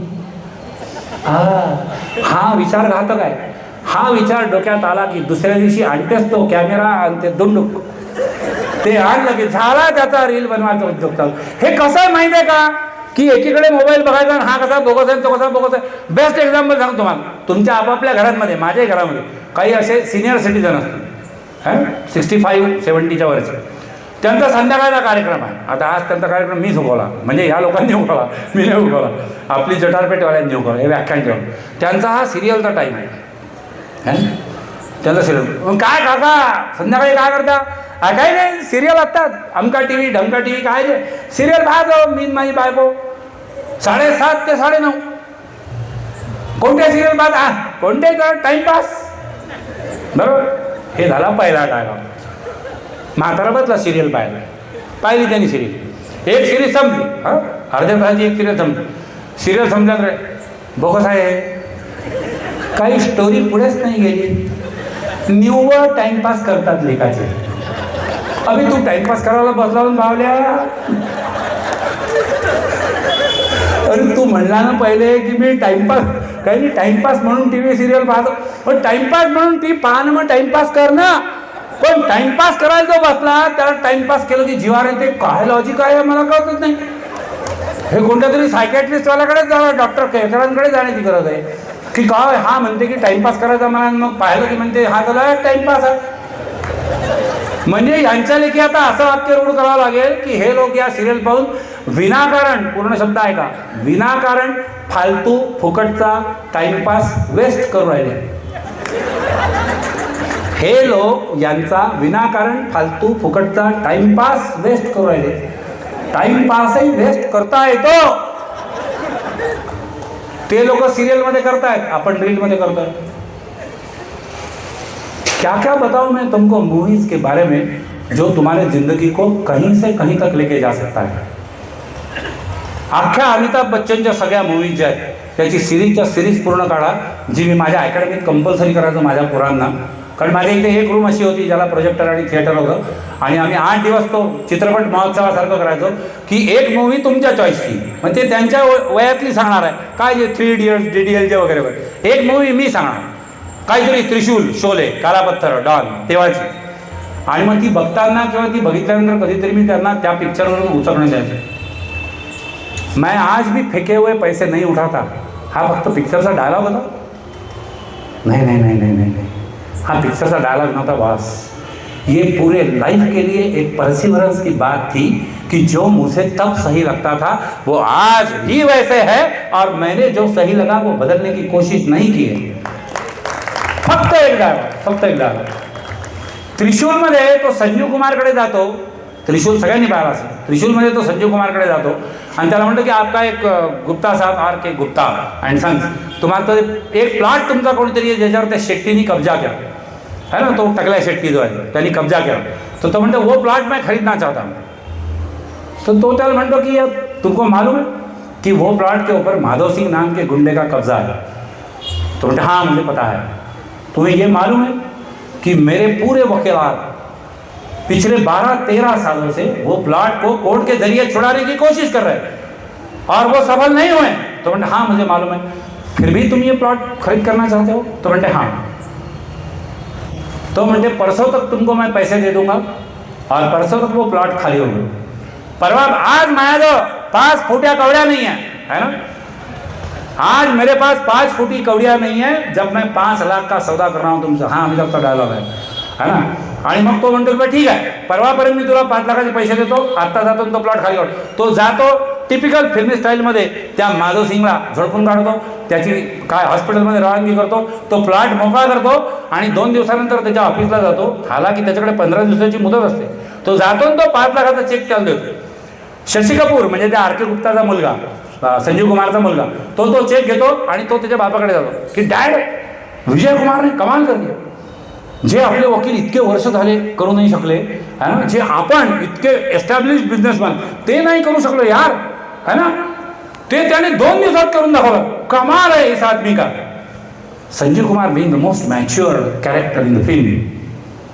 [SPEAKER 1] हा विचार घातक आहे. हा विचार डोक्यात आला की दुसऱ्या दिवशी आणतेच तो कॅमेरा आणि ते दुंडूक ते आणलं की झाला त्याचा रील बनवायचा उद्योग चालू. हे कसं आहे माहिती आहे का, की एकीकडे मोबाईल बघायचा आणि हा कसा बोगस आहे, तो कसा बोगस आहे. बेस्ट एक्झाम्पल सांगतो तुम्हाला. तुमच्या आपापल्या घरांमध्ये, माझ्याही घरामध्ये काही असे सिनियर सिटीजन असतात 65-70च्या वरचे, त्यांचा संध्याकाळचा कार्यक्रम आहे. आता आज त्यांचा कार्यक्रम मीच उगवला, म्हणजे ह्या लोकांनी उगवला, मी नाही उगवला, आपली जटारपेठवाल्यांनी उगवला. हे व्याख्यान ठेवलं. त्यांचा हा सिरियलचा टाईम आहे. त्यांचा सिरियल. मग काय काका संध्याकाळी काय करता? काही नाही, सिरियल असतात, अमका टी व्ही ढमका टी व्ही, काय रे सिरियल पाहतो मी माझी बायको 7:30 ते 9:30. कोणत्या सिरियल पाहता? कोणते टाइमपास. बरोबर. हे झाला पहिला डायलॉग. म्हातारा बसला सिरियल पाहिली त्यांनी सिरियल. एक सिरीज संपली, अर्ध्या तासाची एक सिरियल संपली. सिरियल संपल्यात रे बोगस आहे, काही स्टोरी पुढेच नाही गेली, निव्वळ टाइमपास करतात लेखाचे. अभि तू टाइमपास करायला बसला बावल्या, अरे तू म्हणला ना पहिले की मी टाइमपास, काही टाइमपास म्हणून टी व्ही सिरियल पाहतो, पण टाइमपास म्हणून ती पाहणं मग टाइमपास कर ना. पण टाइमपास करायला जो बसला त्याला टाइमपास केलं की जीवार येते. काय लॉजिक आहे मला कळतच नाही. हे कोणत्या तरी सायकॅट्रिस्टवाल्याकडेच जावं, डॉक्टर केळकरांकडे जाण्याची गरज आहे की काय. हा म्हणते की टाइमपास करायचा मला, मग पाहिलं की म्हणते हा त्याला टाइमपास आहे. म्हणजे यांच्या लेखी आता असं वाक्य रूढ करावं लागेल की हे लोक या सिरियल पाहून विनाकारण, पूर्ण शब्द आहे का, विनाकारण फालतू फुकटचा टाइमपास वेस्ट करू राहिले. हे लोक यांचा विनाकारण फालतू फुकटचा टाइमपास वेस्ट करू राहिले. टाइमपासही वेस्ट करता येतो. ते लोक सिरियल मध्ये करतायत, आपण रील मध्ये करतोय. क्या क्या बताऊं मैं तुमको मूवीज के बारे में जो तुम्हारे जिंदगी को कहीं से कहीं तक लेके जा सकता है. अख्ख्या अमिताभ बच्चनच्या सगळ्या मूवीज ज्या आहेत त्याची सिरीज पूर्ण काढा, जी मी माझ्या अकॅडमीत कंपल्सरी करायचो माझ्या पोरांना. कारण माझ्या इथे एक रूम अशी होती ज्याला प्रोजेक्टर आणि थिएटर होतं, आणि आम्ही 8 दिवस तो चित्रपट महोत्सवासारखं करायचो की एक मूवी तुमच्या चॉईसची, मग ते त्यांच्या वयातली सांगणार आहे. काय जे 3 इडियट्स, DDLJ वगैरे वगैरे, एक मूवी मी सांगणार काहीतरी, त्रिशूल, शोले, कालापत्थर, डॉन तेव्हाची. आणि मग ती बघताना किंवा ती बघितल्यानंतर कधीतरी मी त्यांना त्या पिक्चरवरून उचलणं द्यायचं. मैं आज भी फेके हुए पैसे नहीं उठाता. हा फक्त पिक्चरचा डायलॉग होता? नहीं नहीं नहीं नहीं नहीं, हाँ पिक्चर का डायलॉग नहोता बॉस. ये पूरे लाइफ के लिए एक परसिवरेंस की बात थी कि जो मुझे तब सही लगता था वो आज भी वैसे है, और मैंने जो सही लगा वो बदलने की कोशिश नहीं की है. फक्त एक डायलॉग. त्रिशूलमध्ये तो संजीव कुमारकडे जातो. त्रिशूल सगळ्यांनी पाहिला असेल. त्रिशूलमध्ये तो संजीव कुमारकडे जातो आणि त्याला म्हणतो की आपका एक गुप्ता साहब R.K. गुप्ता अँड सन्स, तुम्हाला तर एक प्लॉट तुमचा कोणीतरी आहे ज्याच्यावर त्या शेट्टीनी कब्जा केला है ना, तो टकला शेट्टी जो आहे त्यांनी कब्जा केला. तो म्हणतो वो प्लॉट मैं खरीदना चाहता हूँ. तो त्याला म्हणतो की तुमको मालूम है कि वो प्लॉट के ऊपर माधव सिंह नाम के गुंडे का कब्जा है. तो म्हणते हाँ मुझे पता है. तुम्हें ये मालूम है कि मेरे पूरे वकीलात पिछले 12-13 सालों से वो प्लॉट को कोर्ट के जरिए छुड़ाने की कोशिश कर रहे हैं और वो सफल नहीं हुए. तो म्हणते हाँ मुझे मालूम है. फिर भी तुम ये प्लॉट खरीद करना चाहते हो? तो म्हणते हाँ. तो म्हणते परसों तक तुमको मैं पैसे दे दूंगा और परसों तक वो प्लॉट खाली होगा. परवा आज माझ्या 5 फुटिया कवड्या नहीं है ना, आज मेरे पास 5 फुटी कवड़िया नहीं है, जब मैं 5 लाख का सौदा कर रहा हूँ तुमसे. हाँ अमिताभ का डायलॉग है ना. आणि मग तो म्हणतो ठीक आहे, परवापर्यंत मी तुला 5 लाखाचे पैसे देतो, आत्ता जातो तो प्लॉट खाली काढतो. तो जातो टिपिकल फिल्मी स्टाईलमध्ये त्या माधव सिंगला झडपून काढतो, त्याची काय हॉस्पिटलमध्ये रवानगी करतो, तो प्लॉट मोकळा करतो आणि 2 दिवसानंतर त्याच्या ऑफिसला जातो. हालाकी त्याच्याकडे 15 दिवसाची मुदत असते. तो जातो आणि तो 5 लाखाचा चेक त्याला देतो. शशी कपूर म्हणजे त्या R.K. गुप्ताचा मुलगा, संजीव कुमारचा मुलगा, तो चेक घेतो आणि तो त्याच्या बापाकडे जातो की डॅड विजय कुमारने कमाल करली, जे आपले वकील इतके वर्ष झाले करू नाही शकले है ना, जे आपण इतके एस्टॅब्लिश बिझनेसमॅन ते नाही करू शकलो यार है ना, ते त्याने 2 दिवसात करून दाखवलं. कमाल आहे इस आदमी का. Sanjeev Kumar being the most mature character in the film,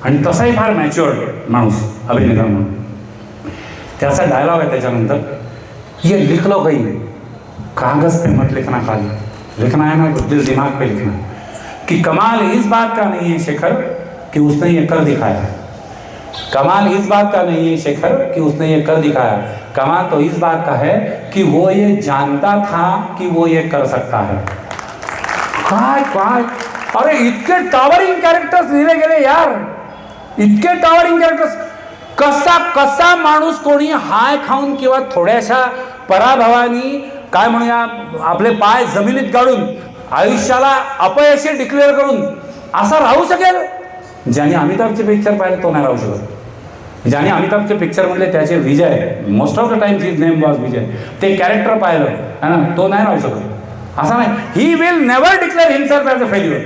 [SPEAKER 1] आणि तसाही फार मॅच्युअर माणूस अभिनेता म्हणून. त्याचा डायलॉग आहे त्याच्यानंतर, ये लिख लो गई कागज पे मत लिखना, खाली लिखना है ना दिल दिमाग पे लिखना, कि कमाल इस बात का नहीं है शेखर कि उसने ये कर दिखाया, कमाल इस बात का नहीं है शेखर कि उसने ये कर दिखाया, कमाल तो इस बात का है कि वो ये जानता था कि वो ये कर सकता है. काय काय, अरे इतके टॉवरिंग कॅरेक्टर्स लिहिले गेले यार, इतके टॉवरिंग कॅरेक्टर्स. कसा कसा माणूस कोणी हाय खाऊन किंवा थोड्याशा पराभवानी काय म्हणूया आपले पाय जमिनीत गाडून आयुष्याला अपयशी डिक्लेअर करून असा राहू शकेल? ज्याने अमिताभचे पिक्चर पाहिले तो नाही राहू शकत. ज्याने अमिताभचे पिक्चर म्हणले त्याचे Vijay, most of the times his name was Vijay, ते कॅरेक्टर पाहिलं है ना, तो नाही राहू शकत. असा नाही, he will never declare himself as a failure.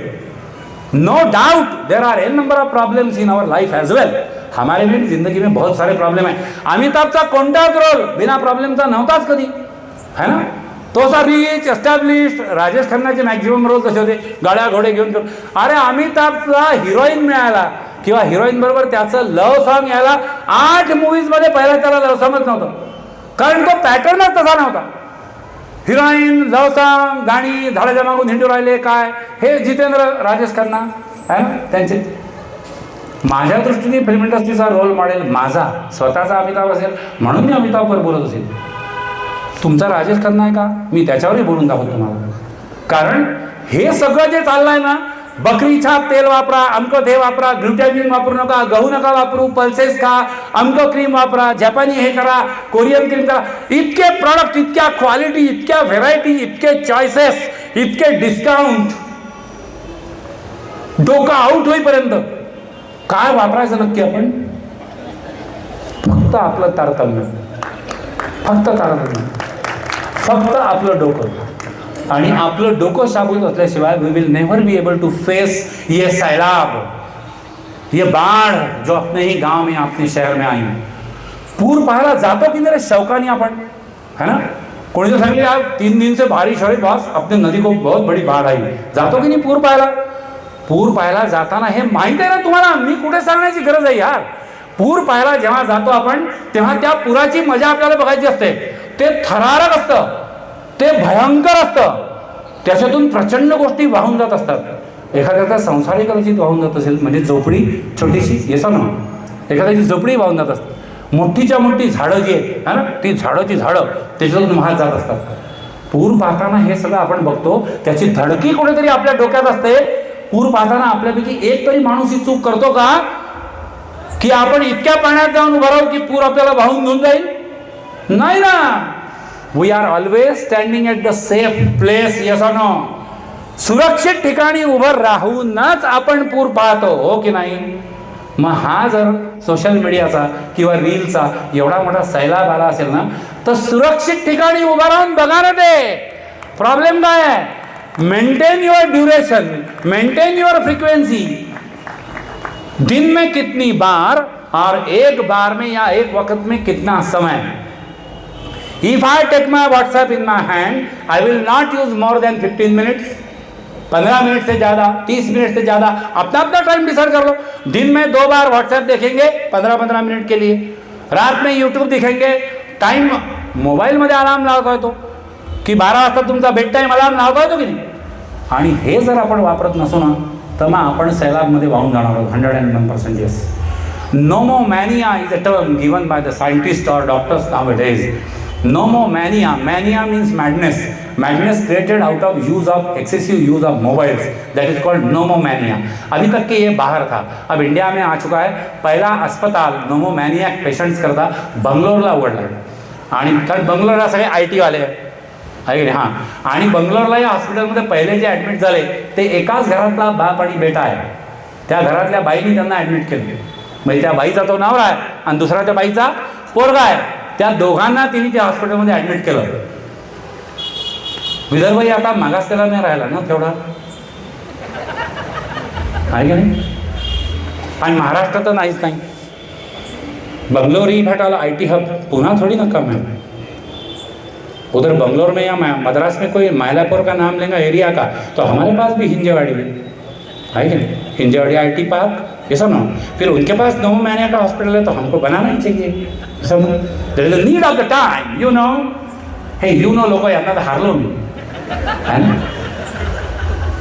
[SPEAKER 1] No doubt there are n number of problems in our life as well. हमारे भी जिंदगी में बहुत सारे प्रॉब्लम है. अमिताभचा कोणताच रोल बिना प्रॉब्लेमचा नव्हताच कधी, है ना. तो असा रिच एस्टॅब्लिश्ड. राजेश खन्नाचे मॅक्झिमम रोल कसे होते, गाड्या घोडे घेऊन. अरे अमिताभला हिरोईन मिळाला किंवा हिरोईन बरोबर त्याचं लव सॉन्ग यायला 8 मूवीज मध्ये पहिला त्याला लव सॉंगच नव्हतं, कारण तो पॅटर्नच तसा नव्हता. हिरोईन, लव सॉन्ग, गाणी, झाडाच्या मागून हिंडू राहिले काय, हे जितेंद्र राजेश खन्ना आहे ना त्यांचे. माझ्या दृष्टीने फिल्म इंडस्ट्रीचा रोल मॉडेल माझा स्वतःचा अमिताभ असेल म्हणून मी अमिताभवर बोलत असेल. तुमचा राजेश खन्ना आहे का, मी त्याच्यावरही बोलून दाखवतो तुम्हाला. कारण हे सगळं जे चाललंय ना, बकरी छाप तेल वापरा, अमकं हे वापरा, ग्लुटॅमिन वापरू नका, गहू नका वापरू, पल्सेस खा, अमकं क्रीम वापरा, जपानी हे करा, कोरियन क्रीम करा, इतके प्रॉडक्ट, इतक्या क्वालिटी, इतक्या व्हेरायटी, इतके चॉईसेस, इतके डिस्काउंट, डोकं आउट होईपर्यंत काय वापरायचं नक्की आपण? फक्त आपलं तारतम्य, फक्त तारतम्य, फक्त आपलं डोकं. आणि आपलं डोकं शाबूत असल्याशिवाय we will never be able to face ये सैलाब, ये बाढ़ जो अपने ही गांव में, अपने शहर में आई. पूर पाहायला जातो की नाही रे शौकानी आपण, है ना. कोणी तर सांगितले यार 3 दिन से बारिश हो रही बॉस, अपने नदी को बहुत बड़ी बाढ़ आई. जातो की नाही पूर पाहायला? पूर पाहायला जाताना हे माहित आहे ना तुम्हाला, मी कुठे सांगण्याची गरज आहे यार. पूर पाहायला जेव्हा जातो आपण तेव्हा त्या पुराची मजा आपल्याला बघायची असते. ते थरारक असतं, ते भयंकर असतं, त्याच्यातून प्रचंड गोष्टी वाहून जात असतात. एखाद्याचा संसारिक कदाचित वाहून जात असेल, म्हणजे झोपडी छोटीशी येसा ना, एखाद्याची झोपडी वाहून जात असते. मोठीच्या मोठी झाडं जी आहेत है ना, ती झाडाची झाडं त्याच्यातून वाहत जात असतात. पूर पाहताना हे सगळं आपण बघतो, त्याची धडकी कुठेतरी आपल्या डोक्यात असते. पूर पाहताना आपल्यापैकी एक तरी माणूस ही चूक करतो का की आपण इतक्या पाण्यात जाऊन उभं राहू की पूर आपल्याला वाहून घेऊन जाईल? नाही ना. We are always standing at the safe place, yes or no. सुरक्षित ठिकाणी उभं राहूनच आपण पूर पाहतो, हो की नाही? मग हा जर सोशल मीडियाचा किंवा रीलचा एवढा मोठा सैलाब आला असेल ना, तर सुरक्षित ठिकाणी उभं राहून बघा ना ते. प्रॉब्लेम काय आहे? Maintain your duration, maintain your frequency. दिन में कितनी बार और एक बार में या एक वक्त में कितना समय. If I take my WhatsApp in my hand, I will not use more than 15 minutes. 15 minute से ज़्यादा, 30 मिनट से ज़्यादा, अपना अपना टाइम डिसाइड कर लो. दिन में 2 बार WhatsApp देखेंगे 15-15 मिनट के लिए. रात में YouTube देखेंगे. टाइम मोबाईलमध्ये अलार्म लावता येतो की 12 वाजता तुमचा बेड टाईम अलार्म लावता येतो की नाही. आणि हे जर आपण वापरत नसू ना, तर मग आपण सैलाबमध्ये वाहून जाणार आहोत. 101% yes. Nomomania is a term given by the scientists or doctors nowadays. Nomomania, mania means madness. Madness created out of use of excessive use of mobiles. That is called nomomania. अभी तक के ये बाहर था, अब इंडिया में आ चुका है. पहला अस्पताल नोमोमॅनियाक पेशंट्स करता बंगलोरला उघडला. आणि कारण बंगलोरला सगळे IT वाले आहे हां. आणि बंगलोरला या हॉस्पिटलमध्ये पहिले जे ॲडमिट झाले ते एकाच घरातला बाप आणि बेटा आहे. त्या घरातल्या बाईने त्यांना ॲडमिट केले. म्हणजे त्या बाईचा तो नवरा आहे आणि दुसरा त्या बाईचा पोरगा आहे. त्या दोघांना तिने त्या हॉस्पिटलमध्ये ॲडमिट केलं. विदर्भही आता मागासलेला नाही राहिला ना तेवढा, आहे की नाही. आणि महाराष्ट्र तर नाहीच नाही. बंगलोर ही घाटाला IT हब पुणे थोड़ी ना कम है. उधर बंगलोर में या मद्रास में कोई मायलापुर का नाम लेगा एरिया का, तो हमारे पास भी हिंजेवाड़ी है कि नहीं. हिंजेवाड़ी IT पार्क ये सब ना, फिर उनके पास 9 महीने का हॉस्पिटल है तो हमको बनाना ही चाहिए सब. There is a need of the time, you know. हे यू नो लोक यांना तर हारलो मी, है ना.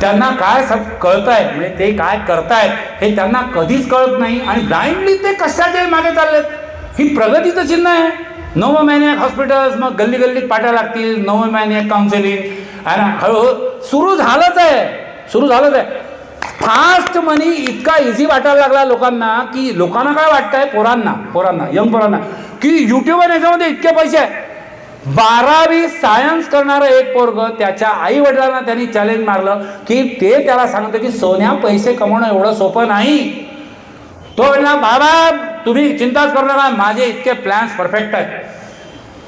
[SPEAKER 1] त्यांना काय सब कळतंय, म्हणजे ते काय करतायत हे त्यांना कधीच कळत नाही आणि ब्लाइंडली ते कशाच्याही मागे चाललेत. ही प्रगतीचं चिन्ह आहे. 9 महिने हॉस्पिटल्स, मग गल्ली गल्लीत पाट्या लागतील, 9 महिने काउन्सिलिंग आणि हळूहळू सुरू झालंच आहे. फास्ट मनी इतका इझी वाटायला लागला लोकांना, की लोकांना काय वाटतंय, पोरांना यंग पोरांना, की यूट्यूब आणि याच्यामध्ये इतके पैसे आहे. 12वी सायन्स करणारं एक पोरग त्याच्या आई वडिलांना त्यांनी चॅलेंज मारलं की ते त्याला सांगतं की सोन्या पैसे कमवणं एवढं सोपं नाही. तो म्हणला, बाबा तुम्ही चिंताच करू नका, माझे इतके प्लॅन्स परफेक्ट आहेत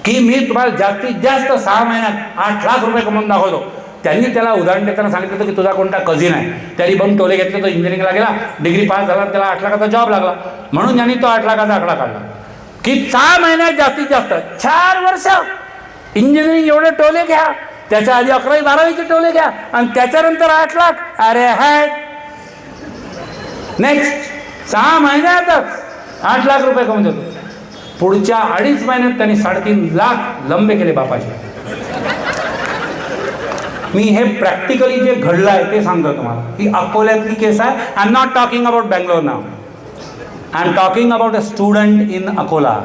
[SPEAKER 1] की मी तुम्हाला जास्तीत जास्त 6 महिन्यात 8 लाख रुपये कमवून दाखवतो. त्यांनी त्याला उदाहरण देताना सांगितलं होतं की तुझा कोणता कझिन आहे, त्यांनी पण टोले घेतले, तो इंजिनिअरिंगला गेला, डिग्री पास झाला, त्याला 8 लाखाचा जॉब लागला, म्हणून यांनी तो 8 लाखाचा आकडा काढला की 6 महिन्यात जास्तीत जास्त 4 वर्ष इंजिनिअरिंग एवढे टोले घ्या, त्याच्या आधी 11वी 12वीचे टोले घ्या आणि त्याच्यानंतर 8 लाख. अरे हॅट, नेक्स्ट 6 महिन्यातच 8 लाख रुपये कमवत होतो. पुढच्या 2.5 महिन्यात त्यांनी 3.5 लाख लंबे केले बापाचे. मी हे प्रॅक्टिकली जे घडलं आहे ते सांगतो तुम्हाला. ही अकोल्यातली केस आहे. I am not talking about Bangalore now, I am talking about a student in Akola.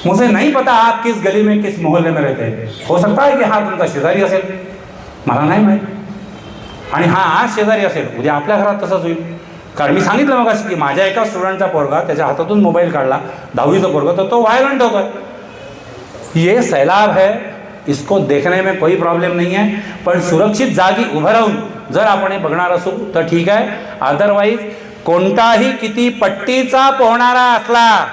[SPEAKER 1] मुझे नहीं पता आप किस गली में किस मोहल्ले में रहते हैं. हो सकता है की हा तुमचा शेजारी असेल, मला नाही माहीत. आणि हा आज शेजारी असेल, उद्या आपल्या घरात तसंच होईल. कारण मी सांगितलं मग की माझ्या एका स्टुडंटचा पोरगा त्याच्या हातातून मोबाईल काढला, 10वीचा पोरगा, तर तो व्हायलंट होता. ये सैलाब है, इसको देखने में कोई प्रॉब्लेम नहीं है. पण सुरक्षित जागी उभं राहून जर आपण हे बघणार असू तर ठीक आहे. अदरवाईज कोणताही किती पट्टीचा पोहणारा असला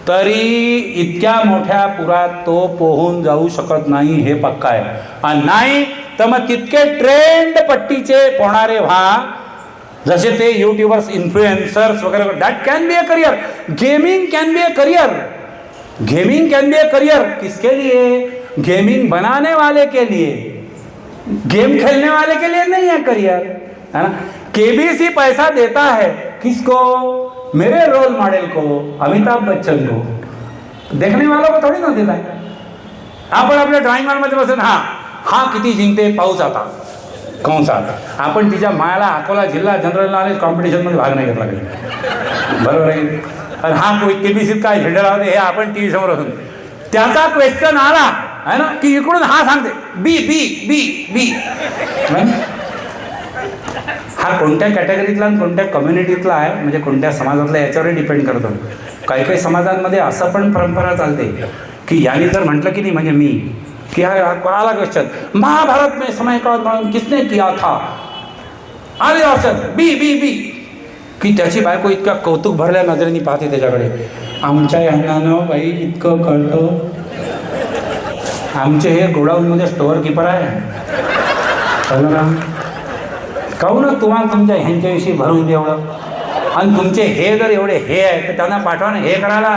[SPEAKER 1] तरी इतक्या मोठ्या पुरात तो पोहून जाऊ शकत नाही, हे पक्का आहे. आणि नाही तर मग तितके ट्रेंड पट्टीचे पोहणारे व्हा, जसे ते यूट्यूबर्स, इन्फ्लुएन्सर्स वगैरे. That can be a career. Gaming can be a career. Gaming can be a career. किसके लिए? गेमिंग बनाने वाले के लिए, गेम खेलने वाले के लिए नहीं है करियर, है ना. केबीसी पैसा देता है किसको? मेरे रोल मॉडल को, अमिताभ बच्चन को. देखने वालों को थोड़ी ना देता है. आपण आपल्या ड्रॉइंग हॉलमध्ये बसून हा किती जिंकते पाऊस आता कोणचा आता, आपण तिच्या मायाला अकोला जिल्हा जनरल नॉलेज कॉम्पिटिशनमध्ये भाग नाही घेतला कधी, बरोबर आहे. आणि हा कोई केबीसीत काय झेंडा लावते हे आपण टी व्ही समोर असून त्याचा क्वेश्चन आला आहे ना की इकडून हा सांगते बी बी बी बी. हा कोणत्या कॅटेगरीतला आणि कोणत्या कम्युनिटीतला आहे, म्हणजे कोणत्या समाजातला, याच्यावरही डिपेंड करतो. काही काही समाजांमध्ये असं पण परंपरा चालते की यांनी जर म्हटलं की नाही, म्हणजे मी की हा आला क्वेश्चन, महाभारत में समय का किसने किया था, आले ऑप्शन बी बी बी, की त्याची बायको इतक्या कौतुक भरल्या नजरेने पाहते त्याच्याकडे. आमच्या यांना बाई इतकं कळतं, आमचे हे गोडाऊनमध्ये स्टोअर किपर आहे, कहू ना तुम्हाला तुमच्या ह्यांच्याविषयी भरून एवढं, आणि तुमचे हे जर एवढे हे आहे तर त्यांना पाठवा ना हे करायला,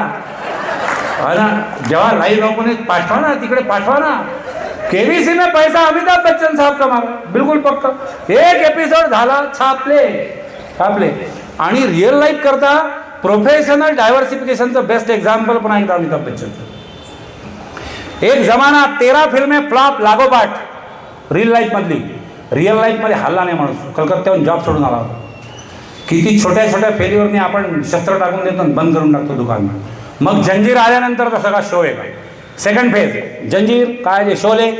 [SPEAKER 1] है ना. जेव्हा लाईव्ह ओपन पाठवा ना, तिकडे पाठवा ना. केबीसी में पैसा अमिताभ बच्चन साहब कमा, बिलकुल पक्का. एक एपिसोड झाला, छापले. आणि रिअल लाईफ करता प्रोफेशनल डायव्हर्सिफिकेशनचं बेस्ट एक्झाम्पल पण आहे अमिताभ बच्चन. एक जमाना 13 फिल्में फ्लॉप लागोपाठ, रिअल लाईफमधली. रिअल लाईफमध्ये हल्ला नाही माणूस, कलकत्त्याहून जॉब सोडून आला. किती छोट्या छोट्या फेल्युअरने आपण शस्त्र टाकून देतो, बंद करून टाकतो दुकान. मग जंजीर आल्यानंतर तर सगळा शो आहे का, सेकंड फेज. जंजीर काय, जे शोले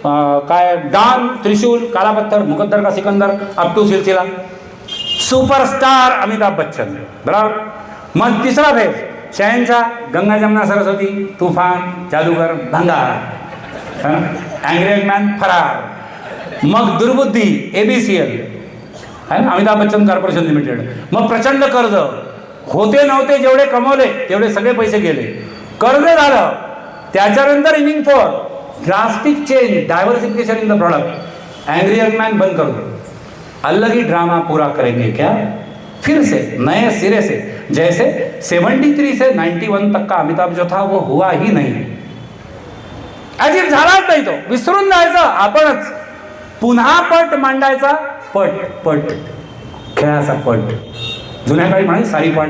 [SPEAKER 1] काय, डान, त्रिशूल, काला पत्थर, मुकद्दर का सिकंदर, अप टू सिलसिला. सुपरस्टार अमिताभ बच्चन, बरोबर. मग तिसरा फेज, शहनशाह, गंगा जमुना सरस्वती, तूफान, जादूगर, भंगार, अँग्री मॅन, फरार. मग दुर्बुद्धी, ABCL है ना, अमिताभ बच्चन कॉर्पोरेशन लिमिटेड. मग प्रचंड कर्ज, होते नव्हते जेवढे कमवले तेवढे सगळे पैसे गेले, कर्ज झालं. त्याच्यानंतर inning 4, drastic change, diversification in the product. Angry young man बंद कर दो, अलग ही ड्रामा पूरा करेंगे क्या, फिर से नए सिरे से. जैसे 73 से 91 तक का अमिताभ जो था वो हुआ ही नहीं. अजीब झालाच नाही, तो विसरून जायचं आपणच. पुन्हा पट मांडायचा, पट खेळाचा पट. जुन्या काळी म्हणाले सारीपाट.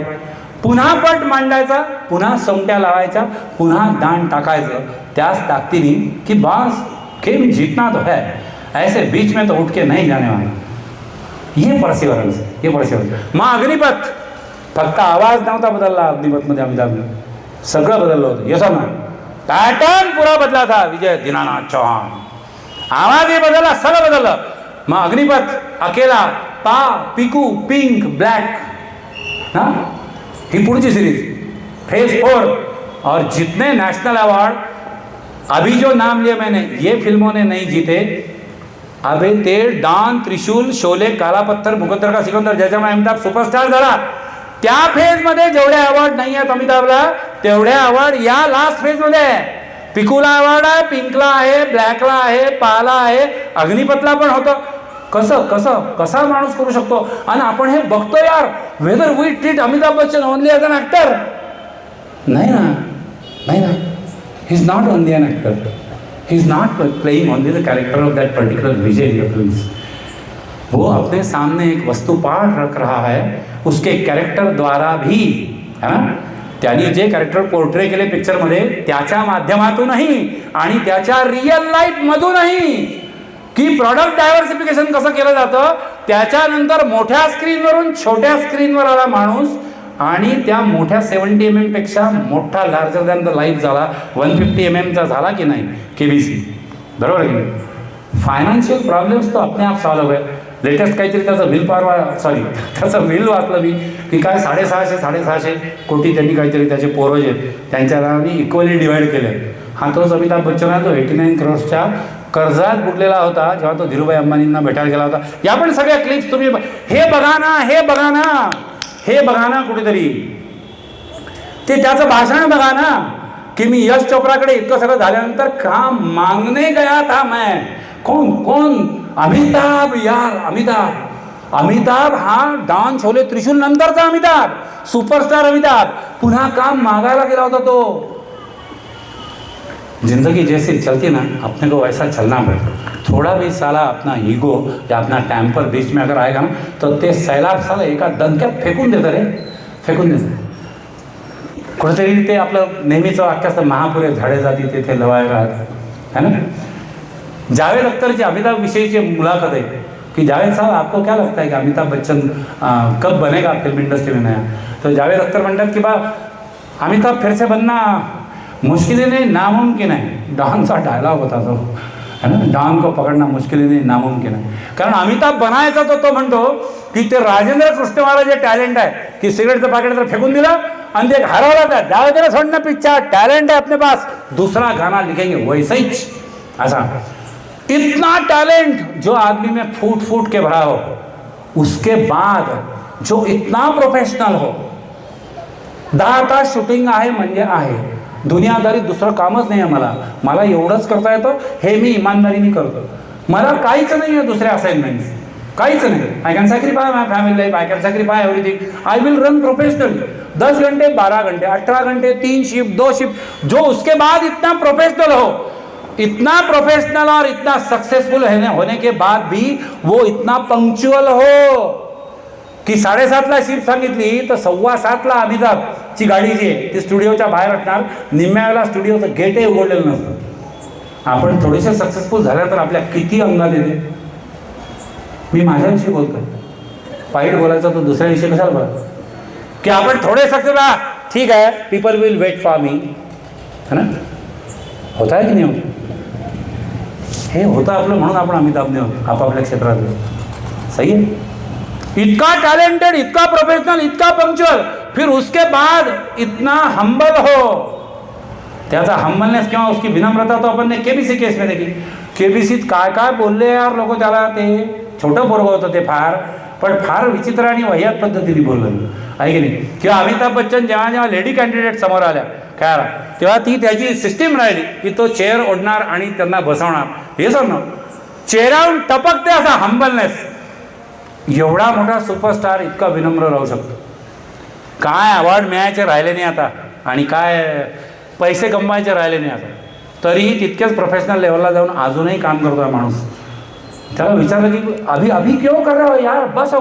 [SPEAKER 1] पुन्हा पट मांडायचा, पुन्हा समट्या लावायच्या, पुन्हा दान टाकायचं त्याच ताकदीने की बस खेल जीतना तो है, ऐसे बीच में तो उठ के नहीं जाने वाला. ये परसिवरन्स, ये परसिवरन्स. मग अग्निपथ फक्त आवाज नव्हता बदलला अग्निपथमध्ये अमिताभने, सगळं बदललं होतं. येस ना, पॅटर्न पुरा बदला था विजय दीनानाथ चौहान. आवाजही बदलला, सगळं बदललं. मग अग्निपथ अकेला, पा, पिकू, पिंक, ब्लैक, हाँ ही पुढची सीरीज फेज 4. और जितने नेशनल अवार्ड अभी जो नाम लिए मैंने, ये फिल्मों ने नहीं जीते. अबे ते डॉन, त्रिशूल, शोले, काला पत्थर, मुकद्दर का सिकंदर, ज्याच्यामुळे अमिताभ सुपरस्टार झाला, त्या फेजमध्ये जेवढे अवॉर्ड नाही आहेत अमिताभला, तेवढे अवॉर्ड या लास्ट फेजमध्ये आहे. पिकूला अवॉर्ड आहे, पिंकला आहे, ब्लॅकला आहे, पाला आहे, अग्निपथला पण होतं. कसा माणूस करू शकतो. आणि आपण हे बघतो यार, whether we treat Amitabh Bachchan only as an actor. नाही ना, he is not only an actor. He is not playing only the character of that particular Vijay in the films. वो अपने सामने एक वस्तुपाठ रख रहा है, उसके कॅरेक्टर द्वारा भी, है ना, त्यांनी जे कॅरेक्टर पोर्ट्रे केले पिक्चरमध्ये त्याच्या माध्यमातूनही आणि त्याच्या रिअल लाईफमधूनही की प्रॉडक्ट डायव्हर्सिफिकेशन कसं केलं जातं. त्याच्यानंतर मोठ्या स्क्रीनवरून छोट्या स्क्रीनवर आला माणूस आणि त्या मोठ्या 70 mm पेक्षा मोठा लार्जर दॅन द लाईफ झाला, 150 mm चा झाला की नाही KBC. बरोबर आहे की नाही. फायनान्शियल प्रॉब्लेम्स तो अपने आप सॉल्व आहे. लेटेस्ट काहीतरी त्याचं बिल त्याचं बिल वाचलं मी की काय 650 कोटी त्यांनी काहीतरी त्याचे पोरं जे त्यांच्या नावाने इक्वली डिवाइड केले. हा तोच अमिताभ बच्चन आहे, तो 89 करोडच्या कर्जात बुडलेला होता जेव्हा तो धीरूभाई अंबानींना भेटायला गेला होता. या पण सगळ्या क्लिप्स तुम्ही हे बघा ना कुठेतरी. ते त्याचं भाषण बघा ना की मी यश चोप्राकडे इतकं सगळं झाल्यानंतर काम मागणे गया था मैं. कोण अमिताभ यार, अमिताभ हा डॉन, शोले, त्रिशूल नंतरचा अमिताभ, सुपरस्टार अमिताभ पुन्हा काम मागायला गेला होता तो. जिंदगी जैसे चलती ना, अपने को वैसा चलना पड़ेगा. थोड़ा भी साला अपना ईगो या अपना टेम्पर बीच में अगर आएगा ना, तो ते सैलाब साला एका दणक्यात फेकून देतं. कुठेतरी ते आपलं नेहमीचं वाक्य असतं, महापुरे झाडे जाती तेथे लवाय राहत, है ना. जावेद अख्तरची अमिताभ विषयीची मुलाखत आहे की जावेद साहब आपको क्या लगता है कि अमिताभ बच्चन कब बनेगा फिल्म इंडस्ट्री में नया. तो जावेद अख्तर म्हणतात की बा अमिताभ फिर से बनना मुश्किल नहीं, नामुमकिन है. डॉनचा डायलॉग होता तो, है ना, डॉन को पकडणं मुश्किल नहीं, नामुमकिन है. कारण अमिताभ बनायचा तो म्हणतो की ते राजेंद्र कृष्णवाला जे टॅलेंट आहे की सिगरेटचं पाकिट तर फेकून दिलं आणि ते हरवला का जावेदला सोडणं पिक्चर टैलेंट है अपने पास, दूसरा गाना लिखेंगे वैसा ही. ऐसा इतना टैलेंट जो आदमी में फूट के भरा हो, उसके बाद जो इतना प्रोफेशनल हो. 10 तास शूटिंग आहे म्हणजे आहे, दुनियादारी दुसरं कामच नाही आहे. मला एवढंच करता येतं, हे मी इमानदारीने करतो. मला काहीच नाही आहे दुसरे असाइनमेंट्स, काहीच नाही. I can sacrifice my family life, I can sacrifice everything. I will run professionally 10 घंटे, 12 घंटे, 18 घंटे, 3 शिफ्ट, 2 शिफ्ट. जो उसके बाद इतना प्रोफेशनल हो, इतना प्रोफेशनल और इतना सक्सेसफुल होने के बाद भी वो इतना पंक्चुअल हो की 7:30ला शिफ्ट सांगितली तर 7:15ला अमिताभची गाडी जी आहे ती स्टुडिओच्या बाहेर असणार. निम्म्या वेळेला स्टुडिओचं गेटही उघडलेलं नसतं. आपण थोडेसे सक्सेसफुल झाल्या तर आपल्या किती अंगात येते. मी माझ्याविषयी बोलतोय, वाईट बोलायचं तो दुसऱ्याविषयी कशाला बोलायचं की आपण थोडे सक्सेस, ठीक आहे, people will wait for me, है ना. होता है की नाही होत. हे होतं आपलं म्हणून आपण अमिताभने आपापल्या क्षेत्रात. सही है. इतना टैलेंटेड, इतना प्रोफेशनल, इतना पंक्चुअल, फिर उसके बाद इतना हम्बल हो. त्याचा हम्बलनेस किंवा उसकी विनम्रता तो आपण केबीसी केस में देखी. केबीसीत काय बोलले यार लोक त्याला. ते छोटं पोरगं होतं ते पण फार विचित्र आणि वह्यात पद्धतीने बोललं आहे की नाही. किंवा अमिताभ बच्चन जेव्हा लेडी कॅन्डिडेट समोर आल्या काय तेव्हा ती त्याची सिस्टीम राहिली की तो चेअर ओढणार आणि त्यांना बसवणार. हे सर ना चेहऱ्यावरून टपकते असा हंबलनेस. एवढा मोठा सुपरस्टार इतका विनम्र राहू शकतो. काय अवॉर्ड मिळायचे राहिले नाही आता आणि काय पैसे कमवायचे राहिले नाही आता, तरीही तितकेच प्रोफेशनल लेवलला जाऊन अजूनही काम करतो आहे माणूस. त्याला विचारलं की अभी क्यों कर रहे हो यार, बस हो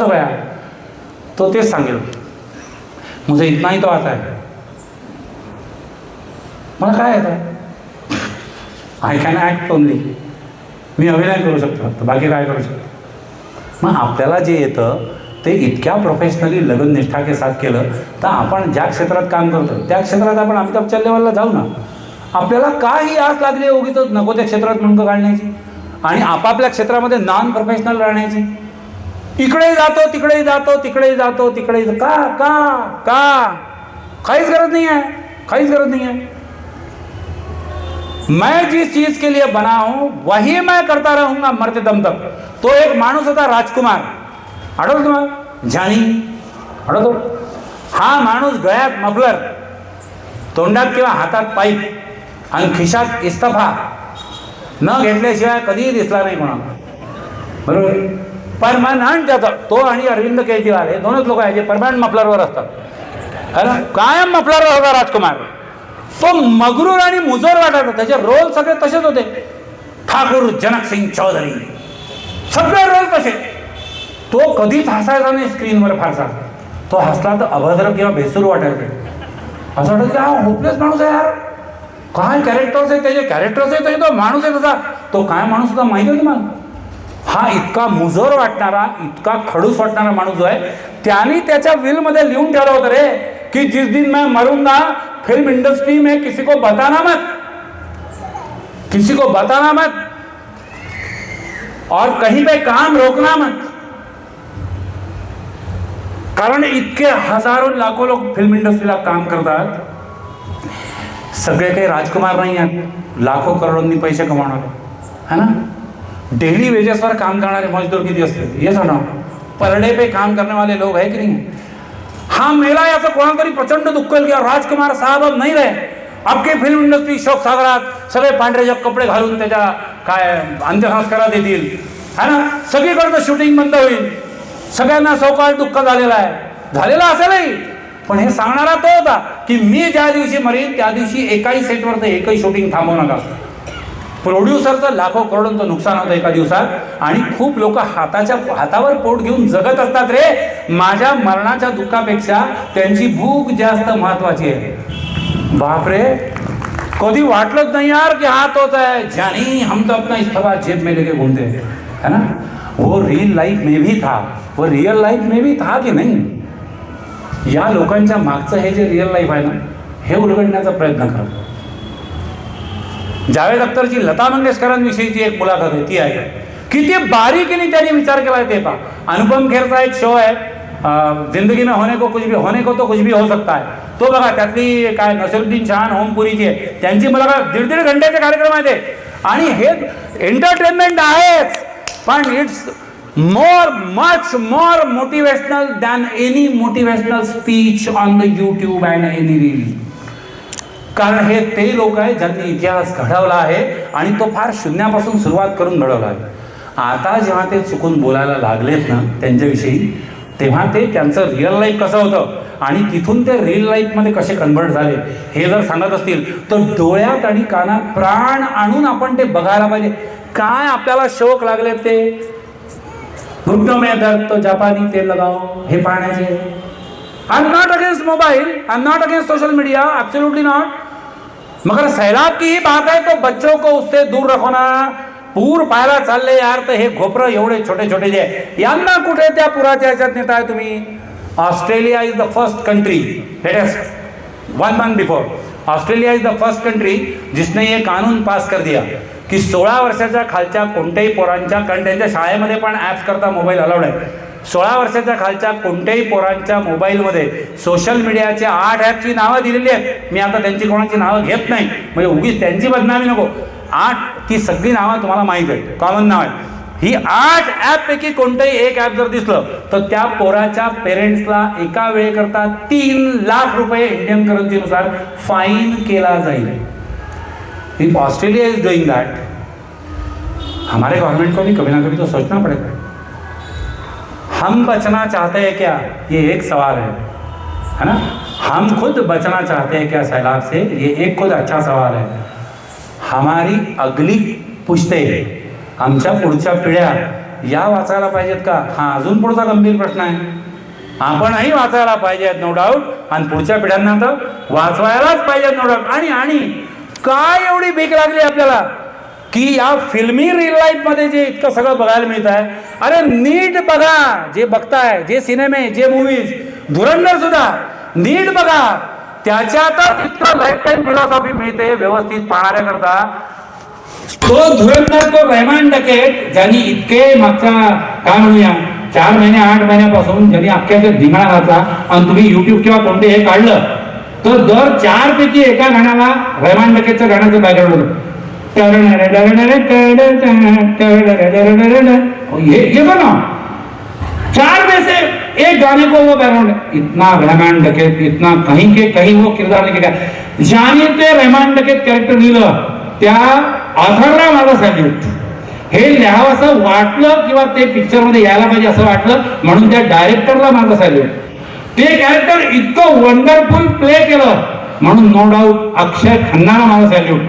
[SPEAKER 1] गया. तो तेच सांगेल, मुझे इतना ही तो आता है, मला काय येतं, आय कॅन ॲक्ट ओनली, मी अभिनय करू शकतो फक्त, बाकी काय करू शकतो. मग आपल्याला जे येतं ते इतक्या प्रोफेशनली लगन निष्ठा के साथ केलं तर आपण ज्या क्षेत्रात काम करतो त्या क्षेत्रात आपण अमिताभ बच्चन लेवलला जाऊ ना. आपल्याला काही आस लागली आहे उगीच नको त्या क्षेत्रात मुंडकं काढण्याची आणि आपापल्या क्षेत्रामध्ये नॉन प्रोफेशनल राहण्याची. इकडेही जातो तिकडेही जातो तिकडेही जातो तिकडेही का का का काहीच गरज नाही आहे, काहीच गरज नाही आहे. मैं जिस चीज के लिए बना हूं वही मैं करता रहूंगा मरते दम तक. तो एक माणूस होता राजकुमार, आठवतो तुम्हाला, जानी आठवतो. हा माणूस गळ्यात मफलर, तोंडात किंवा हातात पाईप आणि खिशात इस्तफा न घेतल्याशिवाय कधीही दिसला नाही कोणाला, बरोबर. परमनंट त्याचा तो आणि अरविंद केजरीवाल हे दोनच लोक आहेत जे परमनंट मफलरवर असतात, है ना. कायम मफलरवर होता राजकुमार. तो मगरूर आणि मुजोर वाटायचा, त्याचे रोल सगळे तसेच होते. ठाकूर जनक सिंग चौधरी सगळे रोल तसे. तो कधीच हसायचा नाही स्क्रीनवर फारसा. तो हसला तर अभद्र किंवा भेसूर वाटायचे. असं वाटतं की हा होपलेस माणूस आहे यार, काय कॅरेक्टर्स आहेत त्याचे, कॅरेक्टर्स आहेत त्याचे, तो माणूस आहे तसा. तो काय माणूस होता माहिती आहे तुम्हाला. हा इतका मुजोर वाटणारा, इतका खडूस वाटणारा माणूस जो आहे त्याने त्याच्या विलमध्ये लिहून ठेवलं होतं रे कि जिस दिन मैं मरूंगा फिल्म इंडस्ट्री में किसी को बताना मत, किसी को बताना मत और कहीं पे काम रोकना मत. कारण इतके हजारो लाखो लोक फिल्म इंडस्ट्रीला काम करतात. सगळे काही राजकुमार नाही आहेत, लाखो करोडोंनी पैसे कमावणारे, है ना. डेली वेजेसवर काम करणारे मजदूर किती असते ये सांगा. पर डे पे काम करने वाले लोग है की नाही. हा मेला याचं कोणाला तरी प्रचंड दुःख होईल की राजकुमार साहेब अब नाही रहे, अबकी फिल्म इंडस्ट्री शोक सागरात सगळे पांढरे जग कपडे घालून त्याच्या काय अंत्यसंस्कारात येतील, है ना. सगळीकडचं शूटिंग बंद होईल, सगळ्यांना सौकाळ दुःख झालेलं आहे. झालेलं असेलही, पण हे सांगणारा तो होता की मी ज्या दिवशी मरीन त्या दिवशी एकाही सेटवर तर एकही शूटिंग थांबवू नका. प्रोड्युसरचं लाखो करोडोंचं नुकसान होतं एका दिवसात आणि खूप लोक हातावर पोट घेऊन जगत असतात रे. माझ्या मरणाच्या दुःखापेक्षा त्यांची भूक जास्त महत्वाची आहे. बापरे, कधी वाटलंच नाही यार की हा तोच आहे जानी हम तो अपना इस्तीफा जेब में लेके घूमते हैं, है ना. वो रियल लाइफ में भी था, वो रियल लाइफ में भी था की नाही. या लोकांच्या मागचं हे जे रियल लाईफ आहे ना हे उलगडण्याचा प्रयत्न करा. जावेद अख्तरची लता मंगेशकरांविषयीची एक मुलाखत आहे, ती आहे. किती बारीकीने त्यांनी विचार केला ते पहा. अनुपम खेरचा एक शो आहे जिंदगी में होने को कुछ भी, होने को तो कुछ भी हो सकता है, तो बघा. त्यातली काय नसिरुद्दीन शाह ओमपुरीची आहे, त्यांची मुलाखत 1.5 घंट्याचे कार्यक्रम आहे ते. आणि हे एंटरटेनमेंट आहेच, पण it's much more motivational than any motivational speech on the YouTube and any reel. कारण हे ते लोक आहेत ज्यांनी इतिहास घडवला आहे आणि तो फार शून्यापासून सुरुवात करून घडवला आहे. आता जेव्हा ते चुकून बोलायला लागलेत ना त्यांच्याविषयी, तेव्हा ते त्यांचं रिअल लाईफ कसं होतं आणि तिथून ते रिअल लाईफमध्ये कसे कन्व्हर्ट झाले हे जर सांगत असतील तर डोळ्यात आणि कानात प्राण आणून आपण ते बघायला पाहिजे. काय आपल्याला शौक लागले ते घुटनों में दर्द तो जापानी तेल लगाओ हे पाहण्याचे. I am not against mobile, I am not against social media, absolutely not. मगर सैलाब की ही बात है तो बच्चों को उससे दूर रखो ना. पूर पाहायला चालले यार तर हे घोपरं एवढे छोटे छोटे जे यांना कुठे त्या पुराच्या ह्याच्यात नेताय तुम्ही. Australia is the first country, latest 1 month before, Australia is the first country जिसने ये कानून पास कर दिया की 16 वर्षाच्या खालच्या कोणत्याही पोरांच्या, कारण त्यांच्या शाळेमध्ये पण ॲप्स करता मोबाईल अलाउड आहे, 16 वर्षाच्या खालच्या कोणत्याही पोरांच्या मोबाईलमध्ये सोशल मीडियाच्या 8 ॲपची नावं दिलेली आहेत. मी आता त्यांची कोणाची नावं घेत नाही म्हणजे उगीच त्यांची बदनामी नको. 8 ती सगळी नावं तुम्हाला माहीत आहे, कॉमन नाव आहे. ही 8 ॲपपैकी कोणतंही एक ॲप जर दिसलं तर त्या पोराच्या पेरेंट्सला एका वेळेकरता 3 लाख रुपये इंडियन करन्सीनुसार फाईन केला जाईल. If Australia is doing that, हमारे गवर्नमेंट को भी कभी ना कभी तो सोचना पड़ेगा. हम बचना चाहते हैं क्या, ये एक सवाल है ना. हम खुद बचना चाहते हैं क्या सैलाब से, ये एक खुद अच्छा सवाल है. हमारी अगली पुश्ते, आमच्या पुढच्या पिढ्या या वाचायला पाहिजेत का, हा अजून पुढचा गंभीर प्रश्न आहे. आपणही वाचायला पाहिजेत नो डाऊट, आणि पुढच्या पिढ्यांना तर वाचवायलाच पाहिजेत नो डाऊट. आणि काय एवढी भीक लागली आपल्याला की या फिल्मी रिअल लाईफ मध्ये जे इतकं सगळं बघायला मिळत आहे, अरे नीट बघा, जे बघताय, जे सिनेमे, जे मूवीज, धुरंधर सुद्धा नीट बघा, त्याच्यातच इतकं लाईफ टाईम फिलॉसॉफी मिळते व्यवस्थित पाहण्याकरता. तो धुरंधर, तो रहमान डकेत, ज्यांनी इतके मागच्या काय म्हणूया 4 महिने 8 महिन्यापासून ज्यांनी अख्ख्याचा धिंगाणा घातला, आणि तुम्ही युट्यूब किंवा कोणते हे काढलं तर दर 4 पैकी एका गाण्याला रहमान डकेतचं गाण्याचं बॅकग्राऊंड होतं. ये ना 4 में से एक गाने को वो बैकग्राउंड, इतना रहमान डकेत, इतना कहीं के कहीं वो किरदार लेके गया. ज्याने ते रहमान डकेत कॅरेक्टर लिहिलं त्या ऑथरला माझा सॅल्यूट. हे लिहावंसं वाटलं किंवा ते पिक्चर मध्ये यायला पाहिजे असं वाटलं म्हणून त्या डायरेक्टरला माझा सॅल्यूट. ते कॅरेक्टर इतकं वंडरफुल प्ले केलं म्हणून नो डाऊट अक्षय खन्नाला माझा सॅल्यूट.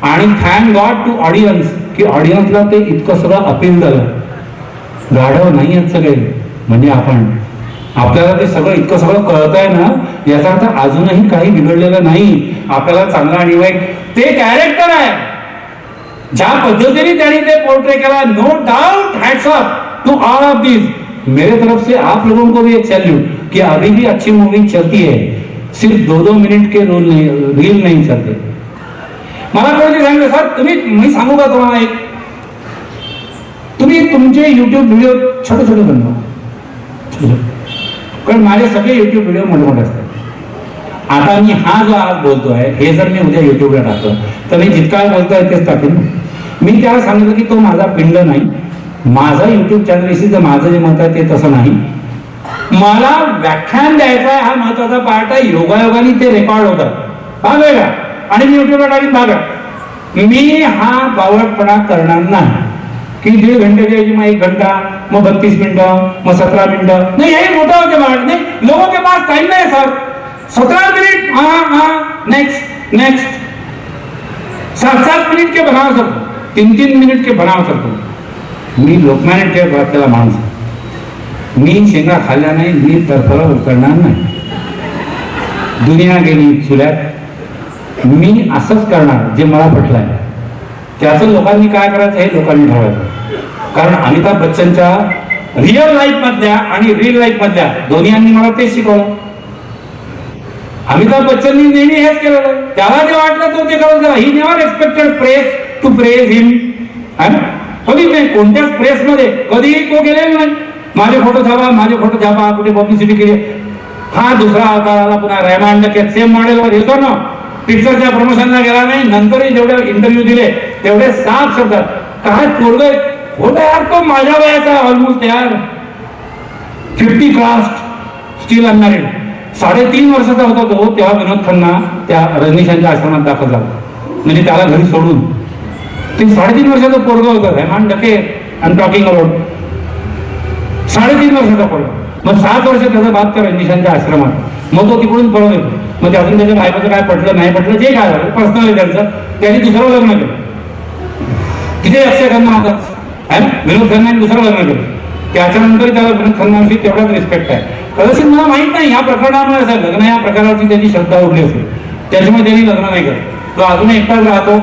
[SPEAKER 1] आणि थँक गॉड टू ऑडियन्स की ऑडियन्सला ते इतकं सगळं अपील झालं. गाढव नाही आहेत सगळे, म्हणजे आपल्याला ते सगळं इतकं सगळं कळत आहे ना, याचा अर्थ अजूनही काही बिघडलेलं नाही. आपल्याला चांगला आणि वाईट ते कॅरेक्टर आहे. ज्या पद्धतीने त्यांनी ते पोर्ट्रे केला, no doubt hats off to all of this. मेरे तरफ से आप लोगों को भी एक सैल्यूट कि अभी भी अच्छी मूवी चलती है, सिर्फ 2-2 मिनट के रील नहीं चलते. मला कोणी सांगितलं सर मी सांगू का तुम्हाला एक, तुम्ही तुमचे युट्यूब व्हिडिओ छोटे छोटे बनवा, कारण माझे सगळे युट्यूब व्हिडिओ मोठे असतात. आता मी हा जो आज बोलतोय हे जर मी उद्या युट्यूबला टाकतो तर मी जितका बोलतोय तेच टाकेन. मी त्याला सांगितलं की तो माझा पिंड नाही, माझा युट्यूब चॅनल इसी माझं जे मत आहे ते तसं नाही. मला व्याख्यान द्यायचं आहे हा महत्वाचा पार्ट आहे. योगायोगाने ते रेकॉर्ड होतात हा वेगळा, आणि मी युट्यूबला टाकेन भागा. मी हा बावळटपणा करणार नाही की 1.5 घंटे मग 1 घंटा, मग 32 मिनिटं, मग 17 मिनिटं. नहीं यही मोटा होते बात नहीं, लोगों के पास टाइम नहीं सर. 17 मिनट हाँ नेक्स्ट 7-7 मिनट के बनाव सकतो, 3-3 मिनिट के बनाव सकतो. मी लोकमान्य टिळक वाचलेला माणूस, मी शेंगा खाल्ल्या नाही, मी तरफला उतरणार नाही. दुनिया गेली चुल्यात, मी असंच करणार जे मला पटलंय. त्याचं लोकांनी काय करायचं हे लोकांनी ठरवायचं. कारण अमिताभ बच्चनच्या रिअल लाईफ मधल्या आणि रिअल लाईफ मधल्या दोन्हींनी मला तेच शिकवलं. अमिताभ बच्चननी नेहमी हेच केलेलं, त्याला जे वाटलं तो ते करत गेला. He never expected press to praise him. कधीच नाही, कोणत्याच प्रेस मध्ये कधीही तो गेलेला नाही. माझे फोटो छापा, कुठे पब्लिसिटी केली. हा दुसरा अवतार आला पुन्हा रहमान डकेत, सेम मॉडेलवर येतो ना. पिक्चरच्या प्रमोशनला गेला नाही, नंतरही जेवढे इंटरव्ह्यू दिले तेवढे साफ शब्दात काय पोरगं होता यार, तो माझ्या वयाचा ऑलमोस्ट यार 50 कास्ट स्टील अनमॅरिड. 3.5 वर्षाचा होता तो तेव्हा विनोद खन्ना त्या रजनीशांच्या आश्रमात दाखल झाला, म्हणजे त्याला घरी सोडून. ते 3.5 वर्षाचं पोरगं होतं रहमान डकेत आणि टॉकिंग अबाउट 3.5 वर्षाचा पोरगा. मग 7 वर्ष त्याचा बाप त्या रजनीशांच्या आश्रमात. मग तो तिकडून पळून येतो. मग ते अजून त्याच्या बायकोचं काय पटलं नाही पटलं जे काय झालं पर्सनल आहे त्यांचं, त्यांनी दुसरं लग्न केलं. किती अक्षय खन्ना होता आहे ना, विनोद खन्नाने दुसरं लग्न केलं. त्याच्यानंतर त्याला विनोद खन्नाविषयी तेवढाच रिस्पेक्ट आहे. कदाचित मला माहित नाही या प्रकरणामुळे असेल, लग्न या प्रकाराची त्याची श्रद्धा उरली असेल, त्याच्यामुळे त्यांनी लग्न नाही करत. तो अजून एकटाच राहतो,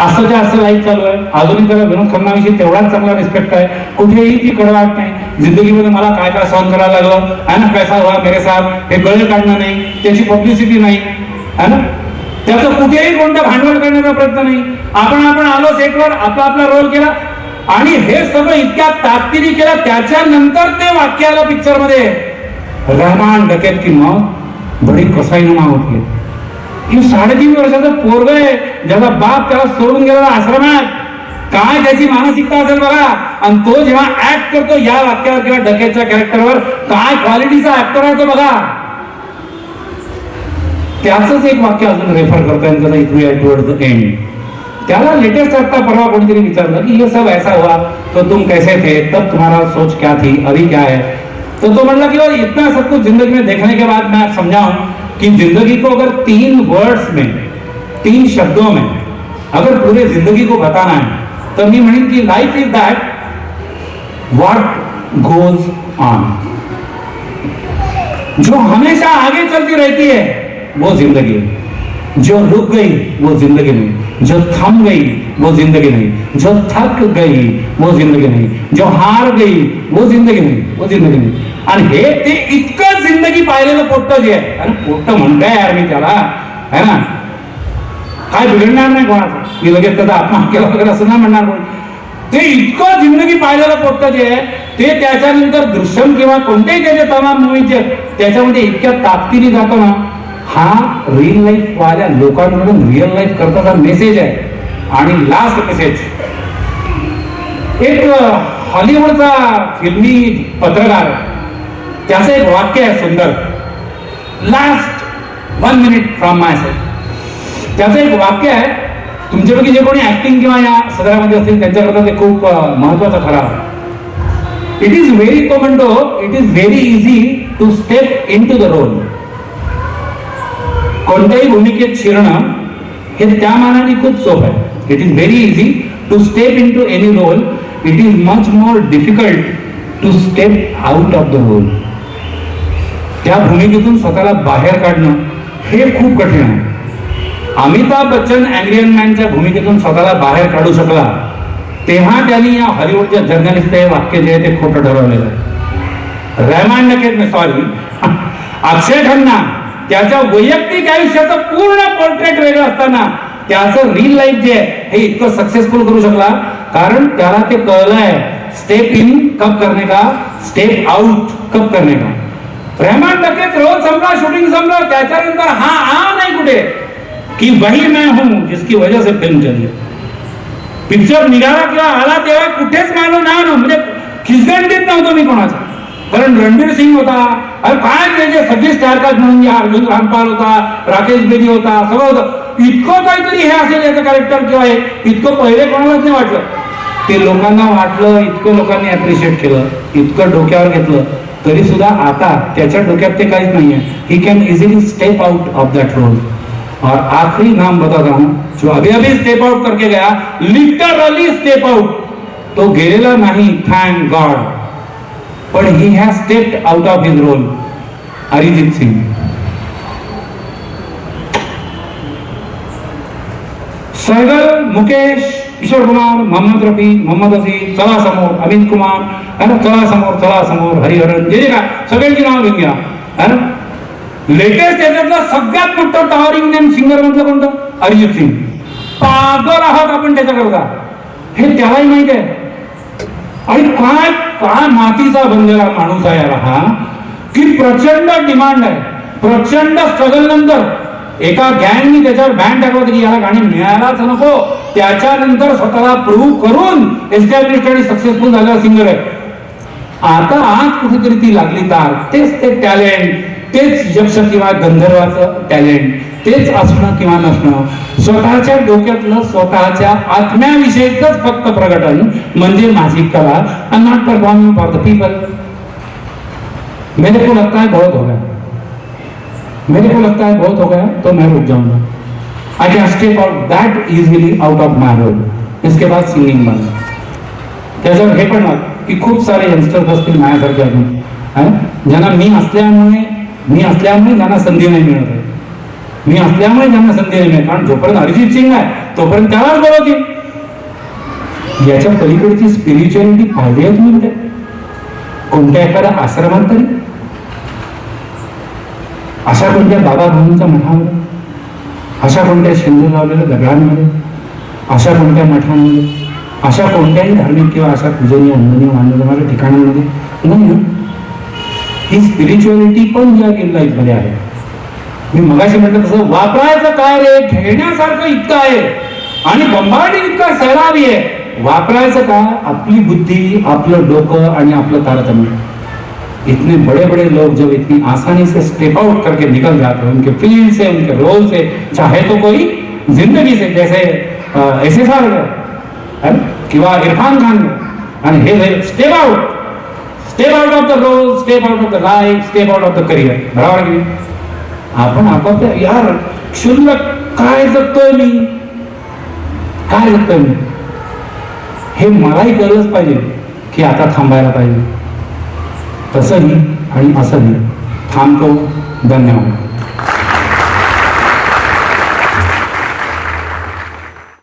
[SPEAKER 1] असंच्या असं लाईफ चालू आहे. अजूनही त्याला विनोद खन्नाविषयी तेवढाच चांगला रिस्पेक्ट आहे. कुठेही ती कडवाट नाही. जिंदगीमध्ये मला काय काय सहन करायला लागलं आहे ना, कैसा हुआ मेरे साथ हे गळे काढणं नाही, त्याची पब्लिसिटी नाही है ना, त्याचं कुठेही कोणतं भांडवल करण्याचा प्रयत्न नाही. आपण आलो सेटवर, आपला रोल केला आणि हे सगळं इतक्या ताकदीने केलं. त्याच्यानंतर ते वाक्य आलं पिक्चर मध्ये, रहमान डकेत की मौत बडी कसाईनुमा होती. की 3.5 वर्षाचं पोरग आहे, ज्याचा बाप त्याला सोडून गेलेला आश्रमात, काय त्याची मानसिकता असेल बघा. आणि तो जेव्हा ऍक्ट करतो या वाक्यावर किंवा डकेतच्या कॅरेक्टरवर, काय क्वालिटीचा ऍक्टर आहे तो बघा. त्याच एक वाक्य अजून रेफर करता टुवर्ड्स द एंड. त्याला लेटेस्ट आता परवा कोणीतरी विचारलं की ये सब ऐसा हुआ तो तुम कैसे थे, तब तुम्हारा सोच क्या थी, अभी क्या है. तो म्हणला कि इतना सब कुछ जिंदगी में देखने के बाद मैं आप समझाऊं कि जिंदगी को अगर 3 वर्ड्स में, 3 शब्दों में अगर पूरे जिंदगी को बताना है तो मैं म्हणेन की life is that what goes on. जो हमेशा आगे चलती रहती है वो जिंदगी है, जो रुक गई वो जिंदगी नहीं, जो थम गई वो जिंदगी नहीं, जो थक गई वो जिंदगी नहीं, जो हार गई वो जिंदगी नाही, वो जिंदगी नाही. आणि हे ते इतकं जिंदगी पाहिलेलं पोट्ट जे आहे, अरे पोट्ट म्हणताय यार मी त्याला, है ना, काय बिघडणार नाही कोणाचं, मी लगेच त्याचा आत्महत्या केला वगैरे असं नाही म्हणणार कोण. ते इतकं जिंदगी पाहिलेलं पोट्ट जे आहे ते त्याच्यानंतर दृश्यम किंवा कोणतेही त्याचे तमाम मूवीचे त्याच्यामध्ये इतक्या ताकदीने जातो ना. हा रिअल लाईफ वाल्या लोकांकडून रिअल लाईफ करताचा मेसेज आहे. आणि लास्ट मेसेज, एक हॉलिवूडचा फिल्मी पत्रकार, त्याचं एक वाक्य आहे सुंदर, last 1 minute from my side. त्याचं एक वाक्य आहे, तुमच्यापैकी जे कोणी ऍक्टिंग किंवा या सगळ्यामध्ये असतील त्यांच्याकरता ते खूप महत्वाचं ठराव. इट इज व्हेरी, तो म्हणतो, it is very easy to step into the role. कोणत्याही भूमिकेत शिरणं हे त्या मानाने खूप सोपं आहे. It is very easy to step into any role. It is much more difficult to step out of the role. त्या भूमिकेतून स्वतःला बाहेर काढणं हे खूप कठीण आहे. अमिताभ बच्चन अँग्रियन मॅनच्या भूमिकेतून स्वतःला बाहेर काढू शकला तेव्हा त्यांनी या हॉलिवूडच्या जर्नलिस्ट हे वाक्य जे आहे ते खोटं ठरवलेलं आहे. रहमान नकेत, सॉरी, अक्षय खन्ना त्याच्या वैयक्तिक आयुष्याचं पूर्ण पोर्ट्रेट वेगळं असताना त्याचं रिअल लाईफ जे आहे हे इतकं सक्सेसफुल करू शकला कारण त्याला ते कळलं आहे, स्टेप इन कब करने का, स्टेप आउट कब करने का. रहमान नकेत रोज संपला, शूटिंग संपलं, त्याच्यानंतर हा नाही कुठे की वही मैं हूं जिसकी वजह से फिल्म चली. पिक्चर निघाला किंवा आला तेव्हा कुठेच माझं नाव नव्हतं, म्हणजे खिसगंडीत नव्हतं मी कोणाचा. कारण रणबीर सिंग होता, अरे काय त्याचे सगळे स्टारकास्ट म्हणून अर्जुन रामपाल होता, राकेश बेदी होता, सगळं होतं. इतकं काहीतरी हे असेल याचं कॅरेक्टर किंवा हे इतकं पहिले कोणालाच नाही वाटलं. ते लोकांना वाटलं, इतकं लोकांनी अप्रिशिएट केलं, इतकं डोक्यावर घेतलं, तरी सुद्धा आता त्याच्या डोक्यात ते काहीच नाहीये. He can easily step out of that role. और आखिरी नाम बताता हूं जो अभी अभी स्टेप आउट करके गया, लिटरली स्टेप आउट, तो गेलेला नाही, थैंक गॉड, पण he has stepped out of his role. Arijit Singh. Saigal, Mukesh, Kishore Kumar, Mohammed Rafi, Mohammed Aziz, चला समोर, अमित कुमार, है ना, चला समोर, हरिहरन, जे का सगळ्यांची नाव घेऊन घ्या, है ना. लेटेस्ट याच्यातलं सगळ्यात मोठं टॉवरिंग नेम सिंगर म्हटलं कोणतं? अरिजित सिंग. पागल आहोत आपण त्याच्याकरता, हे त्यालाही माहित आहे. आणि काय काय मातीचा बनलेला माणूस आहे याला हा, की प्रचंड डिमांड आहे, प्रचंड स्ट्रगल नंतर एका गँगनी त्याच्यावर बॅन टाकलं की याला गाणी मिळायलाच नको, त्याच्यानंतर स्वतःला प्रूव्ह करून एस्टॅब्लिश्ड आणि सक्सेसफुल झालेला सिंगर आहे. आता आज कुठेतरी ती लागली तार, तेच ते टॅलेंट, तेच यक्ष किंवा गंधर्वाचं टॅलेंट, तेच असणं किंवा नसणं, स्वतःच्या डोक्यातलं स्वतःच्या आत्म्याविषयीच फक्त प्रकटन म्हणजे माझी कला. आणि not performing for the people. मेरे को लगता है बहुत हो गया, मेरे को लगता है बहुत हो गया, तो मैं रुक जाऊंगा. I can step out that easily out of my role. इसके बाद सिंगिंग बंद. त्याच्यावर हे पण की खूप सारे यंगस्टर्स असतील माझ्यासारखे अजून, ज्यांना मी असल्यामुळे ज्यांना संधी नाही मिळत आहे, मी असल्यामुळे ज्यांना संधी नाही मिळत. कारण जोपर्यंत अरिजित सिंग आहे तोपर्यंत त्यालाच बोलवतील. याच्या पलीकडची स्पिरिच्युअलिटी पाहिली आहे तुम्ही कोणत्या एखाद्या आश्रमात तरी, अशा कोणत्या बाबा भाऊंच्या मठामध्ये, अशा कोणत्या शेंदूर लावलेल्या दगडांमध्ये, अशा कोणत्या मठांमध्ये, अशा कोणत्याही धार्मिक किंवा अशा पूजनीय वंदनीय मानल्या जाणाऱ्या ठिकाणांमध्ये नाही ना. ही स्पिरिच्युअलिटी पण या लाईफ मध्ये आहे. मी मगाशी म्हटलं तसं वापरायचं काय रे, घेण्यासारखं इतकं आहे आणि बंबाडी इतका सैलावी आहे. वापरायचं काय, आपली बुद्धी, आपलं डोकं आणि आपलं तारतम्य. इतने बड़े बड़े लोग जब इतनी आसानी से स्टेप आउट करके निकल जाते हैं उनके फील्ड से, उनके रोल से, चाहे तो कोई जिंदगी से, जैसे SSR किंवा इरफान खान, आणि हे step out of the role, step out of the life, step out of the career. बरोबर की आपण आपापल्या यार क्षुल्लक काय जगतोय मी, काय जगतोय मी, हे मलाही कळलंच पाहिजे की आता थांबायला पाहिजे. तसंही आणि असंही थांबतो. धन्यवाद.